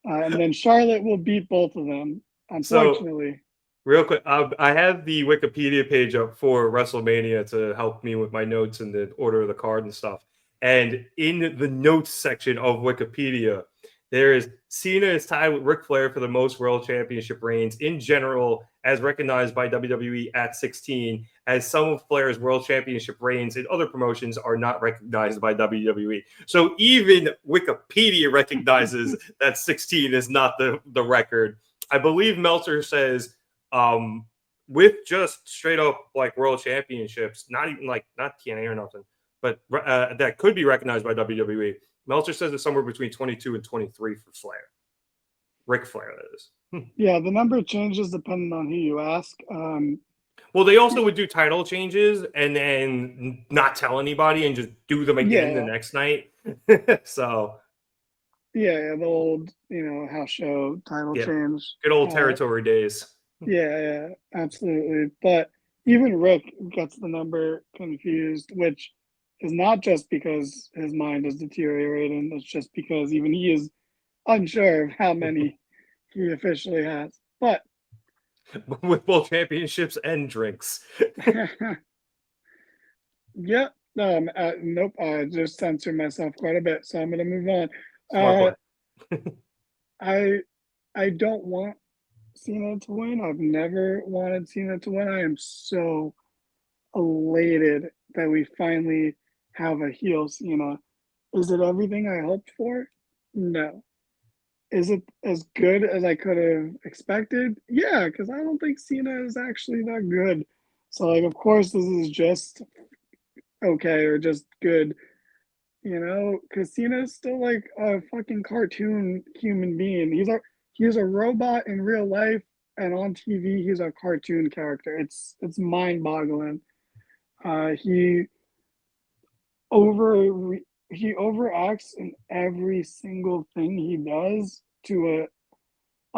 And then Charlotte will beat both of them, unfortunately. Real quick, I have the Wikipedia page up for WrestleMania to help me with my notes and the order of the card and stuff. And in the notes section of Wikipedia, there is Cena is tied with Ric Flair for the most World Championship reigns in general, as recognized by WWE at 16, as some of Flair's World Championship reigns in other promotions are not recognized by WWE. So even Wikipedia recognizes that 16 is not the record. I believe Meltzer says with just straight up like world championships, not even like not TNA or nothing, but that could be recognized by WWE. Meltzer says it's somewhere between 22 and 23 for Flair. Ric Flair, that is. Yeah, the number changes depending on who you ask. Well, they also would do title changes and then not tell anybody and just do them again the next night. So yeah, the old house show title change. Good old territory days. Yeah, absolutely. But even Rick gets the number confused, which is not just because his mind is deteriorating. It's just because even he is unsure of how many he officially has. But with both championships and drinks. Yeah. Nope. I just censored myself quite a bit, so I'm going to move on. I don't want Cena to win. I've never wanted Cena to win. I am so elated that we finally have a heel Cena. Is it everything I hoped for? No. Is it as good as I could have expected? Yeah, because I don't think Cena is actually that good. So, like, of course, this is just okay or just good, because Cena is still like a fucking cartoon human being. He's a robot in real life, and on TV he's a cartoon character. It's mind-boggling. He overacts in every single thing he does to a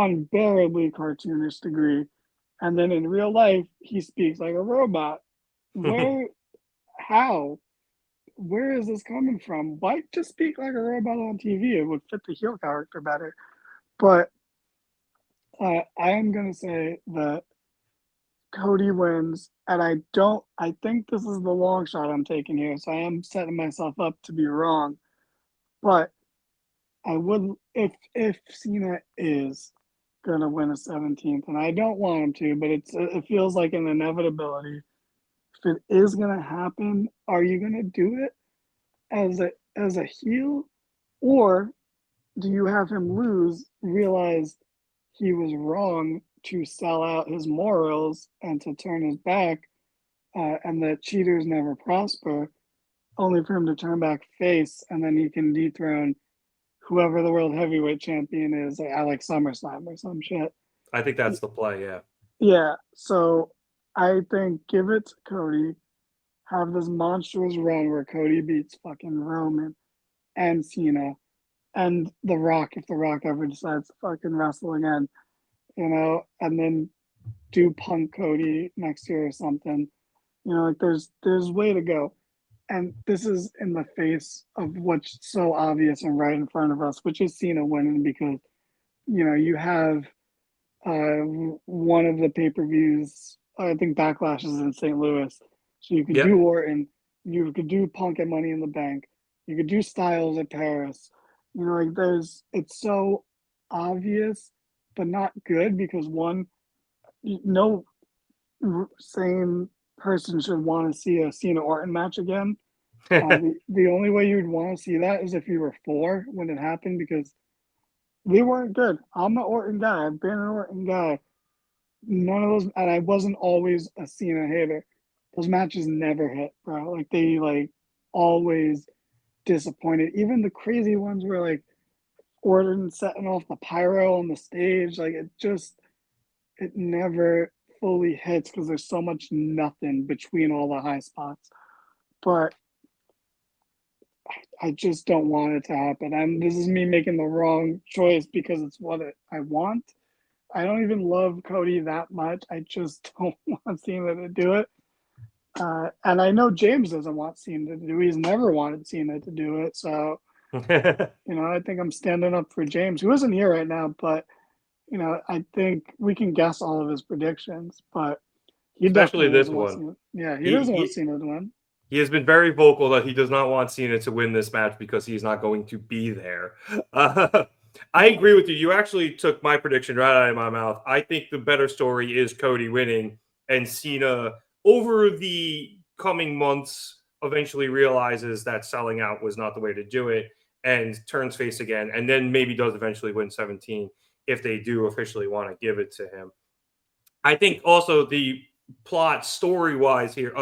unbearably cartoonish degree, and then in real life he speaks like a robot. Where is this coming from? Why just speak like a robot on TV? It would fit the heel character better. But I am going to say that Cody wins, and I think this is the long shot I'm taking here, so I am setting myself up to be wrong. But I would, if Cena is going to win a 17th, and I don't want him to, but it feels like an inevitability. If it is going to happen, are you going to do it as a heel, or do you have him lose, realize he was wrong to sell out his morals and to turn his back, and that cheaters never prosper, only for him to turn back face, and then he can dethrone whoever the world heavyweight champion is at like SummerSlam or some shit. I think that's the play, yeah. Yeah, so I think give it to Cody, have this monstrous run where Cody beats fucking Roman and Cena and The Rock, if The Rock ever decides to fucking wrestle again, and then do Punk Cody next year or something. Like there's way to go. And this is in the face of what's so obvious and right in front of us, which is Cena winning, because, you have one of the pay-per-views, I think Backlash is in St. Louis. So you could do Orton, you could do Punk at Money in the Bank, you could do Styles at Paris. It's so obvious, but not good, because one, no sane person should want to see a Cena Orton match again. The only way you'd want to see that is if you were 4 when it happened, because they weren't good. I'm an Orton guy. I've been an Orton guy. None of those, and I wasn't always a Cena hater. Those matches never hit, bro. Like they always disappointed. Even the crazy ones where like Orton setting off the pyro on the stage, like it never fully hits because there's so much nothing between all the high spots. But I just don't want it to happen. And this is me making the wrong choice because it's what I want. I don't even love Cody that much. I just don't want Cena to do it. And I know James doesn't want Cena to do it. He's never wanted Cena to do it. So, I think I'm standing up for James, who isn't here right now, but I think we can guess all of his predictions, but he Especially definitely this doesn't want one. Cena. Yeah, he He, doesn't want he Cena to win. he has been very vocal that he does not want Cena to win this match because he's not going to be there. I agree with you. You actually took my prediction right out of my mouth. I think the better story is Cody winning and Cena over the coming months eventually realizes that selling out was not the way to do it and turns face again, and then maybe does eventually win 17 if they do officially want to give it to him. I think also the plot story wise here,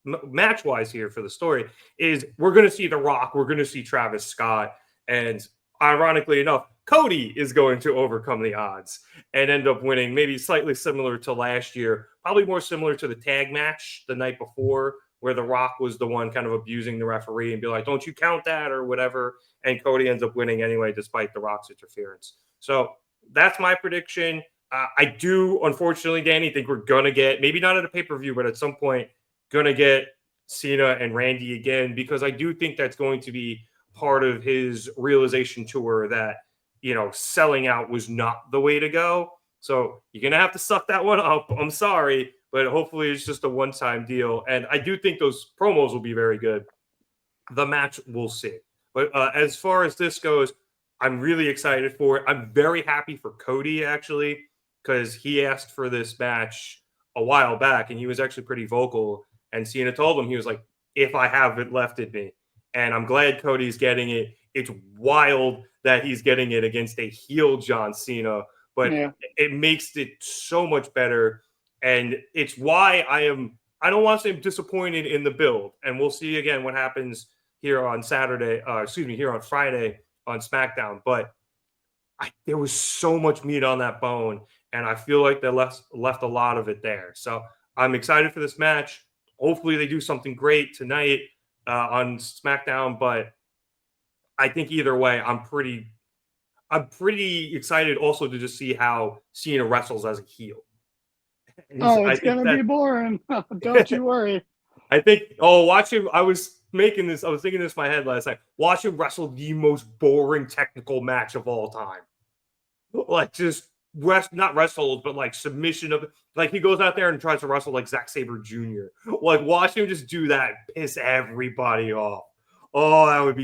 match wise here for the story is we're going to see The Rock, we're going to see Travis Scott, and ironically enough, Cody is going to overcome the odds and end up winning, maybe slightly similar to last year, probably more similar to the tag match the night before, where The Rock was the one kind of abusing the referee and be like, don't you count that or whatever. And Cody ends up winning anyway, despite The Rock's interference. So that's my prediction. I do, unfortunately, Danny, think we're going to get, maybe not at a pay-per-view, but at some point, going to get Cena and Randy again, because I do think that's going to be part of his realization tour that, selling out was not the way to go. So you're going to have to suck that one up. I'm sorry, but hopefully it's just a one-time deal. And I do think those promos will be very good. The match, we'll see. But as far as this goes, I'm really excited for it. I'm very happy for Cody, actually, because he asked for this match a while back, and he was actually pretty vocal. And Cena told him, he was like, if I have it left in me. And I'm glad Cody's getting it. It's wild that he's getting it against a heel John Cena, but it makes it so much better. And it's why I don't want to say I'm disappointed in the build. And we'll see again what happens here on here on Friday on SmackDown. But there was so much meat on that bone, and I feel like they left a lot of it there. So I'm excited for this match. Hopefully they do something great tonight on SmackDown, but I think either way, I'm pretty excited also to just see how Cena wrestles as a heel. It's going to be boring. Don't you worry. I think, watch him. I was thinking this in my head last night. Watch him wrestle the most boring technical match of all time. Like just not wrestled, but like submission of, like he goes out there and tries to wrestle like Zack Sabre Jr. Like watch him just do that, piss everybody off. Oh, I would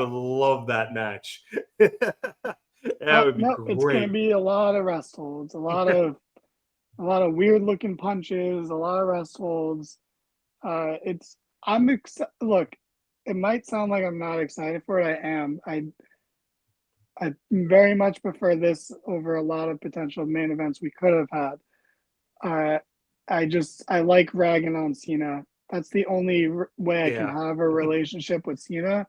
love that match. That would be great. It's going to be a lot of wrestles, a lot of weird looking punches, a lot of wrestles. Look, it might sound like I'm not excited for it. I am. I very much prefer this over a lot of potential main events we could have had. I like ragging on Cena. That's the only way I can have a relationship with Cena,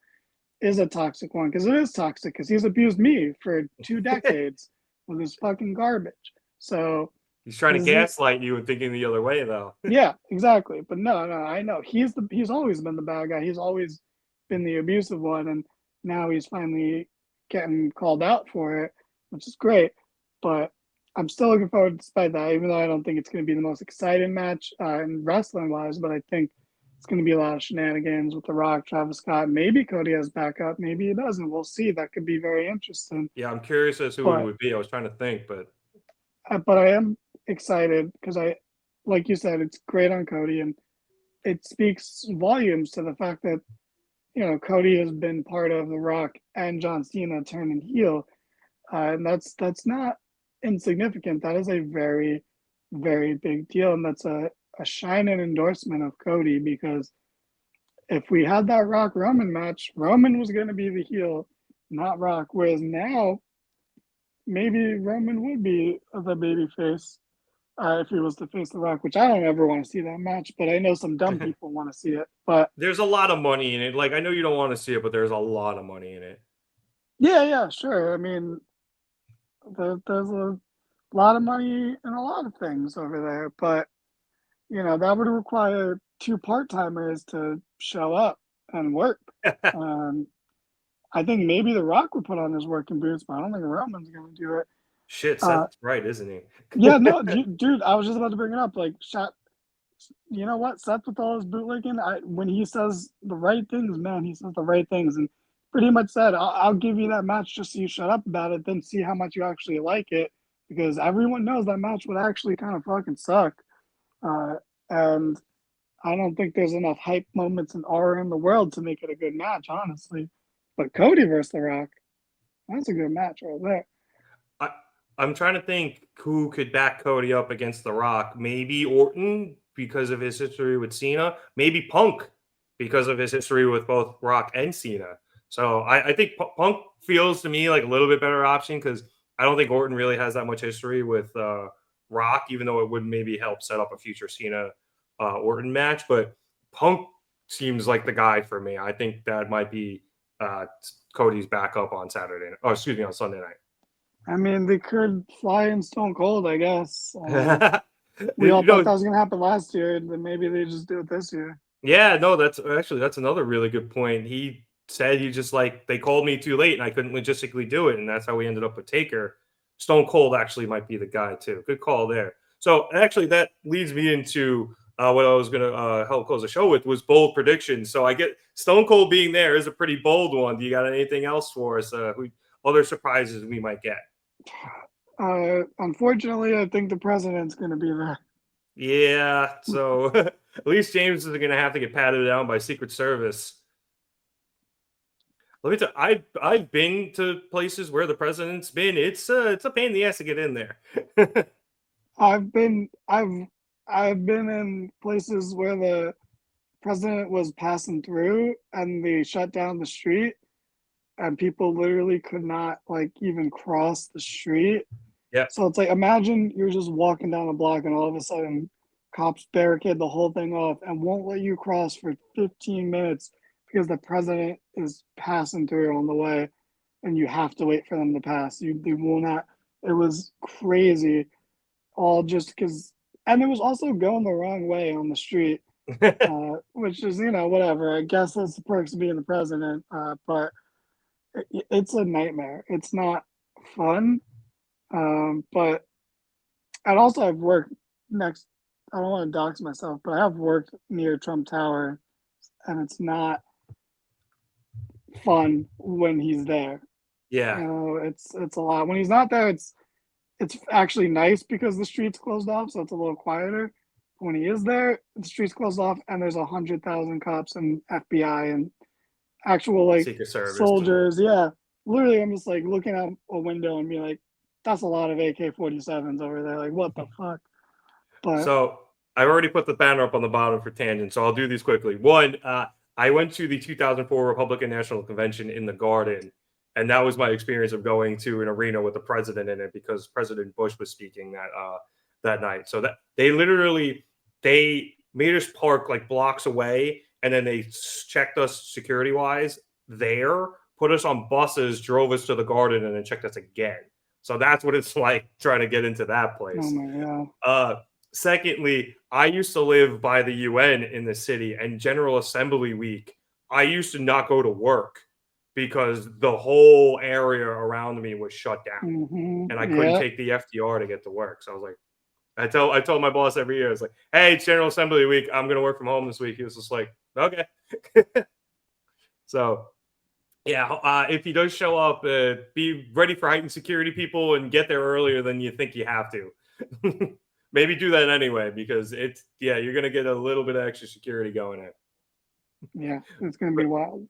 is a toxic one, because it is toxic, because he's abused me for 2 decades with his fucking garbage. So he's trying to gaslight you and thinking the other way, though. Yeah, exactly. But no, I know he's always been the bad guy. He's always been the abusive one, and now he's finally getting called out for it, which is great. But I'm still looking forward despite that, even though I don't think it's going to be the most exciting match in wrestling wise. But I think it's going to be a lot of shenanigans with The Rock, Travis Scott. Maybe Cody has backup. Maybe he doesn't. We'll see. That could be very interesting. Yeah, I'm curious as to who it would be. I was trying to think, but I am excited because like you said, it's great on Cody, and it speaks volumes to the fact that Cody has been part of The Rock and John Cena turning heel, and that's not insignificant. That is a very, very big deal, and that's a shining endorsement of Cody, because if we had that Rock Roman match, Roman was going to be the heel, not Rock. Whereas now, maybe Roman would be the baby face if he was to face The Rock, which I don't ever want to see that match, but I know some dumb people want to see it. But there's a lot of money in it. Like, I know you don't want to see it, but there's a lot of money in it. Yeah, sure. I mean, there's a lot of money in a lot of things over there, but that would require 2 part-timers to show up and work. I think maybe The Rock would put on his working boots, but I don't think Roman's going to do it. Shit, Seth's right, isn't he? Yeah, no, dude, I was just about to bring it up. Like, you know what? Seth, with all his bootlegging, when he says the right things, man, he says the right things. And pretty much said, I'll give you that match just so you shut up about it, then see how much you actually like it. because everyone knows that match would actually kind of fucking suck. And I don't think there's enough hype moments and aura in the world to make it a good match, honestly. But Cody versus The Rock, that's a good match right there. I'm trying to think who could back Cody up against The Rock. Maybe Orton because of his history with Cena. Maybe Punk because of his history with both Rock and Cena. So I think Punk feels to me like a little bit better option because I don't think Orton really has that much history with Rock, even though it would maybe help set up a future Cena Orton match. But Punk seems like the guy for me. I think that might be Cody's backup on Saturday. Oh, excuse me, on Sunday night. I mean, they could fly in Stone Cold, I guess. We You all know, thought that was going to happen last year, and then maybe they just do it this year. yeah, no, that's another really good point. He said he just like they called me too late and I couldn't logistically do it, and that's how we ended up with Taker. Stone Cold actually might be the guy too. Good call there. So actually, that leads me into what I was going to help close the show with was bold predictions. So I get Stone Cold being there is a pretty bold one. Do you got anything else for us? Other surprises we might get? Unfortunately, I think the president's going to be there. Yeah, so at least James is going to have to get patted down by Secret Service. Let me tell you, I've been to places where the president's been. It's a pain in the ass to get in there. I've been in places where the president was passing through and they shut down the street and people literally could not like even cross the street. Yeah. So it's like imagine you're just walking down a block and all of a sudden cops barricade the whole thing off and won't let you cross for 15 minutes because the president is passing through on the way and you have to wait for them to pass. They will not. It was crazy. All just because, and it was also going the wrong way on the street, which is, whatever. I guess that's the perks of being the president, but it's a nightmare. It's not fun. But, and also I've worked next, I don't want to dox myself, but I have worked near Trump Tower, and it's not fun when he's there. Yeah. It's a lot. When he's not there, it's actually nice because the street's closed off, so it's a little quieter. When he is there, the street's closed off, and there's 100,000 cops and FBI and actual like Secret Service soldiers. Yeah, literally, I'm just like looking out a window and being like, "That's a lot of AK-47s over there." Like, what the fuck? But so I've already put the banner up on the bottom for tangent, so I'll do these quickly. One, I went to the 2004 Republican National Convention in the Garden. And that was my experience of going to an arena with the president in it because President Bush was speaking that night. So that they made us park like blocks away, and then they checked us security wise there, put us on buses, drove us to the Garden, and then checked us again. So that's what it's like trying to get into that place. oh my god. Secondly, I used to live by the UN in the city, and General Assembly week, I used to not go to work because the whole area around me was shut down, and I couldn't take the FDR to get to work. So I was like, I told my boss every year, I was like, "Hey, it's General Assembly week. I'm gonna work from home this week." He was just like, "Okay." So, yeah, if he does show up, be ready for heightened security, people, and get there earlier than you think you have to. Maybe do that anyway because you're gonna get a little bit of extra security going in. Yeah, it's gonna be wild.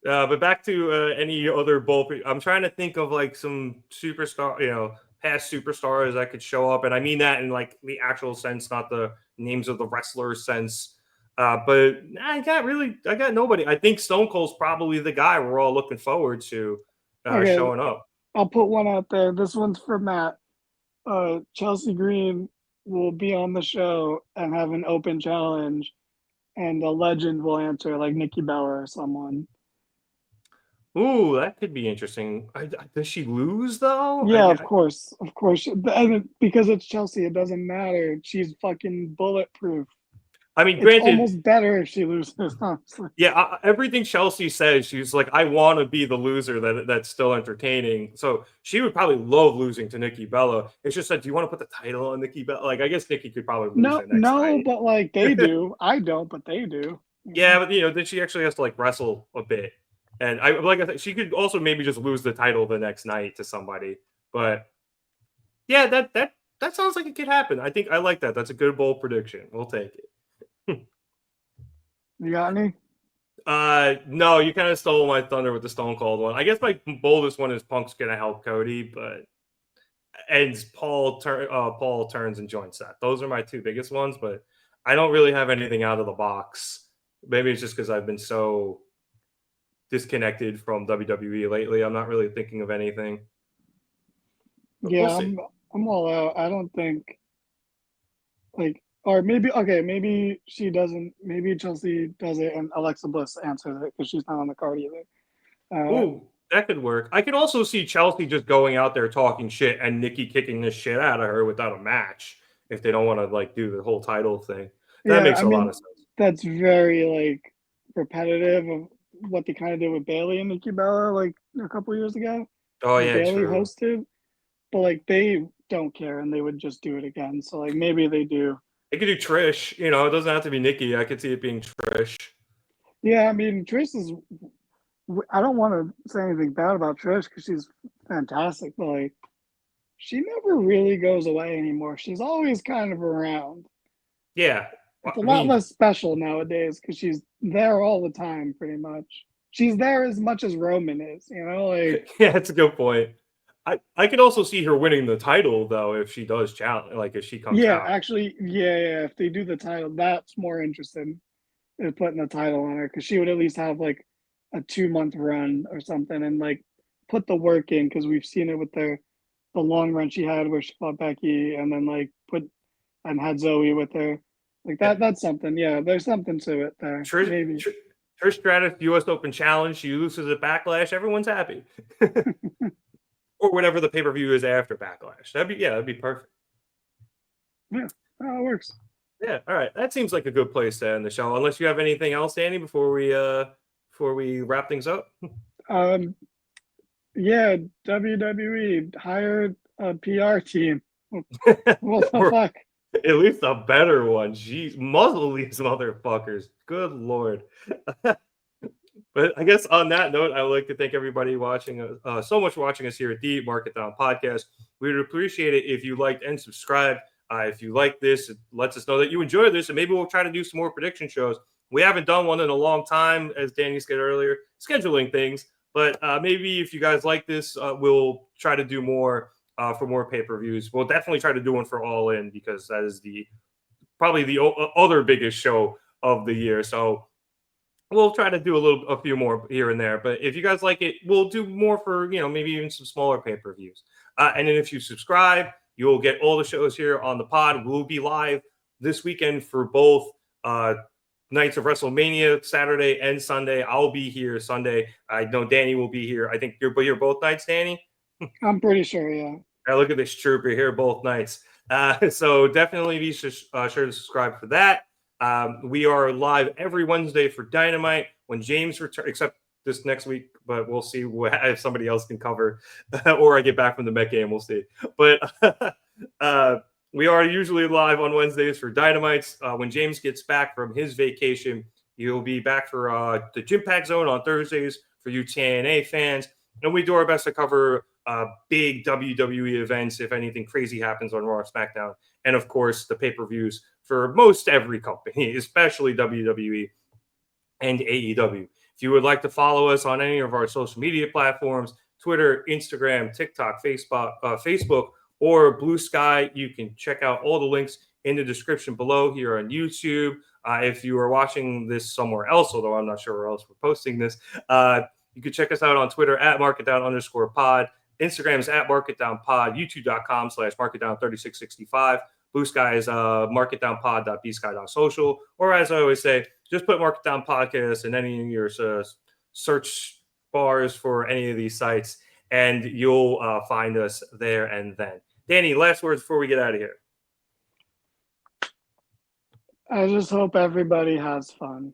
But back to any other bowl. I'm trying to think of like some superstar, past superstars that could show up, and I mean that in like the actual sense, not the names of the wrestlers sense. But I got nobody. I think Stone Cold's probably the guy we're all looking forward to showing up. I'll put one out there. This one's for Matt. Chelsea Green will be on the show and have an open challenge, and a legend will answer, like Nikki Bella or someone. Ooh, that could be interesting. Does she lose though? Yeah, of course. And because it's Chelsea, it doesn't matter. She's fucking bulletproof. I mean, It's granted, almost better if she loses, honestly. yeah, everything Chelsea says, she's like, I want to be the loser that's still entertaining. So she would probably love losing to Nikki Bella. It's just like, do you want to put the title on Nikki Bella? Like, I guess Nikki could probably lose it next night. But like they do. I don't, but they do. Yeah, but then she actually has to like wrestle a bit. And I said, she could also maybe just lose the title the next night to somebody. But Yeah, that sounds like it could happen. I think I like that. That's a good bold prediction. We'll take it. You got any? No, you kind of stole my thunder with the Stone Cold one. I guess my boldest one is Punk's gonna help Cody, but and Paul turns and joins Seth. Those are my two biggest ones, but I don't really have anything out of the box. Maybe it's just because I've been so disconnected from WWE lately. I'm not really thinking of anything. But Yeah, we'll see. I'm all out. I don't think like, or maybe she doesn't. Maybe Chelsea does it and Alexa Bliss answers it because she's not on the card either. Ooh, that could work. I could also see Chelsea just going out there talking shit and Nikki kicking the shit out of her without a match if they don't want to like do the whole title thing. That Yeah, makes I a lot mean of sense. that's very like repetitive of what they kind of did with Bayley and Nikki Bella like a couple years ago Oh when yeah, Bayley true. hosted. But like they don't care and they would just do it again. So like maybe they do. They could do Trish. You know, it doesn't have to be Nikki. I could see it being Trish. Yeah, I mean Trish is. I don't want to say anything bad about Trish because she's fantastic, but like she never really goes away anymore. She's always kind of around. Yeah, It's a I lot mean, less special nowadays because she's there all the time, pretty much. She's there as much as Roman is, you know. Like, yeah, that's a good point. I could also see her winning the title though if she does challenge, like if she comes yeah, out. actually, yeah. If they do the title, that's more interesting in putting the title on her because she would at least have like a 2 month run or something and like put the work in because we've seen it with the long run she had where she fought Becky and then like put and had Zoe with her. Like Yeah. that's something. Yeah, there's something to it there. Trish, Maybe. Trish Stratus U.S. Open Challenge. She loses at Backlash. Everyone's happy, or whatever the pay per view is after Backlash. That'd be perfect. Yeah, it works. Yeah, all right. That seems like a good place to end the show. Unless you have anything else, Danny, before we wrap things up. Um, yeah, WWE hired a PR team. What the Or fuck? at least a better one. Jeez, muzzle these motherfuckers. Good lord. But I guess on that note, I would like to thank everybody watching so much for watching us here at the Market Down Podcast. We would appreciate it if you liked and subscribed. If you like this, it lets us know that you enjoy this, and maybe we'll try to do some more prediction shows. We haven't done one in a long time, as Danny said earlier, scheduling things. But maybe if you guys like this, we'll try to do more for more pay-per-views. We'll definitely try to do one for All In because that is probably the other biggest show of the year. So we'll try to do a few more here and there. But if you guys like it, we'll do more for maybe even some smaller pay-per-views. And then if you subscribe, you'll get all the shows here on the pod. We'll be live this weekend for both nights of WrestleMania, Saturday and Sunday. I'll be here Sunday. I know Danny will be here. I think you're both nights, Danny. I'm pretty sure, yeah. Look at this trooper here both nights. So definitely be sure to subscribe for that. We are live every Wednesday for Dynamite when James returns, except this next week, but we'll see if somebody else can cover or I get back from the Met game. We'll see. But we are usually live on Wednesdays for Dynamites. When James gets back from his vacation, he'll be back for the Gym Pack Zone on Thursdays for you TNA fans. And we do our best to cover big WWE events if anything crazy happens on Raw or SmackDown. And, of course, the pay-per-views for most every company, especially WWE and AEW. If you would like to follow us on any of our social media platforms, Twitter, Instagram, TikTok, Facebook, or Blue Sky, you can check out all the links in the description below here on YouTube. If you are watching this somewhere else, although I'm not sure where else we're posting this, you can check us out on Twitter at marketdown_pod. Instagram is at marketdownpod, youtube.com/marketdown3665. Blue Sky is marketdownpod.bsky.social. Or as I always say, just put Marketdown Podcast in any of your search bars for any of these sites, and you'll find us there and then. Danny, last words before we get out of here. I just hope everybody has fun.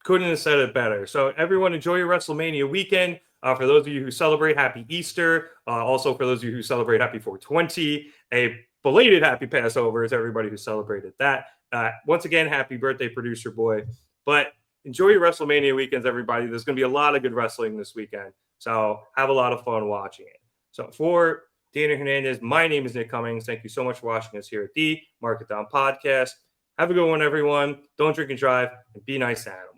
Couldn't have said it better. So everyone enjoy your WrestleMania weekend. For those of you who celebrate, happy Easter. Also, for those of you who celebrate, happy 420. A belated happy Passover to everybody who celebrated that. Once again, happy birthday, producer boy. But enjoy your WrestleMania weekends, everybody. There's going to be a lot of good wrestling this weekend. So have a lot of fun watching it. So for Danny Hernandez. My name is Nick Cummings. Thank you so much for watching us here at the Market Down Podcast. Have a good one, everyone. Don't drink and drive, and be nice to animals.